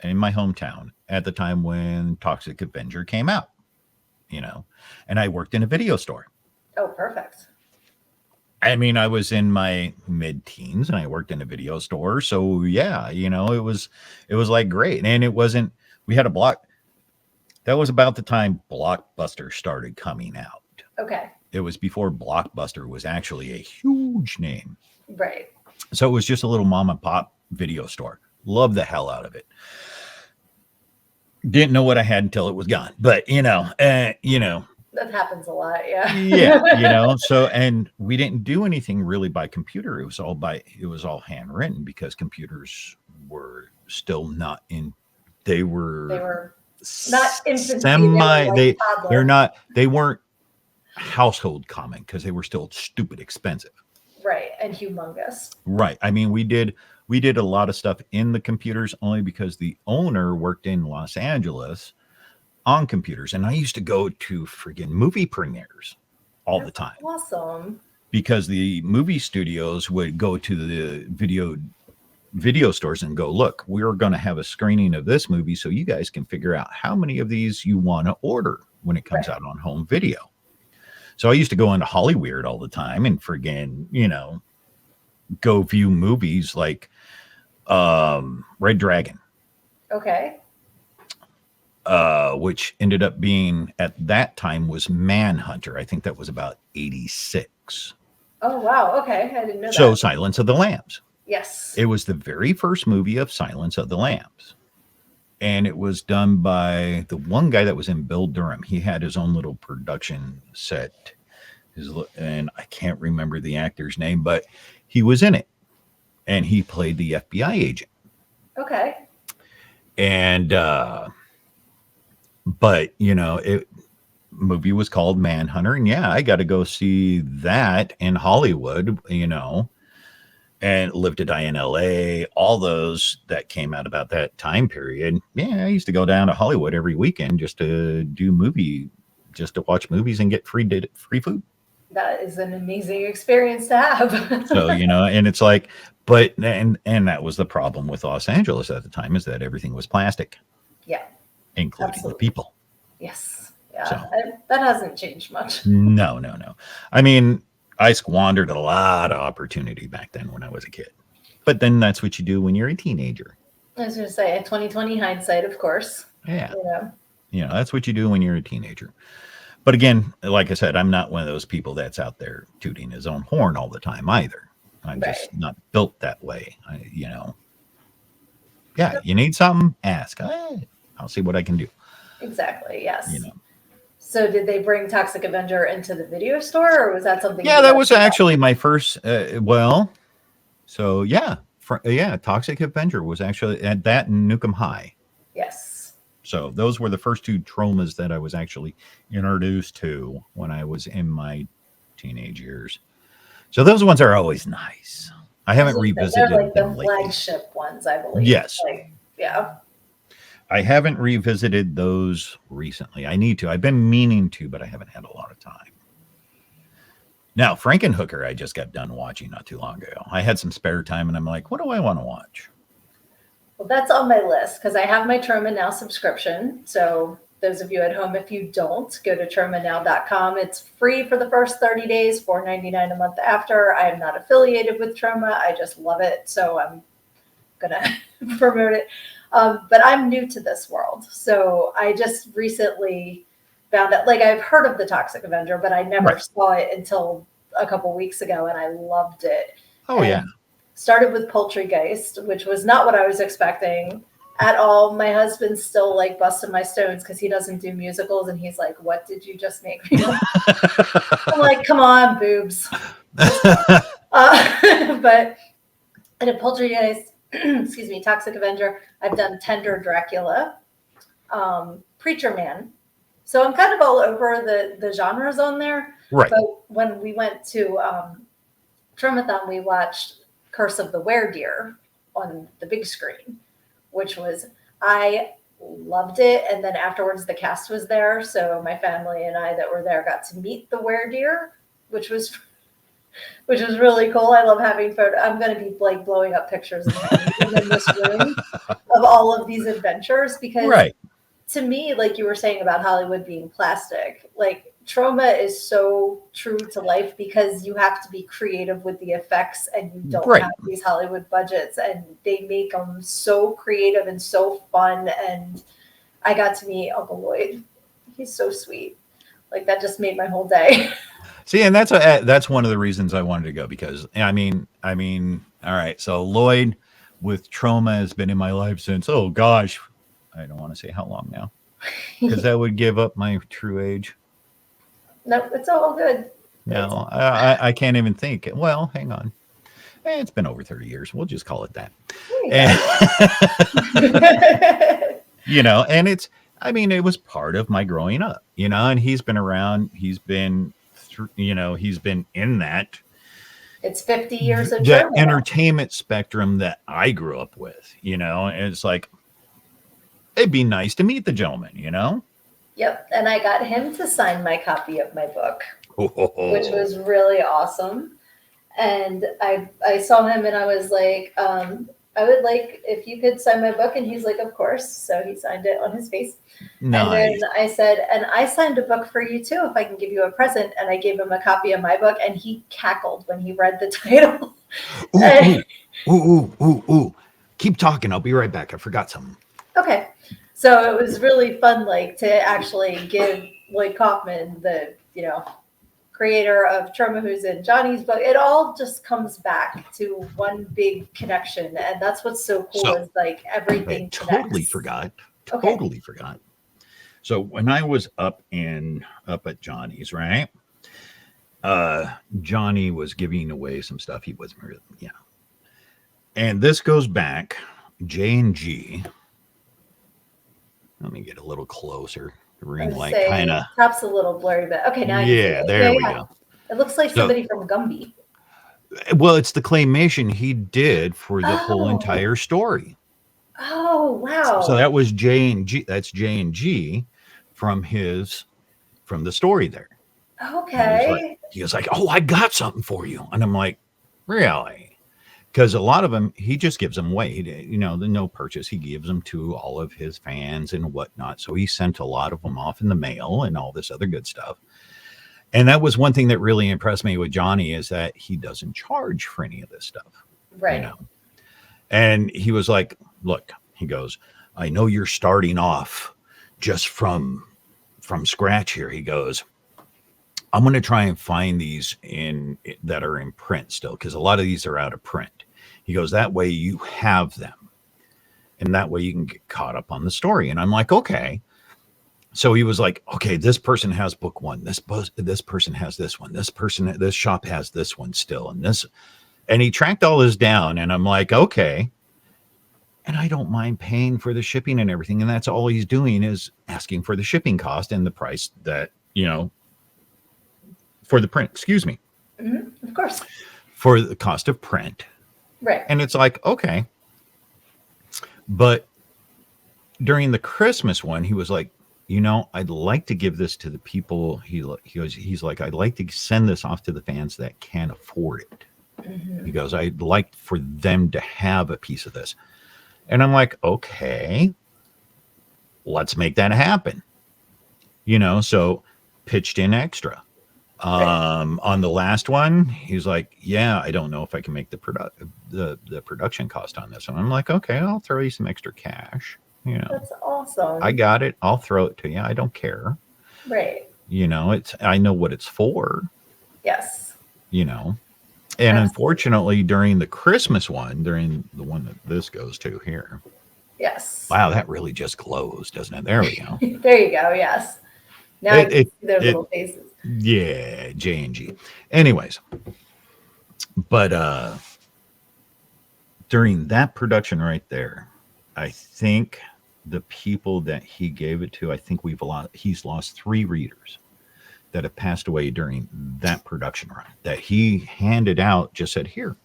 Speaker 2: in my hometown at the time when Toxic Avenger came out, and I worked in a video store.
Speaker 1: Oh, perfect.
Speaker 2: I mean, I was in my mid-teens and I worked in a video store. So yeah, it was like great. And we had a block. That was about the time Blockbuster started coming out.
Speaker 1: Okay.
Speaker 2: It was before Blockbuster was actually a huge name.
Speaker 1: Right.
Speaker 2: So it was just a little mom and pop video store. Loved the hell out of it. Didn't know what I had until it was gone. But,
Speaker 1: that happens a lot. Yeah.
Speaker 2: Yeah. So, and we didn't do anything really by computer. It was all handwritten because computers were still not in, they were
Speaker 1: not infancy.
Speaker 2: They weren't household common because they were still stupid expensive.
Speaker 1: Right. And humongous.
Speaker 2: Right. I mean, we did a lot of stuff in the computers only because the owner worked in Los Angeles on computers. And I used to go to friggin' movie premieres all the time.
Speaker 1: Awesome.
Speaker 2: Because the movie studios would go to the video stores and go, look, we're going to have a screening of this movie so you guys can figure out how many of these you want to order when it comes out on home video. So I used to go into Hollyweird all the time and friggin', go view movies like Red Dragon.
Speaker 1: Okay.
Speaker 2: Which ended up being at that time was Manhunter. I think that was about 86.
Speaker 1: Oh, wow. Okay. I didn't know that.
Speaker 2: So Silence of the Lambs.
Speaker 1: Yes.
Speaker 2: It was the very first movie of Silence of the Lambs. And it was done by the one guy that was in Bill Durham. He had his own little production set. And I can't remember the actor's name, but he was in it. And he played the FBI agent.
Speaker 1: Okay.
Speaker 2: And But movie was called Manhunter, and yeah, I got to go see that in Hollywood. And Live to Die in L.A. All those that came out about that time period. Yeah, I used to go down to Hollywood every weekend just to watch movies and get free food.
Speaker 1: That is an amazing experience to
Speaker 2: So,
Speaker 1: have.
Speaker 2: and it's like, but and that was the problem with Los Angeles at the time, is that everything was plastic,
Speaker 1: Yeah,
Speaker 2: including the
Speaker 1: absolutely.
Speaker 2: people.
Speaker 1: Yes.
Speaker 2: So,
Speaker 1: Yeah, that hasn't changed much.
Speaker 2: no, no, no. I mean, I squandered a lot of opportunity back then when I was a kid. But then that's what you do when you're a teenager.
Speaker 1: I was going to say, 2020 hindsight, of course.
Speaker 2: Yeah.
Speaker 1: You know,
Speaker 2: That's what you do when you're a teenager. But again, like I said, I'm not one of those people that's out there tooting his own horn all the time either. I'm
Speaker 1: right.
Speaker 2: just not built that way. Yeah, you need something, ask. I'll see what I can do.
Speaker 1: Exactly.
Speaker 2: You
Speaker 1: Yes.
Speaker 2: know.
Speaker 1: So, did they bring Toxic Avenger into the video store, or was that something
Speaker 2: Yeah,
Speaker 1: you
Speaker 2: that
Speaker 1: guys
Speaker 2: was
Speaker 1: bought?
Speaker 2: actually my first. So yeah, yeah, Toxic Avenger was actually at that in Nukem High.
Speaker 1: Yes.
Speaker 2: So those were the first two traumas that I was actually introduced to when I was in my teenage years. So those ones are always nice. I
Speaker 1: I was
Speaker 2: haven't
Speaker 1: going to say, they're
Speaker 2: revisited
Speaker 1: like
Speaker 2: them
Speaker 1: the
Speaker 2: lately.
Speaker 1: flagship ones, I believe.
Speaker 2: Yes,
Speaker 1: Like, yeah.
Speaker 2: I haven't revisited those recently. I need to. I've been meaning to, but I haven't had a lot of time. Now, Frankenhooker, I just got done watching not too long ago. I had some spare time and I'm like, what do I want to watch?
Speaker 1: Well, that's on my list because I have my Troma Now subscription. So, those of you at home, if you don't, go to tromanow.com. It's free for the first 30 days, $4.99 a month after. I am not affiliated with Troma. I just love it. So, I'm going to promote it. But I'm new to this world. So, I just recently found out, like, I've heard of the Toxic Avenger, but I never
Speaker 2: Right.
Speaker 1: saw it until a couple weeks ago, and I loved it.
Speaker 2: Oh, yeah.
Speaker 1: And started with Poultrygeist, which was not what I was expecting at all. My husband's still like busting my stones because he doesn't do musicals, and he's like, "What did you just make me?" I'm like, "Come on, boobs." But I did Poultrygeist, excuse me, Toxic Avenger. I've done Tender Dracula, Preacher Man. So I'm kind of all over the genres on there.
Speaker 2: Right.
Speaker 1: But when we went to Tromathon, we watched Curse of the Werewolf on the big screen, which was, I loved it. And then afterwards, the cast was there, so my family and I that were there got to meet the werewolf, which was really cool. I love having photo. I'm going to be like blowing up pictures in this room of all of these adventures because
Speaker 2: Right.
Speaker 1: to me, like you were saying about Hollywood being plastic, like Troma is so true to life because you have to be creative with the effects and you don't
Speaker 2: Right.
Speaker 1: have these Hollywood budgets and they make them so creative and so fun. And I got to meet Uncle Lloyd. He's so sweet. Like that just made my whole day.
Speaker 2: See, and that's one of the reasons I wanted to go because all right. So Lloyd with trauma has been in my life since, oh gosh, I don't want to say how long now because that would give up my true age.
Speaker 1: No, it's all good.
Speaker 2: No, I can't even think. Well, hang on. It's been over 30 years. We'll just call it that. And it's, it was part of my growing up, and he's been around. He's been, he's been in that
Speaker 1: It's 50 years of
Speaker 2: that
Speaker 1: Troma.
Speaker 2: entertainment spectrum that I grew up with, and it's like, it'd be nice to meet the gentleman.
Speaker 1: Yep. And I got him to sign my copy of my book, which
Speaker 2: Oh,
Speaker 1: was really awesome. And I saw him and I was like, I would like if you could sign my book. And he's like, of course. So he signed it on his face. And then
Speaker 2: nice.
Speaker 1: I said, and I signed a book for you too, if I can give you a present. And I gave him a copy of my book and he cackled when he read the title.
Speaker 2: Ooh. Keep talking. I'll be right back. I forgot something.
Speaker 1: Okay. So it was really fun, like to actually give Lloyd Kaufman, the, creator of Troma, who's in Johnny's book, it all just comes back to one big connection. And that's what's so cool
Speaker 2: So,
Speaker 1: is like everything
Speaker 2: totally
Speaker 1: connects.
Speaker 2: forgot. So when I was up at Johnny's, right? Johnny was giving away some stuff he wasn't really, and this goes back J&G. Let me get a little closer. The
Speaker 1: I
Speaker 2: ring
Speaker 1: was
Speaker 2: light kind of.
Speaker 1: saying, top's a little blurry, but okay, now I can see
Speaker 2: Yeah,
Speaker 1: it.
Speaker 2: there
Speaker 1: Yeah,
Speaker 2: we
Speaker 1: yeah.
Speaker 2: go.
Speaker 1: It looks like
Speaker 2: So,
Speaker 1: somebody from Gumby.
Speaker 2: well, it's the claymation he did for the whole
Speaker 1: Oh,
Speaker 2: entire story.
Speaker 1: oh,
Speaker 2: So
Speaker 1: wow.
Speaker 2: that was J and G. That's J and G from the story there. And
Speaker 1: Okay.
Speaker 2: he was like, oh, I got something for you, and I'm like, really? Because a lot of them, he just gives them away. The no purchase. He gives them to all of his fans and whatnot. So he sent a lot of them off in the mail and all this other good stuff. And that was one thing that really impressed me with Johnny is that he doesn't charge for any of this stuff, you
Speaker 1: Right.
Speaker 2: know. And he was like, look, he goes, I know you're starting off just from scratch here. He goes, I'm going to try and find these in that are in print still because a lot of these are out of print. He goes, that way you have them, and that way you can get caught up on the story. And I'm like, okay. So he was like, okay, this person has book one. This person has this one. This shop has this one still, and he tracked all this down. And I'm like, okay. And I don't mind paying for the shipping and everything. And that's all he's doing is asking for the shipping cost and the price that for the print. Excuse me,
Speaker 1: Of course.
Speaker 2: for the cost of print.
Speaker 1: Right.
Speaker 2: And it's like, okay. But during the Christmas one, he was like, I'd like to give this to the people. He's like, I'd like to send this off to the fans that can't afford it. He goes, I'd like for them to have a piece of this. And I'm like, okay, let's make that happen. So pitched in extra.
Speaker 1: Right.
Speaker 2: On the last one, he's like, yeah, I don't know if I can make the production cost on this. And I'm like, okay, I'll throw you some extra cash.
Speaker 1: That's awesome.
Speaker 2: I got it. I'll throw it to you. I don't care.
Speaker 1: Right.
Speaker 2: I know what it's for.
Speaker 1: Yes.
Speaker 2: And
Speaker 1: Absolutely.
Speaker 2: unfortunately, during the Christmas one, during the one that this goes to here.
Speaker 1: Yes.
Speaker 2: Wow, that really just glows, doesn't it? There we go.
Speaker 1: There you go. Yes. Now you can see their
Speaker 2: it
Speaker 1: little faces.
Speaker 2: Yeah, J and G. Anyways, but during that production right there, I think the people that he gave it to, I think he's lost 3 readers that have passed away during that production run that he handed out, just said here,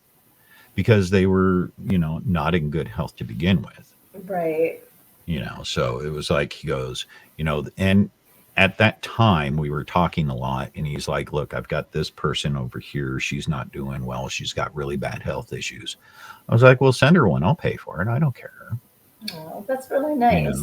Speaker 2: because they were, not in good health to begin with.
Speaker 1: Right.
Speaker 2: So it was like he goes, and at that time we were talking a lot, and he's like, look, I've got this person over here, she's not doing well, she's got really bad health issues. I was like, well, send her one, I'll pay for it, I don't care.
Speaker 1: Oh, that's really nice.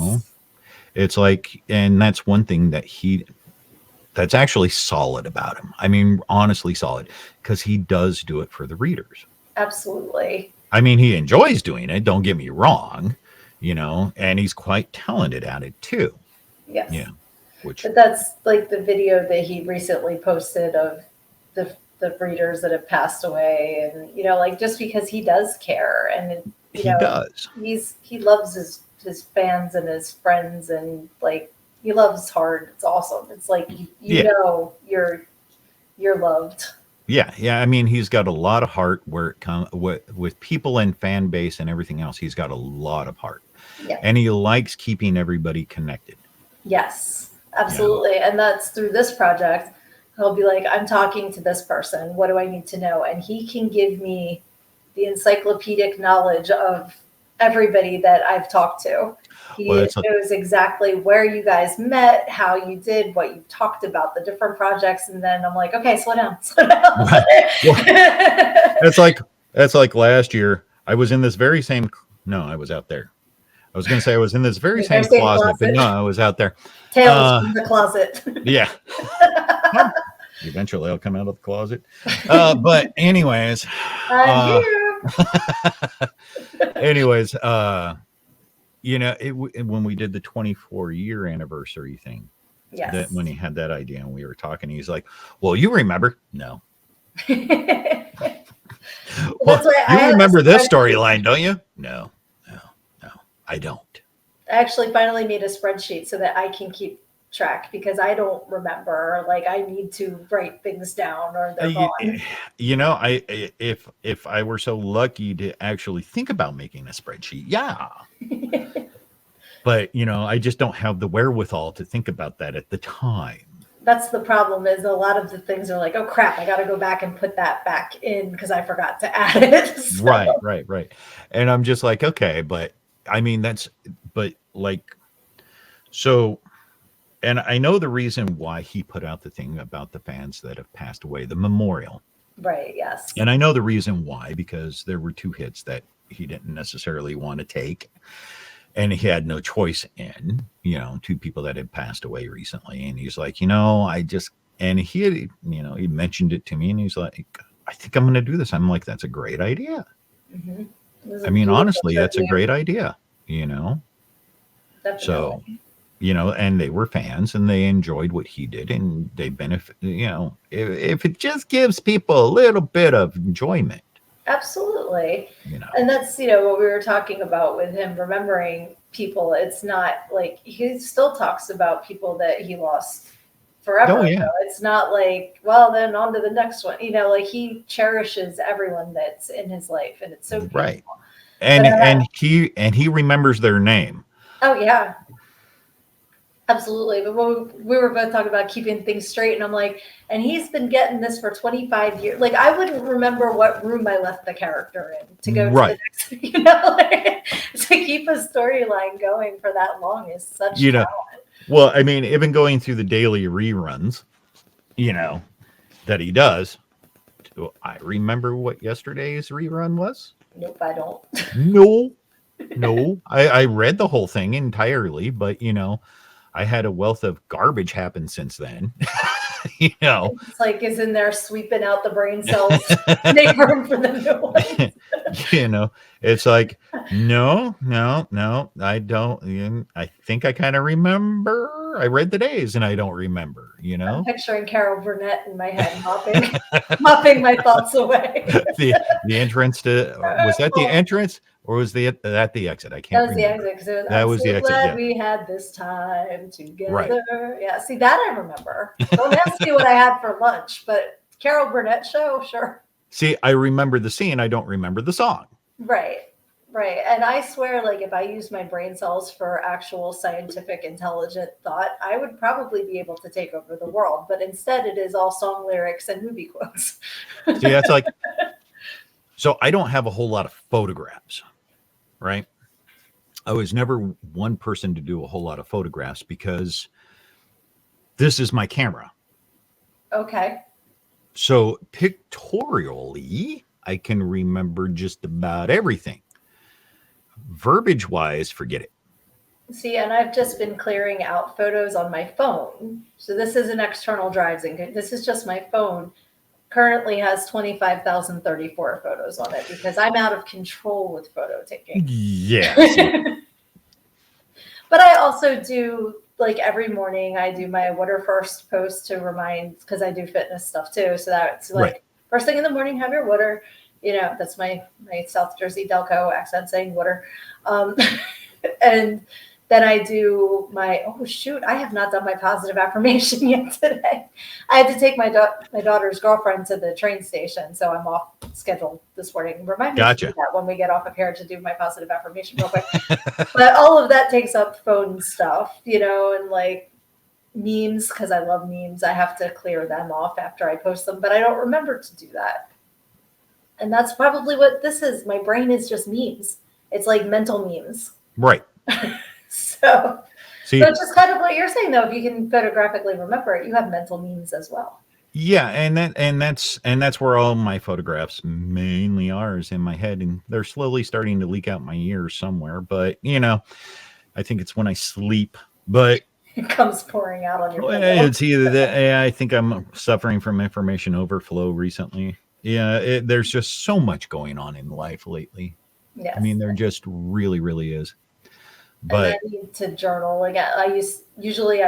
Speaker 2: It's like, and that's one thing that's actually solid about him. I mean, honestly solid, because he does do it for the readers.
Speaker 1: Absolutely.
Speaker 2: I mean, he enjoys doing it, don't get me wrong, and he's quite talented at it too.
Speaker 1: Yes.
Speaker 2: Yeah.
Speaker 1: But that's like the video that he recently posted of the breeders that have passed away, and just because he does care, and
Speaker 2: he does.
Speaker 1: He loves his fans and his friends, and like he loves hard. It's awesome. It's like you're loved.
Speaker 2: Yeah. I mean, he's got a lot of heart where it comes with people and fan base and everything else. He's got a lot of heart, and he likes keeping everybody connected.
Speaker 1: Yes, absolutely. And that's through this project. He'll be like, I'm talking to this person. What do I need to know? And he can give me the encyclopedic knowledge of everybody that I've talked to. He knows exactly where you guys met, how you did, what you talked about, the different projects. And then I'm like, okay, slow down.
Speaker 2: That's like last year. I was in this very same. No, I was out there. I was going to say I was in this very same closet, but no, I was out there.
Speaker 1: Tales from the closet.
Speaker 2: Yeah. Eventually, I'll come out of the closet. But anyways, anyways, when we did the 24-year anniversary thing, that when he had that idea and we were talking, he's like, "Well, you remember? No." Well, you remember this storyline, don't you? No, I don't.
Speaker 1: I actually finally made a spreadsheet so that I can keep track, because I don't remember. Like, I need to write things down or they're gone.
Speaker 2: If I were so lucky to actually think about making a spreadsheet, yeah. But, I just don't have the wherewithal to think about that at the time.
Speaker 1: That's the problem, is a lot of the things are like, oh crap, I got to go back and put that back in because I forgot to add it. So,
Speaker 2: Right. And I'm just like, okay, but I mean, but like, so, and I know the reason why he put out the thing about the fans that have passed away, the memorial.
Speaker 1: right, yes.
Speaker 2: And I know the reason why, because there were 2 hits that he didn't necessarily want to take. And he had no choice in, 2 people that had passed away recently. And he's like, and he had, he mentioned it to me and he's like, I think I'm going to do this. I'm like, that's a great idea.
Speaker 1: Mm-hmm.
Speaker 2: I mean, honestly, that's a great idea,
Speaker 1: Definitely.
Speaker 2: So, and they were fans and they enjoyed what he did and they benefit, if it just gives people a little bit of enjoyment.
Speaker 1: Absolutely. And that's, what we were talking about with him remembering people. It's not like he still talks about people that he lost forever.
Speaker 2: Oh, yeah.
Speaker 1: It's not like, well, then on to the next one. Like he cherishes everyone that's in his life, and it's so beautiful.
Speaker 2: Right. And he remembers their name.
Speaker 1: Oh, yeah. Absolutely. But we were both talking about keeping things straight, and I'm like, and he's been getting this for 25 years. Like, I wouldn't remember what room I left the character in to go to the next, to keep a storyline going for that long is such talent.
Speaker 2: Well, I mean, even going through the daily reruns, that he does. Do I remember what yesterday's rerun was?
Speaker 1: Nope, I don't.
Speaker 2: No. I read the whole thing entirely, but I had a wealth of garbage happen since then.
Speaker 1: It's like is in there sweeping out the brain cells, make room for the new ones.
Speaker 2: It's like, no, I don't. I think I kind of remember. I read the days and I don't remember,
Speaker 1: I'm picturing Carol Burnett in my head mopping my thoughts away.
Speaker 2: the entrance was that the entrance? Or was that the exit? I can't remember.
Speaker 1: That was the exit. Glad we had this time together.
Speaker 2: Right.
Speaker 1: Yeah, see, that I remember. Don't ask me what I had for lunch, but Carol Burnett show, sure.
Speaker 2: See, I remember the scene. I don't remember the song.
Speaker 1: Right. And I swear, like, if I used my brain cells for actual scientific, intelligent thought, I would probably be able to take over the world. But instead, it is all song lyrics and movie quotes.
Speaker 2: See, that's like... So I don't have a whole lot of photographs. Right. I was never one person to do a whole lot of photographs because this is my camera.
Speaker 1: Okay.
Speaker 2: So pictorially, I can remember just about everything. Verbiage wise, forget it.
Speaker 1: See, and I've just been clearing out photos on my phone. So this is an external drive thing. This is just my phone. Currently has 25,034 photos on it because I'm out of control with photo taking.
Speaker 2: Yeah.
Speaker 1: But I also do, like, every morning I do my water first post to remind, because I do fitness stuff too. So that's like first thing in the morning, have your water. That's my South Jersey Delco accent saying water. And then I do my, I have not done my positive affirmation yet today. I had to take my daughter's girlfriend to the train station, so I'm off schedule this morning. Remind me to do that when we get off of here to do my positive affirmation real quick. But all of that takes up phone stuff, and like memes, because I love memes. I have to clear them off after I post them, but I don't remember to do that. And that's probably what this is. My brain is just memes. It's like mental memes.
Speaker 2: Right.
Speaker 1: So it's just kind of what you're saying, though. If you can photographically remember it, you have mental memes as well.
Speaker 2: Yeah, and that's where all my photographs mainly are, is in my head, and they're slowly starting to leak out my ears somewhere. But I think it's when I sleep. But
Speaker 1: it comes pouring out on your pillow.
Speaker 2: It's either that. I think I'm suffering from information overflow recently. Yeah, there's just so much going on in life lately.
Speaker 1: Yes.
Speaker 2: I mean, there just really, really is.
Speaker 1: But I need to journal. Like I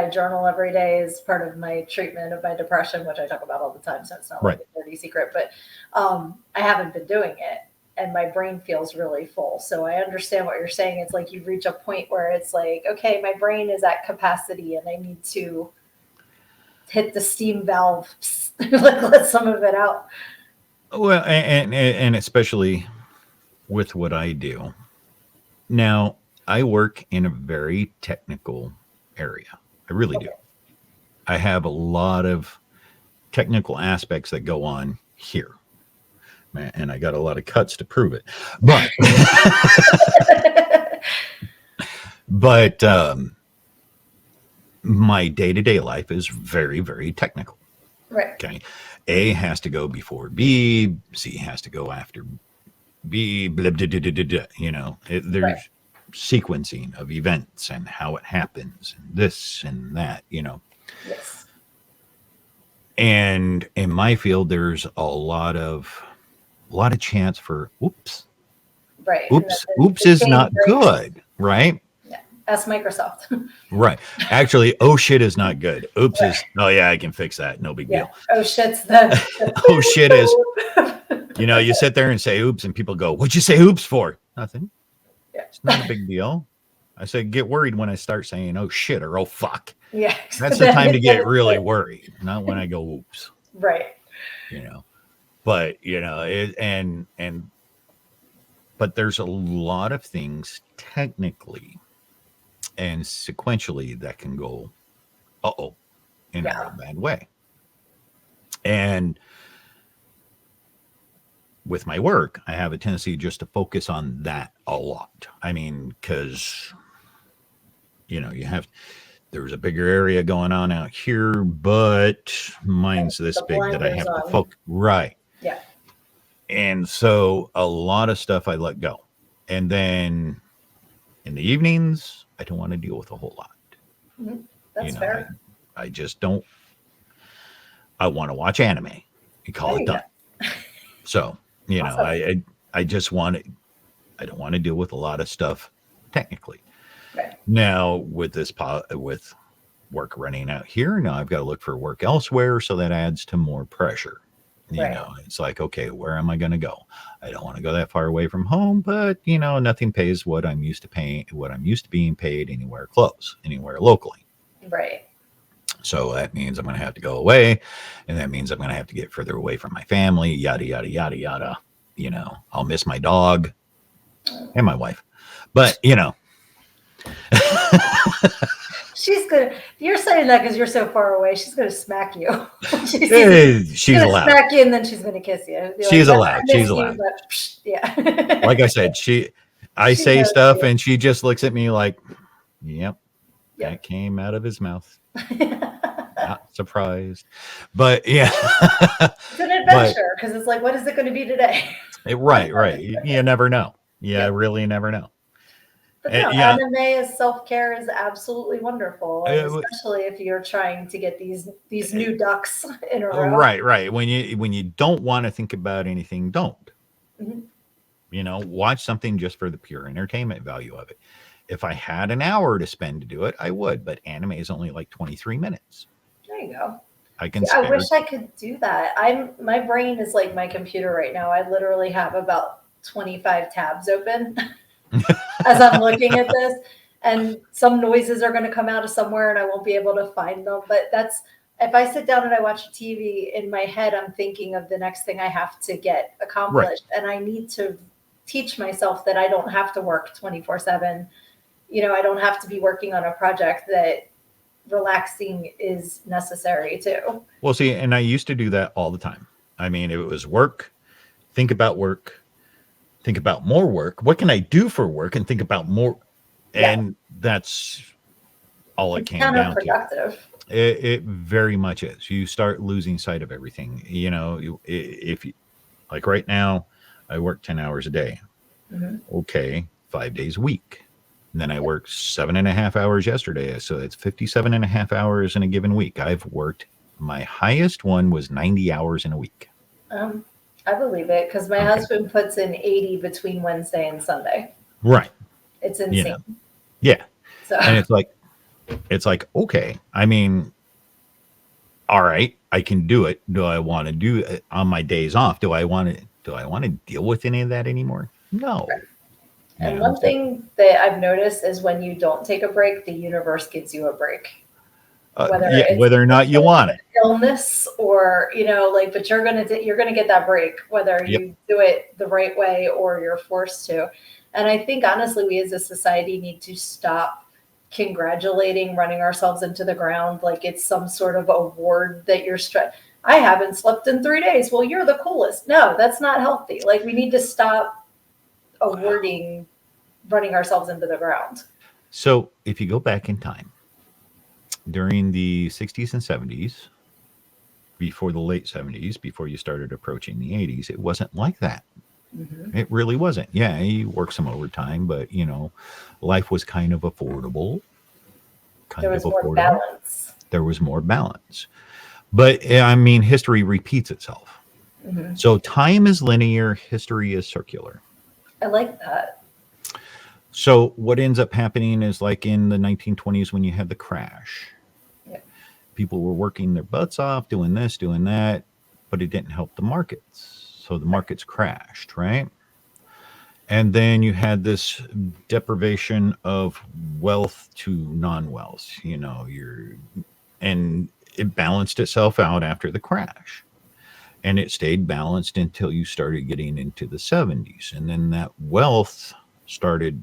Speaker 1: journal every day as part of my treatment of my depression, which I talk about all the time. So it's not like a dirty secret, but I haven't been doing it, and my brain feels really full. So I understand what you're saying. It's like you reach a point where it's like, okay, my brain is at capacity, and I need to hit the steam valve, like let some of it out.
Speaker 2: Well, and especially with what I do now. I work in a very technical area. I really do.
Speaker 1: Okay.
Speaker 2: I have a lot of technical aspects that go on here. And I got a lot of cuts to prove it. But but my day-to-day life is very, very technical.
Speaker 1: Right.
Speaker 2: Okay. A has to go before B, C has to go after B, blah, blah, blah, blah, blah, blah,
Speaker 1: Right.
Speaker 2: there's sequencing of events and how it happens and this and that.
Speaker 1: Yes.
Speaker 2: And in my field, there's a lot of chance for oops.
Speaker 1: Right. And
Speaker 2: Oops. Oops
Speaker 1: the
Speaker 2: is
Speaker 1: chain
Speaker 2: not
Speaker 1: breaks.
Speaker 2: good, right?
Speaker 1: Yeah. That's Microsoft.
Speaker 2: Right. Actually, oh shit is not good. Oops
Speaker 1: Right.
Speaker 2: is, oh yeah, I can fix that. No big
Speaker 1: Yeah.
Speaker 2: deal.
Speaker 1: Oh shit's the
Speaker 2: Oh shit is, you sit there and say oops and people go, what'd you say oops for? Nothing.
Speaker 1: yeah.
Speaker 2: It's not a big deal. I said, get worried when I start saying, oh shit or oh fuck.
Speaker 1: Yeah.
Speaker 2: That's the time to get
Speaker 1: It's
Speaker 2: really
Speaker 1: good.
Speaker 2: worried, not when I go oops,
Speaker 1: Right.
Speaker 2: you know. But, but there's a lot of things technically and sequentially that can go, uh-oh, in a
Speaker 1: Yeah.
Speaker 2: real bad way. And with my work, I have a tendency just to focus on that a lot. I mean, because, there's a bigger area going on out here, but
Speaker 1: And
Speaker 2: mine's this
Speaker 1: the
Speaker 2: big that I
Speaker 1: blinders
Speaker 2: have to
Speaker 1: on.
Speaker 2: focus. Right.
Speaker 1: Yeah.
Speaker 2: And so a lot of stuff I let go. And then in the evenings, I don't want to deal with a whole lot.
Speaker 1: Mhm.
Speaker 2: You
Speaker 1: That's
Speaker 2: know, I,
Speaker 1: fair.
Speaker 2: I just don't, I want to watch anime and call
Speaker 1: There
Speaker 2: it
Speaker 1: you go.
Speaker 2: done. So,
Speaker 1: Awesome.
Speaker 2: I just want to, I don't want to deal with a lot of stuff technically.
Speaker 1: Right.
Speaker 2: Now with with work running out here, now I've got to look for work elsewhere. So that adds to more pressure.
Speaker 1: Right.
Speaker 2: It's like, okay, where am I going to go? I don't want to go that far away from home, but nothing pays what I'm used to paying, what I'm used to being paid anywhere close, anywhere locally.
Speaker 1: Right.
Speaker 2: So that means I'm going to have to go away, and that means I'm going to have to get further away from my family, yada, yada, yada, yada. I'll miss my dog and my wife, but
Speaker 1: She's gonna. You're saying that because you're so far away. She's gonna smack you. She sees you. She's
Speaker 2: she's
Speaker 1: gonna
Speaker 2: allowed.
Speaker 1: smack you and then she's gonna kiss you. Be like,
Speaker 2: She's
Speaker 1: "Yep, I
Speaker 2: allowed. She's
Speaker 1: miss you,"
Speaker 2: allowed.
Speaker 1: but yeah.
Speaker 2: Like I said, I
Speaker 1: She
Speaker 2: say
Speaker 1: knows
Speaker 2: stuff
Speaker 1: you.
Speaker 2: and she just looks at me like, yep, that
Speaker 1: Yep.
Speaker 2: came out of his mouth. Not surprised, but yeah,
Speaker 1: It's an
Speaker 2: but
Speaker 1: adventure because it's like, what is it going to be today?
Speaker 2: right. You never know. Yeah,
Speaker 1: Yep.
Speaker 2: really never know.
Speaker 1: But no,
Speaker 2: Yeah,
Speaker 1: anime as self-care is absolutely wonderful, and
Speaker 2: uh,
Speaker 1: especially if you're trying to get these new ducks in a row.
Speaker 2: right. When you don't want to think about anything, don't.
Speaker 1: Mhm.
Speaker 2: Watch something just for the pure entertainment value of it. If I had an hour to spend to do it, I would. But anime is only like 23 minutes.
Speaker 1: There you go.
Speaker 2: I can
Speaker 1: See, I
Speaker 2: spare.
Speaker 1: wish I could do that. My brain is like my computer right now. I literally have about 25 tabs open as I'm looking at this, and some noises are going to come out of somewhere and I won't be able to find them. But that's if I sit down and I watch TV in my head, I'm thinking of the next thing I have to get
Speaker 2: Right.
Speaker 1: accomplished, and I need to teach myself that I don't have to work 24/7. I don't have to be working on a project, that relaxing is necessary too.
Speaker 2: Well, see, and I used to do that all the time. I mean, it was work, work, think about more work. What can I do for work and think about more?
Speaker 1: Yeah,
Speaker 2: And that's all it
Speaker 1: it's
Speaker 2: came down to.
Speaker 1: counterproductive.
Speaker 2: It very much is. You start losing sight of everything. If you, like right now, I work 10 hours a day.
Speaker 1: Mhm.
Speaker 2: Okay, 5 days a week. And then I worked 7.5 hours yesterday. So it's 57 and a half hours in a given week. I've worked, my highest one was 90 hours in a week.
Speaker 1: Um, I believe it because my
Speaker 2: Okay.
Speaker 1: husband puts in 80 between Wednesday and Sunday.
Speaker 2: Right.
Speaker 1: It's
Speaker 2: You
Speaker 1: insane.
Speaker 2: know, yeah.
Speaker 1: So
Speaker 2: And it's like, okay, I mean, all right, I can do it. Do I want to do it on my days off? Do I want to deal with any of that anymore? No.
Speaker 1: And one
Speaker 2: So,
Speaker 1: thing that I've noticed is when you don't take a break, the universe gives you a break. Whether
Speaker 2: yeah,
Speaker 1: it's
Speaker 2: whether or not you want it.
Speaker 1: illness or, like, but you're going to get that break, whether
Speaker 2: Yep.
Speaker 1: you do it the right way or you're forced to. And I think honestly, we as a society need to stop congratulating, running ourselves into the ground like it's some sort of award that I haven't slept in 3 days. Well, you're the coolest. No, that's not healthy. Like, we need to stop awarding running ourselves into the ground.
Speaker 2: So if you go back in time, during the 60s and 70s, before the late 70s, before you started approaching the 80s, it wasn't like that.
Speaker 1: Mm-hmm.
Speaker 2: It really wasn't. Yeah, you work some overtime, but life was kind of affordable.
Speaker 1: There was more balance.
Speaker 2: There was more balance. But I mean, history repeats itself.
Speaker 1: Mm-hmm.
Speaker 2: So time is linear, history is circular.
Speaker 1: I like that.
Speaker 2: So what ends up happening is like in the 1920s when you had the crash.
Speaker 1: Yeah.
Speaker 2: People were working their butts off, doing this, doing that, but it didn't help the markets. So the markets crashed, right? And then you had this deprivation of wealth to non-wealth, and it balanced itself out after the crash. And it stayed balanced until you started getting into the 70s. And then that wealth started,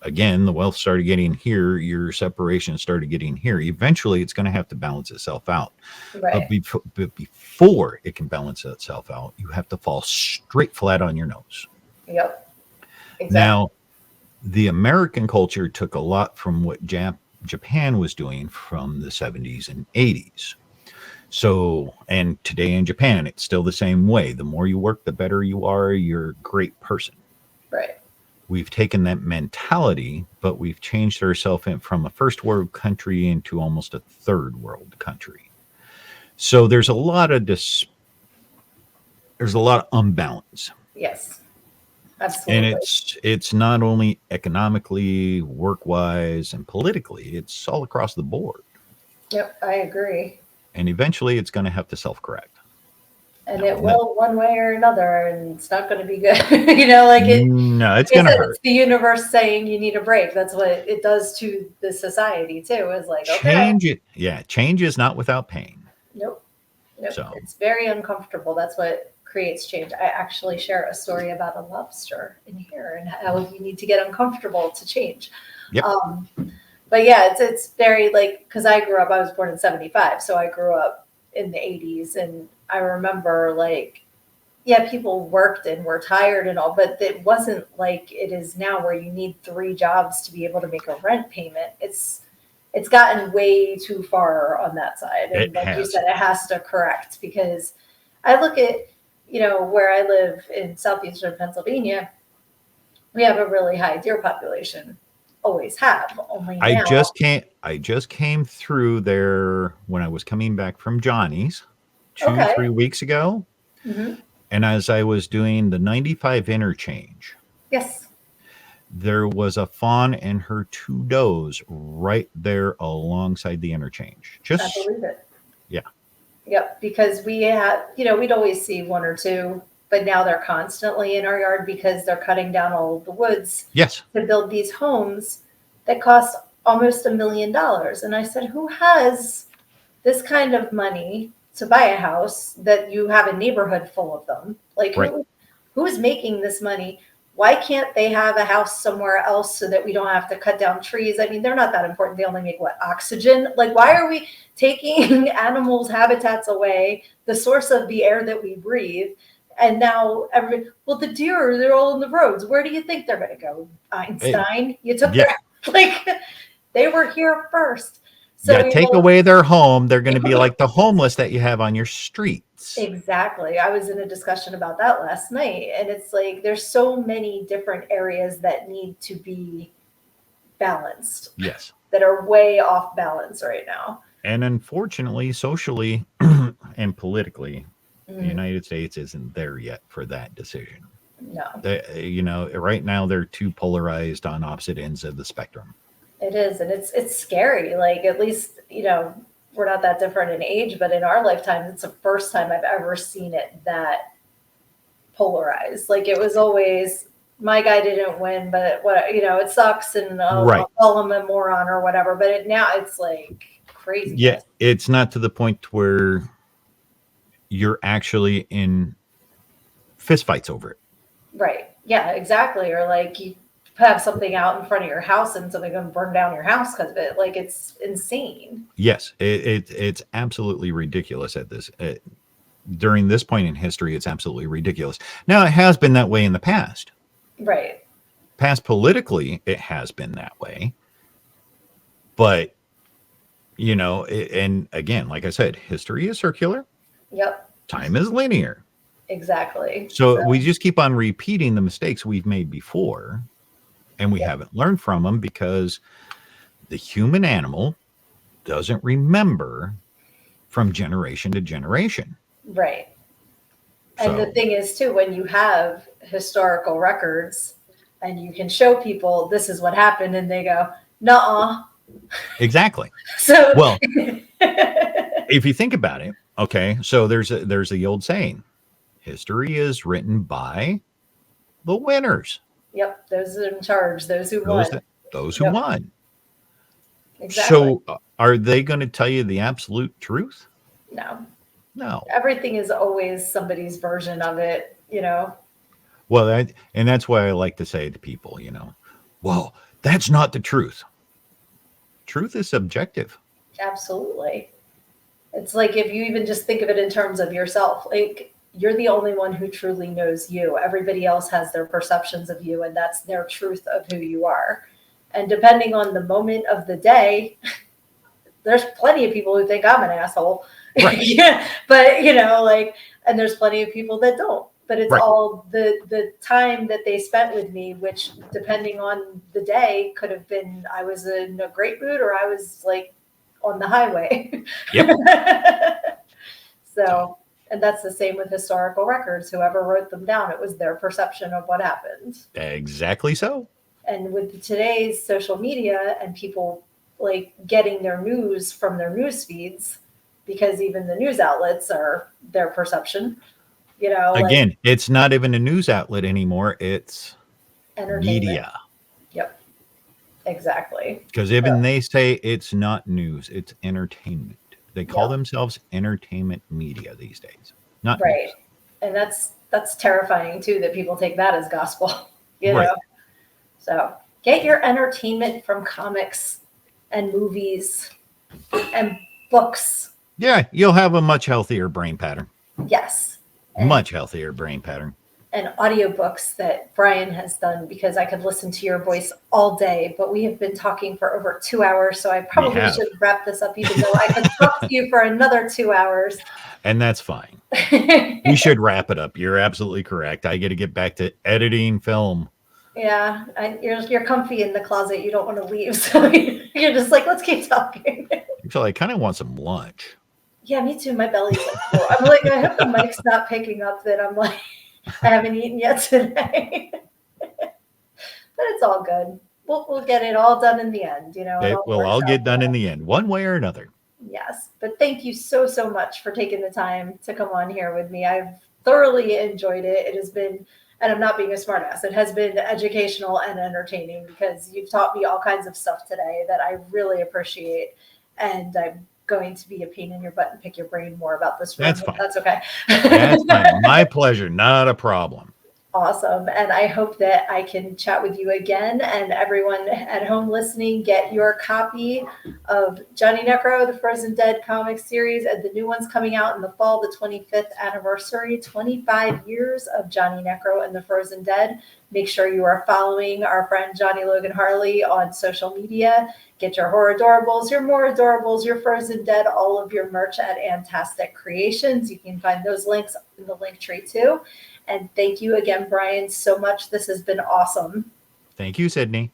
Speaker 2: again, the wealth started getting here, your separation started getting here. Eventually, it's going to have to balance itself out.
Speaker 1: Right.
Speaker 2: But before it can balance itself out, you have to fall straight flat on your nose.
Speaker 1: Yep. Exactly.
Speaker 2: Now, the American culture took a lot from what Japan was doing from the 70s and 80s. So, and today in Japan, it's still the same way. The more you work, the better you are. You're a great person.
Speaker 1: Right.
Speaker 2: We've taken that mentality, but we've changed ourselves from a first world country into almost a third world country. So there's a lot of unbalance.
Speaker 1: Yes. Absolutely.
Speaker 2: And it's not only economically, work-wise, and politically, it's all across the board.
Speaker 1: Yep, I agree.
Speaker 2: And eventually it's going to have to self-correct.
Speaker 1: And it will one way or another, and it's not going to be good. Like it.
Speaker 2: No, it's going to hurt.
Speaker 1: It's the universe saying you need a break. That's what it does to the society too. Is like, okay.
Speaker 2: Change is not without pain.
Speaker 1: Nope.
Speaker 2: So.
Speaker 1: It's very uncomfortable. That's what creates change. I actually share a story about a lobster in here and how you need to get uncomfortable to change.
Speaker 2: Yep.
Speaker 1: But yeah, it's very because I was born in 75, so I grew up in the 80s, and I remember people worked and were tired and all, but it wasn't like it is now where you need 3 jobs to be able to make a rent payment. It's gotten way too far on that side. And you said, it has to correct, because I look at, where I live in southeastern Pennsylvania, we have a really high deer population. Always have. Only now.
Speaker 2: I just came through there when I was coming back from Johnny's 3 weeks ago.
Speaker 1: Mm-hmm.
Speaker 2: And as I was doing the 95 interchange.
Speaker 1: Yes.
Speaker 2: There was a fawn and her 2 does right there alongside the interchange.
Speaker 1: I believe it.
Speaker 2: Yeah.
Speaker 1: Yep. Because we had, we'd always see 1 or 2, but now they're constantly in our yard because they're cutting down all of the woods.
Speaker 2: Yes.
Speaker 1: To build these homes that cost almost $1 million. And I said, who has this kind of money to buy a house that you have a neighborhood full of them? Like,
Speaker 2: right.
Speaker 1: who is making this money? Why can't they have a house somewhere else so that we don't have to cut down trees? I mean, they're not that important. They only make oxygen? Like, why are we taking animals' habitats away, the source of the air that we breathe? And now the deer, they're all in the roads. Where do you think they're going to go? Einstein, you took their, they were here first. So
Speaker 2: take away their home. They're going to be like the homeless that you have on your streets.
Speaker 1: Exactly. I was in a discussion about that last night. And it's like, there's so many different areas that need to be balanced.
Speaker 2: Yes.
Speaker 1: That are way off balance right now.
Speaker 2: And unfortunately, socially and politically, the United States isn't there yet for that decision.
Speaker 1: No.
Speaker 2: Right now they're too polarized on opposite ends of the spectrum.
Speaker 1: It is. And it's scary. Like, at least, we're not that different in age, but in our lifetime, it's the first time I've ever seen it that polarized. Like, it was always, my guy didn't win, but it sucks. And I'll call him a moron or whatever. But now it's like craziness.
Speaker 2: Yeah, it's not to the point where you're actually in fistfights over it.
Speaker 1: Right. Yeah, exactly. Or like you have something out in front of your house and something going to burn down your house because of it. Like it's insane.
Speaker 2: Yes, it's absolutely ridiculous at this. During this point in history, it's absolutely ridiculous. Now, it has been that way in the past.
Speaker 1: Right.
Speaker 2: Past politically, it has been that way. But, and again, like I said, history is circular.
Speaker 1: Yep.
Speaker 2: Time is linear.
Speaker 1: Exactly.
Speaker 2: So we just keep on repeating the mistakes we've made before, and we haven't learned from them because the human animal doesn't remember from generation to generation.
Speaker 1: Right. And the thing is, too, when you have historical records and you can show people this is what happened, and they go, nuh-uh.
Speaker 2: Exactly.
Speaker 1: So,
Speaker 2: well, if you think about it, okay, so there's the old saying, history is written by the winners.
Speaker 1: Yep, those in charge, those who won.
Speaker 2: Those who won.
Speaker 1: Exactly.
Speaker 2: So are they going to tell you the absolute truth?
Speaker 1: No. Everything is always somebody's version of it,
Speaker 2: Well, and that's why I like to say to people, well, that's not the truth. Truth is subjective.
Speaker 1: Absolutely. It's like if you even just think of it in terms of yourself, like you're the only one who truly knows you. Everybody else has their perceptions of you, and that's their truth of who you are. And depending on the moment of the day, there's plenty of people who think I'm an asshole.
Speaker 2: Right.
Speaker 1: Yeah, but and there's plenty of people that don't. But it's all the time that they spent with me, which depending on the day could have been I was in a great mood or I was like on the highway.
Speaker 2: Yep.
Speaker 1: So, and that's the same with historical records. Whoever wrote them down, it was their perception of what happened.
Speaker 2: Exactly so.
Speaker 1: And with today's social media and people like getting their news from their news feeds, because even the news outlets are their perception.
Speaker 2: Again, it's not even a news outlet anymore. It's
Speaker 1: media. Yep. Exactly.
Speaker 2: Because even they say it's not news, it's entertainment. They call themselves entertainment media these days. Not
Speaker 1: right. News. And that's terrifying too, that people take that as gospel. Right. So get your entertainment from comics and movies and books.
Speaker 2: Yeah, you'll have a much healthier brain pattern.
Speaker 1: Yes.
Speaker 2: Much healthier brain pattern.
Speaker 1: And audiobooks that Bryan has done, because I could listen to your voice all day, but we have been talking for over 2 hours, so I probably should wrap this up, even though I could talk to you for another 2 hours.
Speaker 2: And that's fine. We should wrap it up. You're absolutely correct. I got to get back to editing film.
Speaker 1: Yeah, you're comfy in the closet. You don't want to leave, so you're just like, let's keep talking.
Speaker 2: Actually, I kind of want some lunch.
Speaker 1: Yeah, me too. My belly's like full. I'm like, I hope the mic's not picking up that I'm like, I haven't eaten yet today. But it's all good. We'll get it all done in the end,
Speaker 2: It will all get done in the end, one way or another.
Speaker 1: Yes, but thank you so much for taking the time to come on here with me. I've thoroughly enjoyed it. It has been, and I'm not being a smartass, it has been educational and entertaining because you've taught me all kinds of stuff today that I really appreciate. And I'm going to be a pain in your butt and pick your brain more about this.
Speaker 2: That's fine.
Speaker 1: That's okay.
Speaker 2: That's fine. My pleasure. Not a problem.
Speaker 1: Awesome. And I hope that I can chat with you again. And everyone at home listening, get your copy of Johnny Necro, the Frozen Dead comic series, and the new one's coming out in the fall, the 25th anniversary, 25 years of Johnny Necro and the Frozen Dead. Make sure you are following our friend Johnny Logan Harley on social media. Get your horror adorables, your more adorables, your Frozen Dead, all of your merch at Fantastic Creations. You can find those links in the link tree too. And thank you again, Bryan, so much. This has been awesome.
Speaker 2: Thank you, Sydnee.